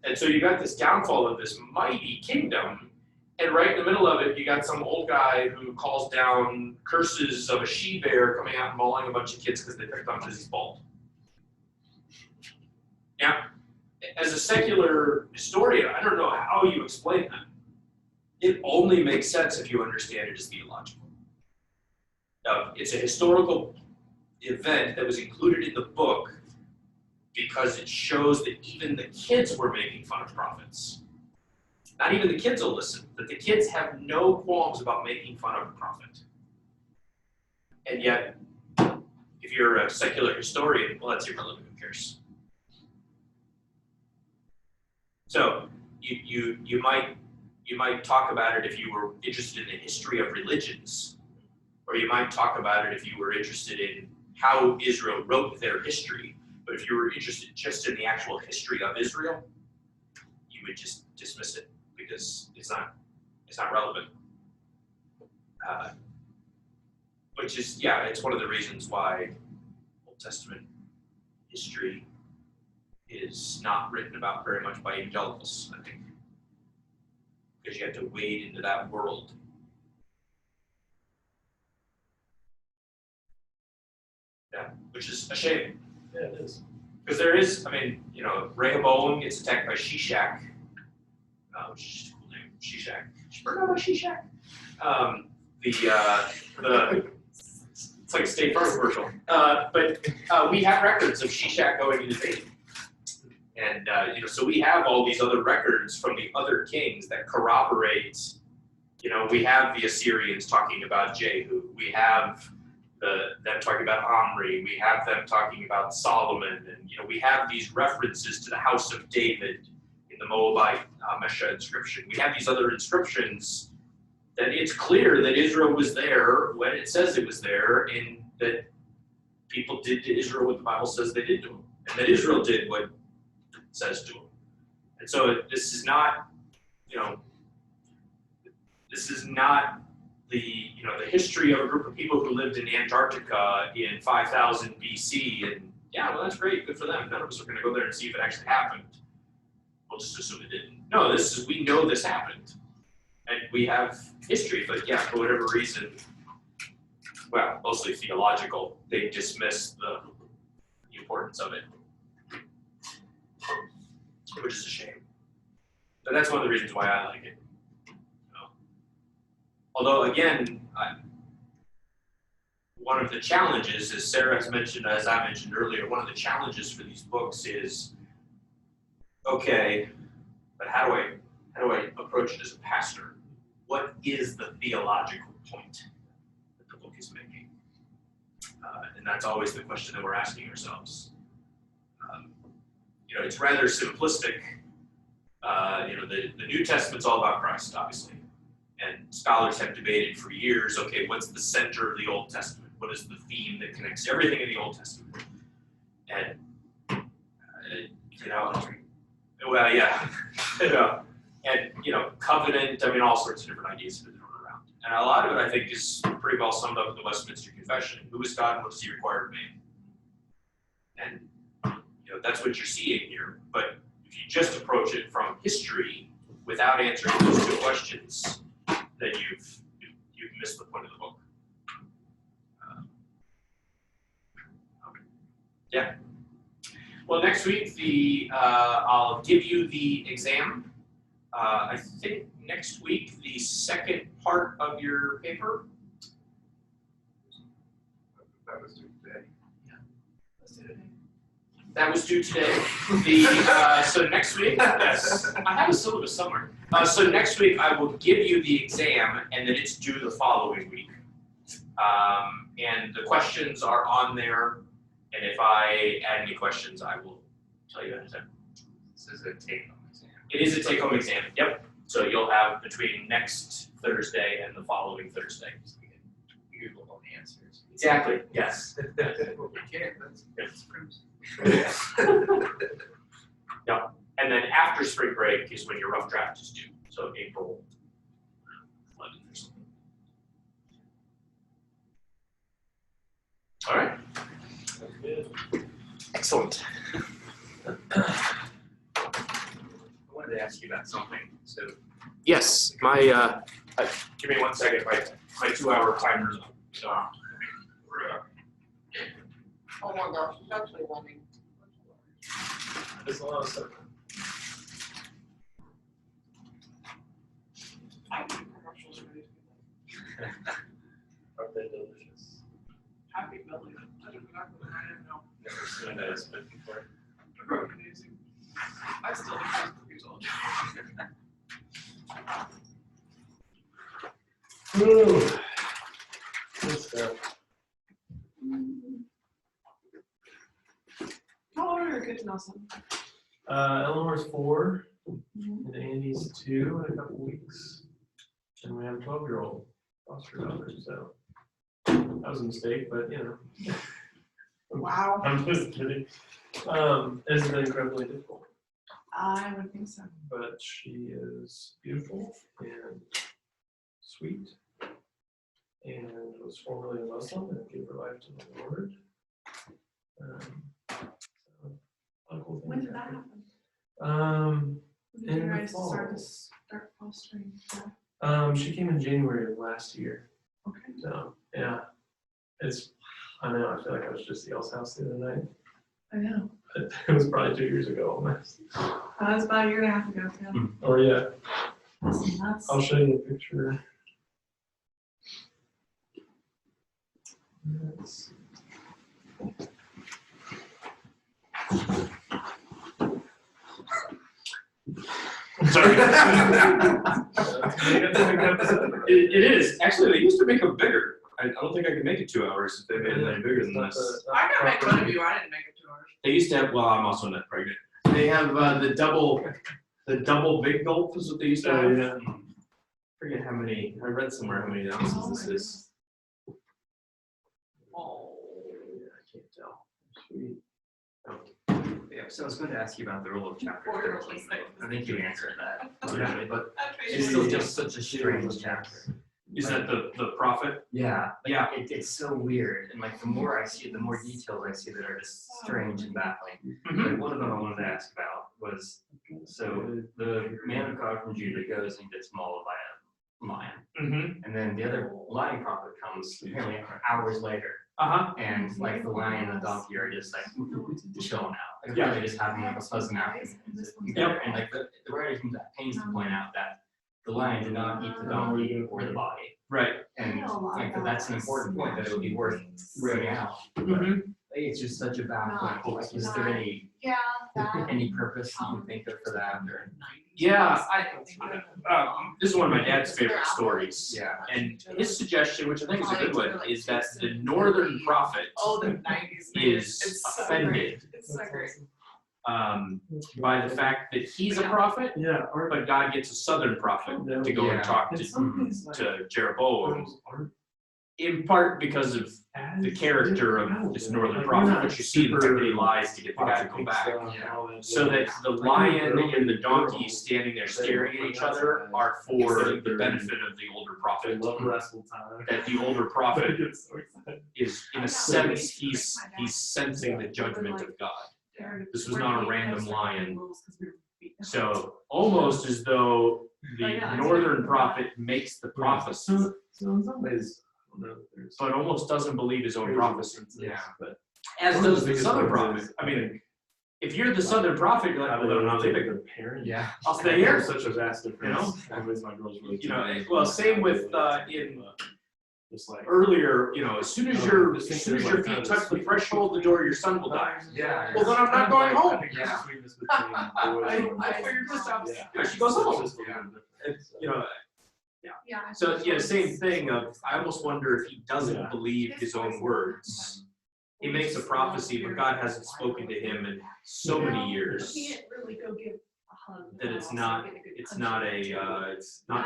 Speaker 1: And so you got this downfall of this mighty kingdom, and right in the middle of it, you got some old guy who calls down curses of a she-bear coming out and mauling a bunch of kids because they picked on because he's bald. Now, as a secular historian, I don't know how you explain that. It only makes sense if you understand it as theological. Now, it's a historical event that was included in the book because it shows that even the kids were making fun of prophets. Not even the kids will listen, but the kids have no qualms about making fun of a prophet. And yet, if you're a secular historian, well, that's irrelevant, who cares? So, you might talk about it if you were interested in the history of religions, or you might talk about it if you were interested in how Israel wrote their history. But if you were interested just in the actual history of Israel, you would just dismiss it because it's not relevant. Which is, yeah, it's one of the reasons why Old Testament history is not written about very much by evangelicals, I think. because you have to wade into that world. Yeah, which is a shame.
Speaker 3: Yeah, it is.
Speaker 1: Because there is, I mean, you know, Rehoboam gets attacked by Shishak, which is just a cool name, Shishak. Remember about Shishak? It's like a State Farm commercial. But we have records of Shishak going into David. And, you know, so we have all these other records from the other kings that corroborate, you know, we have the Assyrians talking about Jehu. We have them talking about Omri. We have them talking about Solomon. And, you know, we have these references to the house of David in the Moabite Mesha inscription. We have these other inscriptions that it's clear that Israel was there when it says it was there, and that people did to Israel what the Bible says they did to them, and that Israel did what it says to them. And so this is not, you know, this is not the, you know, the history of a group of people who lived in Antarctica in 5000 BC, and yeah, well, that's great, good for them. None of us are going to go there and see if it actually happened. We'll just assume it didn't. No, this is, we know this happened. And we have history, but yeah, for whatever reason, well, mostly theological, they dismiss the importance of it, which is a shame. But that's one of the reasons why I like it. You know? Although, again, one of the challenges, as Sarah has mentioned, as I mentioned earlier, one of the challenges for these books is, okay, but how do I approach it as a pastor? What is the theological point that the book is making? And that's always the question that we're asking ourselves. You know, it's rather simplistic. You know, the New Testament's all about Christ, obviously. And scholars have debated for years, okay, what's the center of the Old Testament? What is the theme that connects everything in the Old Testament? And, you know, well, yeah, you know, and, you know, covenant, I mean, all sorts of different ideas that are thrown around. And a lot of it, I think, is pretty well summed up in the Westminster Confession. Who is God and what does he require of man? And, you know, that's what you're seeing here. But if you just approach it from history without answering those two questions, then you've missed the point of the book. Yeah. Well, next week, I'll give you the exam. I think next week, the second part of your paper.
Speaker 4: That was due today.
Speaker 1: Yeah, let's do it. That was due today. So next week, yes, I have a syllabus somewhere. So next week, I will give you the exam, and then it's due the following week. And the questions are on there, and if I add any questions, I will tell you ahead of time.
Speaker 2: This is a take-home exam.
Speaker 1: It is a take-home exam, yep. So you'll have between next Thursday and the following Thursday.
Speaker 2: So we can Google all the answers.
Speaker 1: Exactly, yes.
Speaker 4: Well, we can't, that's
Speaker 1: Yeah, and then after spring break is when your rough draft is due, so April 11th or something. All right.
Speaker 3: That's good.
Speaker 1: Excellent.
Speaker 2: I wanted to ask you about something. So
Speaker 1: Yes, my, give me 1 second, my 2-hour timer's up, so.
Speaker 6: Oh my gosh, it's actually running.
Speaker 3: There's a lot of stuff.
Speaker 6: I think commercials ready to
Speaker 3: Aren't they delicious?
Speaker 6: happy belly. I don't know what I didn't know.
Speaker 3: Never seen that as food before.
Speaker 6: They're amazing. I still think those cookies all day.
Speaker 3: Ooh. Good stuff.
Speaker 5: How old are your kids now, son?
Speaker 3: Eleanor's 4, and Andy's 2 in a couple weeks. And we have a 12-year-old foster daughter, so that was a mistake, but you know.
Speaker 5: Wow.
Speaker 3: I'm just kidding. It's been incredibly difficult,
Speaker 5: I would think so.
Speaker 3: but she is beautiful and sweet, and was formerly a Muslim and gave her life to the Lord. So, a lot of cool
Speaker 5: When
Speaker 3: things
Speaker 5: did that
Speaker 3: happened.
Speaker 5: happen? When
Speaker 3: In
Speaker 5: did you
Speaker 3: the
Speaker 5: guys
Speaker 3: fall.
Speaker 5: start strange.
Speaker 3: She came in January of last year.
Speaker 5: Okay.
Speaker 3: So, yeah. I know, I feel like I was just at y'all's house the other night.
Speaker 5: I know.
Speaker 3: It was probably 2 years ago almost.
Speaker 5: That was about a year and a half ago. Yeah.
Speaker 3: Or yeah,
Speaker 5: That's
Speaker 3: I'll show you a picture. Yes.
Speaker 1: Sorry. It is. Actually, they used to make them bigger. I don't think I could make it 2 hours if they made it any bigger than this.
Speaker 6: I gotta make fun of you, I didn't make it 2 hours.
Speaker 1: They used to have, well, I'm also not pregnant. They have the double big gulp is what they used to have.
Speaker 3: Yeah.
Speaker 1: I forget how many, I read somewhere how many ounces this is.
Speaker 5: Oh.
Speaker 1: Yeah, I can't tell.
Speaker 3: Sweet.
Speaker 2: Yeah, so I was going to ask you about the rule of chapter
Speaker 5: Poor
Speaker 2: 13.
Speaker 5: little thing.
Speaker 2: I think you answered that,
Speaker 1: Yeah.
Speaker 2: but
Speaker 5: Okay.
Speaker 2: it's still just such a strange chapter.
Speaker 1: Is that the prophet?
Speaker 2: Yeah,
Speaker 1: Yeah.
Speaker 2: it's so weird, and like the more I see it, the more details I see that are just strange and baffling.
Speaker 1: Mhm.
Speaker 2: Like one of them I wanted to ask about was, so the man of God from Judah goes and gets mauled by a lion,
Speaker 1: Mm-hmm.
Speaker 2: and then the other lion prophet comes apparently hours later,
Speaker 1: Uh-huh.
Speaker 2: and like the lion and the donkey are just like chilling out, like
Speaker 1: Yeah.
Speaker 2: they're just having like a pleasant afternoon together. And like the writer seems at pains to point out that the lion did not eat the donkey or the body.
Speaker 1: Right.
Speaker 2: And like that's an important point that it would be worth bringing out.
Speaker 1: Mm-hmm.
Speaker 2: Like, it's just such a baffling point. Like, is there any purpose that you think of for that? Or
Speaker 1: Yeah, this is one of my dad's favorite stories.
Speaker 2: yeah,
Speaker 1: And his suggestion, which I think is a good one, is that the northern prophet
Speaker 5: Oh, the 90s. man.
Speaker 1: is
Speaker 5: It's so
Speaker 1: offended
Speaker 5: great. It's so great.
Speaker 1: by the fact that he's a prophet,
Speaker 3: Yeah, or
Speaker 1: but God gets a southern prophet to go
Speaker 2: Yeah.
Speaker 1: and talk
Speaker 3: in some ways, like,
Speaker 1: to Jeroboam,
Speaker 3: aren't
Speaker 1: in part because of
Speaker 3: as
Speaker 1: the character of
Speaker 3: different.
Speaker 1: this northern
Speaker 3: Like,
Speaker 1: prophet,
Speaker 3: we're not
Speaker 1: which you see the fact that he lies to get the guy to go back. So that the lion and the donkey standing there staring at each other are for the benefit of the older
Speaker 3: They
Speaker 1: prophet.
Speaker 3: love wrestle time.
Speaker 1: That the older prophet
Speaker 3: Get so excited.
Speaker 1: is, in a sense, he's sensing the judgment of God. This was not a random lion. So almost as though the northern prophet makes the prophecy,
Speaker 3: So in some ways, I don't know if there's
Speaker 1: but almost doesn't believe his own
Speaker 3: crazy
Speaker 1: prophecy.
Speaker 3: differences,
Speaker 2: Yeah.
Speaker 3: but
Speaker 1: As
Speaker 3: one of
Speaker 1: does the
Speaker 3: biggest
Speaker 1: southern
Speaker 3: ones
Speaker 1: prophet.
Speaker 3: is,
Speaker 1: I mean, if you're the southern prophet, you're like, well, then I'm not leaving.
Speaker 3: their parents.
Speaker 2: yeah.
Speaker 1: I'll stay here.
Speaker 3: There's such a vast difference.
Speaker 1: You know?
Speaker 3: Always my girls really.
Speaker 1: You know, well, same with, in
Speaker 3: just like
Speaker 1: earlier, as soon as your feet touch the threshold, the door of your son will die.
Speaker 2: Yeah.
Speaker 1: Well, then I'm not going home.
Speaker 2: Yeah.
Speaker 5: I figured this out.
Speaker 1: Yeah, she goes home.
Speaker 2: Yeah.
Speaker 1: It's,
Speaker 5: Yeah.
Speaker 1: So, same thing of, I almost wonder if he doesn't believe his own words. He makes a prophecy, but God hasn't spoken to him in so many years
Speaker 5: You can't really go give a hug.
Speaker 1: that it's not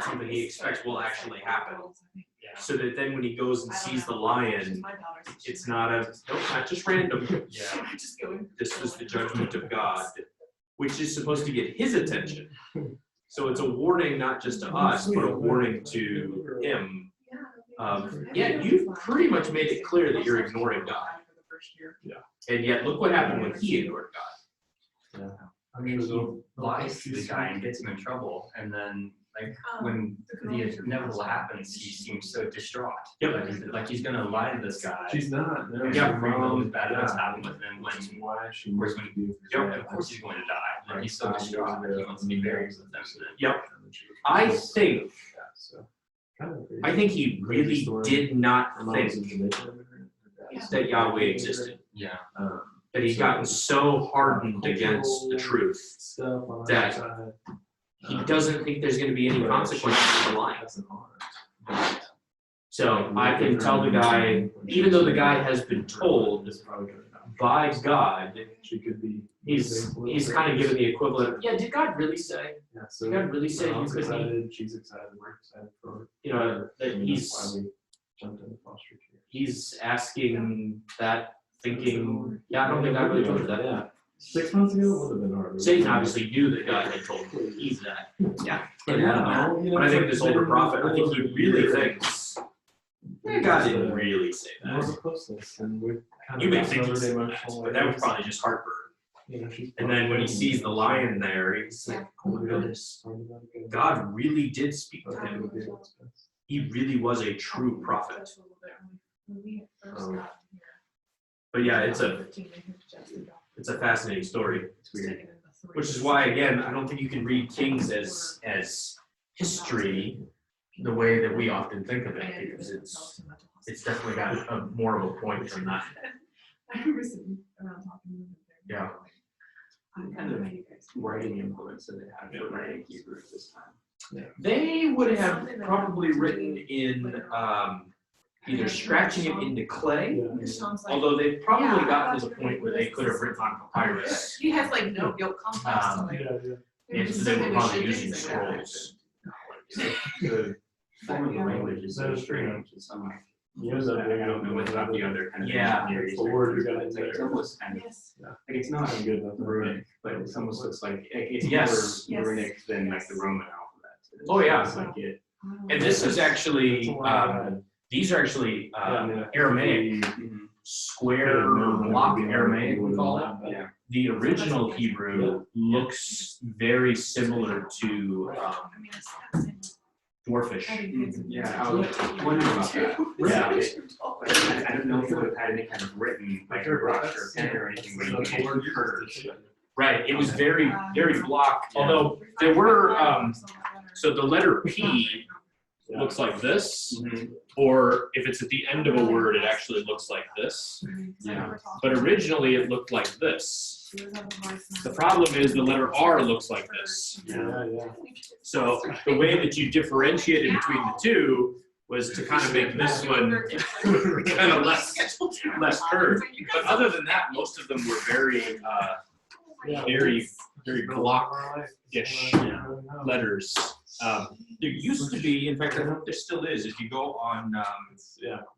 Speaker 1: something he expects will actually happen. So that then when he goes and sees the lion, it's not not just random.
Speaker 2: Yeah.
Speaker 1: This was the judgment of God, which is supposed to get his attention. So it's a warning not just to us, but a warning to him. You've pretty much made it clear that you're ignoring God. And yet look what happened when he ignored God.
Speaker 2: I mean, he lies to the guy and gets him in trouble, and then like when the inevitable happens, he seems so distraught.
Speaker 1: Yep.
Speaker 2: Like he's gonna lie to this guy.
Speaker 3: she's not. No,
Speaker 2: Yeah,
Speaker 3: her
Speaker 2: bring
Speaker 3: mom
Speaker 2: those bad events
Speaker 3: died.
Speaker 2: happen with him when
Speaker 3: That's why she
Speaker 2: of course,
Speaker 3: must be
Speaker 2: of course he's going to die. And he's so distraught that he wants to be buried with them.
Speaker 1: Yep. I think
Speaker 3: I
Speaker 1: he really did not think that Yahweh existed.
Speaker 2: Yeah.
Speaker 1: That he's gotten so hardened against the truth that he doesn't think there's going to be any consequences for lying. So I can tell the guy, even though the guy has been told by God, he's kind of given the equivalent. Yeah, did God really say? Did God really say you could be?
Speaker 3: She's excited. We're excited for
Speaker 1: That he's asking that, thinking, yeah, I don't think God really told you that. Yeah.
Speaker 3: 6 months ago, it would have been hard.
Speaker 1: Satan obviously knew that God had told Eve that. Yeah.
Speaker 3: But
Speaker 1: And I don't know. But I think this older prophet, I think he really thinks, God didn't really say
Speaker 3: More of a
Speaker 1: that.
Speaker 3: closeness, and we kind
Speaker 1: You
Speaker 3: of
Speaker 1: may
Speaker 3: got
Speaker 1: think he
Speaker 3: over the
Speaker 1: said that,
Speaker 3: emotional
Speaker 1: but that was
Speaker 3: layers.
Speaker 1: probably just heartburn. And then when he sees the lion there, he's like, oh my goodness, God really did speak to him. He really was a true prophet. But yeah, it's a fascinating story. It's weird. Which is why, again, I don't think you can read Kings as history the way that we often think of it, because it's definitely got more of a point than that.
Speaker 5: I remember sitting around talking to them.
Speaker 1: Yeah.
Speaker 2: Kind of writing influence that they had for writing Hebrew at this time.
Speaker 1: They would have probably written in either scratching it into clay, although they've probably gotten to the point where they could have written on papyrus.
Speaker 6: He has like no guilt complex. So, like,
Speaker 1: And they were probably using scrolls.
Speaker 2: The form of the language is so strange. It's not like, I don't know what about the other kind of engineering.
Speaker 3: The word you got
Speaker 2: It's
Speaker 3: in
Speaker 2: like, it's
Speaker 3: there.
Speaker 2: almost kind of,
Speaker 5: Yes.
Speaker 2: like it's not runic, but it almost looks like it's
Speaker 1: Yes.
Speaker 2: more runic than like the Roman alphabet.
Speaker 1: Oh, yeah.
Speaker 2: It's like it.
Speaker 1: And this is actually, these are actually Aramaic, square block Aramaic, we call it.
Speaker 2: Yeah.
Speaker 1: The original Hebrew looks very similar to dwarfish.
Speaker 2: Yeah, I was wondering about that.
Speaker 1: Yeah.
Speaker 2: I don't know if it would have had any kind of written, like a brush or pen or anything, where you could get curves.
Speaker 1: Right, it was very, very block, although there were, so the letter P looks like this, or if it's at the end of a word, it actually looks like this.
Speaker 2: Yeah.
Speaker 1: But originally it looked like this. The problem is the letter R looks like this.
Speaker 3: Yeah.
Speaker 1: So the way that you differentiated between the two was to kind of make this one kind of less curved. But other than that, most of them were very, very block-ish letters. There used to be, in fact, I hope there still is, if you go on,
Speaker 3: It's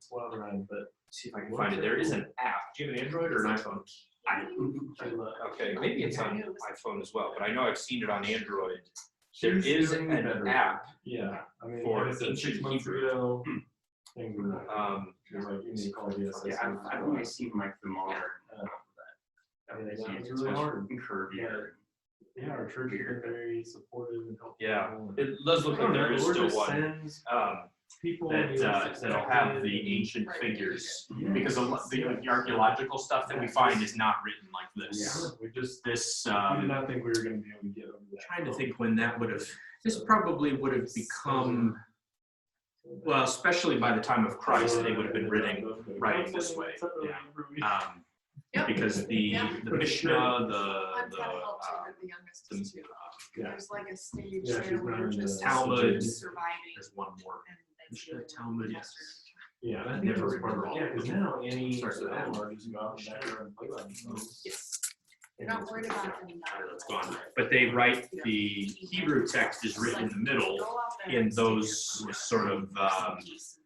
Speaker 3: well around, but
Speaker 1: see if I can find it, there is an app. Do you have an Android or an iPhone? Okay, maybe it's on iPhone as well, but I know I've seen it on Android. There is an app.
Speaker 3: yeah, I mean,
Speaker 1: For
Speaker 3: like I said,
Speaker 1: ancient
Speaker 3: 6 months
Speaker 1: Hebrew.
Speaker 3: ago, things were not.
Speaker 1: Um,
Speaker 3: Like you need to call the
Speaker 2: Yeah, I've only seen like the modern alphabet.
Speaker 3: It's really hard.
Speaker 2: Curvier.
Speaker 3: Yeah, our church has been very supportive and helpful.
Speaker 1: Yeah, it does look like there is still one.
Speaker 3: People
Speaker 1: That'll have the ancient figures, because the archaeological stuff that we find is not written like this.
Speaker 3: We just
Speaker 1: This,
Speaker 3: we did not think we were going to be able to get over that.
Speaker 1: trying to think when that would have, this probably would have become, well, especially by the time of Christ, they would have been writing this way. Because the Mishnah,
Speaker 6: I'm kind of helped too with the youngest is too. There's like a stage
Speaker 3: Yeah,
Speaker 6: there where you're just
Speaker 1: Talmud.
Speaker 6: surviving.
Speaker 1: There's one more.
Speaker 6: And then
Speaker 1: Mishnah,
Speaker 6: you
Speaker 1: Talmud,
Speaker 6: master.
Speaker 3: Yeah, I
Speaker 1: I
Speaker 3: think
Speaker 1: never
Speaker 3: that's part of
Speaker 1: remember
Speaker 3: it.
Speaker 1: all
Speaker 3: Yeah,
Speaker 1: of
Speaker 3: because
Speaker 1: them.
Speaker 3: now any
Speaker 1: Starts with
Speaker 3: of
Speaker 1: that.
Speaker 3: them are just go out and back there and play by themselves.
Speaker 6: Yes. You're not worried about them.
Speaker 1: It's gone. But they write, the Hebrew text is written in the middle in those sort of
Speaker 3: That's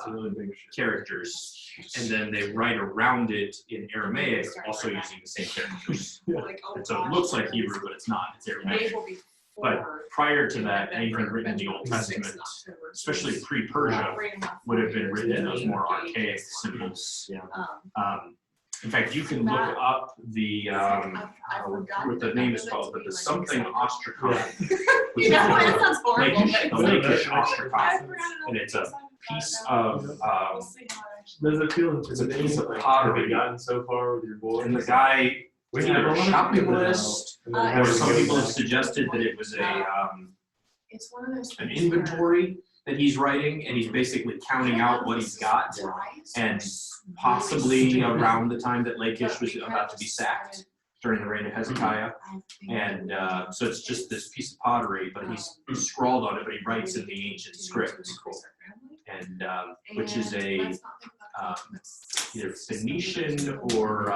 Speaker 3: a really big shift.
Speaker 1: characters, and then they write around it in Aramaic, also using the same characters. And so it looks like Hebrew, but it's not, it's Aramaic. But prior to that, anything written in the Old Testament, especially pre-Persia, would have been written in those more archaic symbols. In fact, you can look up the, what the name is called, but the something ostracon. which
Speaker 6: You know,
Speaker 1: is
Speaker 6: it sounds horrible.
Speaker 1: Lakish, the
Speaker 6: but-
Speaker 1: Lakish
Speaker 6: I
Speaker 1: ostracon.
Speaker 6: forgot about
Speaker 1: And it's a
Speaker 6: this.
Speaker 1: piece of,
Speaker 6: We'll see how it actually-
Speaker 3: There's a feeling
Speaker 1: It's a piece of pottery.
Speaker 3: Have you gotten so far with your boy?
Speaker 1: and the guy,
Speaker 3: We
Speaker 1: it's
Speaker 3: have
Speaker 1: either
Speaker 3: a
Speaker 1: a
Speaker 3: lot of
Speaker 1: shopping
Speaker 3: people now,
Speaker 1: list,
Speaker 3: and then
Speaker 6: or
Speaker 1: or
Speaker 3: having to
Speaker 1: some
Speaker 3: go
Speaker 1: people have
Speaker 3: back.
Speaker 1: suggested that it was
Speaker 6: It's one of those
Speaker 1: an
Speaker 6: things where
Speaker 1: inventory that he's writing, and he's basically counting out what he's got. And possibly around the time that Lakish was about to be sacked during the reign of Hezekiah. And so it's just this piece of pottery, but he's scrawled on it, but he writes in the ancient script. And which is a either Phoenician or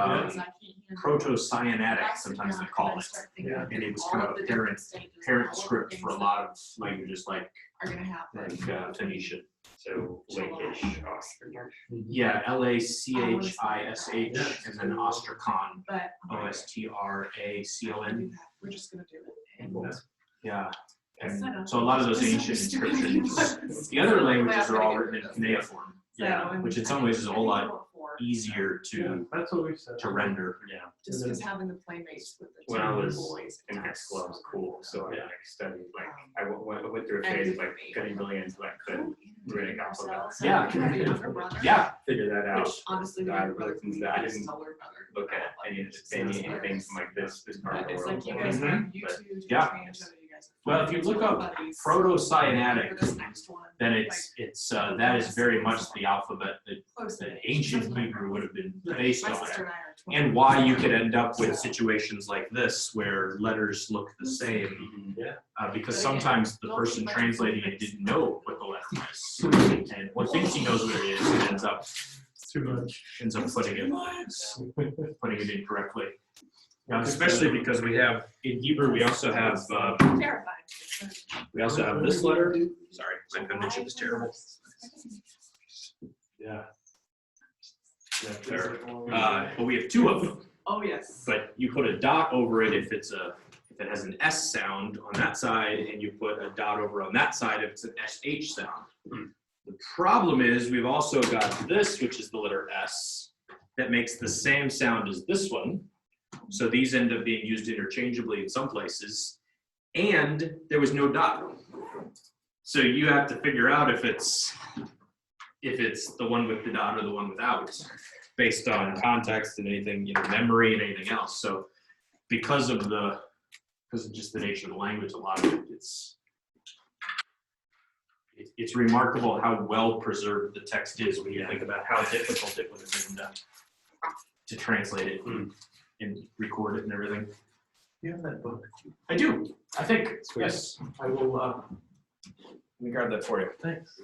Speaker 1: Proto-Sinaitic, sometimes they call it. And it was kind of a parent script for a lot of languages like
Speaker 6: Are gonna happen.
Speaker 1: Phoenician.
Speaker 2: So Lakish,
Speaker 1: Yeah, Lachish, and then Ostracon,
Speaker 6: But
Speaker 1: Ostracon.
Speaker 6: we're just gonna do it.
Speaker 1: And, yeah, and so a lot of those ancient inscriptions, the other languages are all written in cuneiform,
Speaker 6: So,
Speaker 1: which in some ways is a whole lot easier
Speaker 3: That's what we said.
Speaker 1: to render.
Speaker 2: Yeah.
Speaker 5: Just because having the playmates with the
Speaker 2: When I
Speaker 5: two
Speaker 2: was
Speaker 5: boys.
Speaker 2: in high school, I was cool, so I studied, like, I went through a
Speaker 5: And
Speaker 2: phase
Speaker 5: you
Speaker 2: of, like, getting really into, like, the Greek alphabet.
Speaker 1: Yeah.
Speaker 5: You have a younger brother.
Speaker 1: Yeah,
Speaker 2: Figure that out.
Speaker 5: Which honestly, the
Speaker 2: I
Speaker 5: younger brother
Speaker 2: looked
Speaker 5: can be
Speaker 2: into that. I
Speaker 5: his
Speaker 2: didn't
Speaker 5: older brother.
Speaker 2: Look at anything from, like, this part of
Speaker 5: But
Speaker 2: the
Speaker 5: it's
Speaker 2: world.
Speaker 5: like you guys
Speaker 1: Mhm.
Speaker 5: have YouTube to
Speaker 1: Yeah.
Speaker 5: train each other, you guys are
Speaker 1: well, if you look up
Speaker 5: buddies.
Speaker 1: Proto-Sinaitic,
Speaker 5: For this next one,
Speaker 1: then it's that is very much the alphabet that
Speaker 5: close.
Speaker 1: the ancient Hebrew would have been based
Speaker 5: My
Speaker 1: on
Speaker 5: sister
Speaker 1: it.
Speaker 5: and I are twins.
Speaker 1: And why you could end up with situations like this where letters look the same.
Speaker 2: Yeah.
Speaker 1: Because sometimes the person translating it didn't know what the letter was. And or thinks he knows what it is and ends up
Speaker 3: Too much.
Speaker 1: putting it incorrectly. Especially because we have, in Hebrew, we also have
Speaker 5: Terrifying.
Speaker 1: this letter. Sorry, my penmanship is terrible.
Speaker 3: Yeah.
Speaker 1: There. But we have two of them.
Speaker 5: Oh, yes.
Speaker 1: But you put a dot over it if it has an S sound on that side, and you put a dot over on that side if it's an SH sound. The problem is we've also got this, which is the letter S, that makes the same sound as this one. So these end up being used interchangeably in some places, and there was no dot. So you have to figure out if it's the one with the dot or the one without, based on context and anything, memory and anything else. So because of just the nature of the language, a lot of it, it's remarkable how well preserved the text is when you think about how difficult it would have been to translate it and record it and everything.
Speaker 3: You have that book.
Speaker 1: I do. I think.
Speaker 2: Sweet.
Speaker 1: Yes.
Speaker 3: I will,
Speaker 1: Let me grab that for you.
Speaker 3: thanks.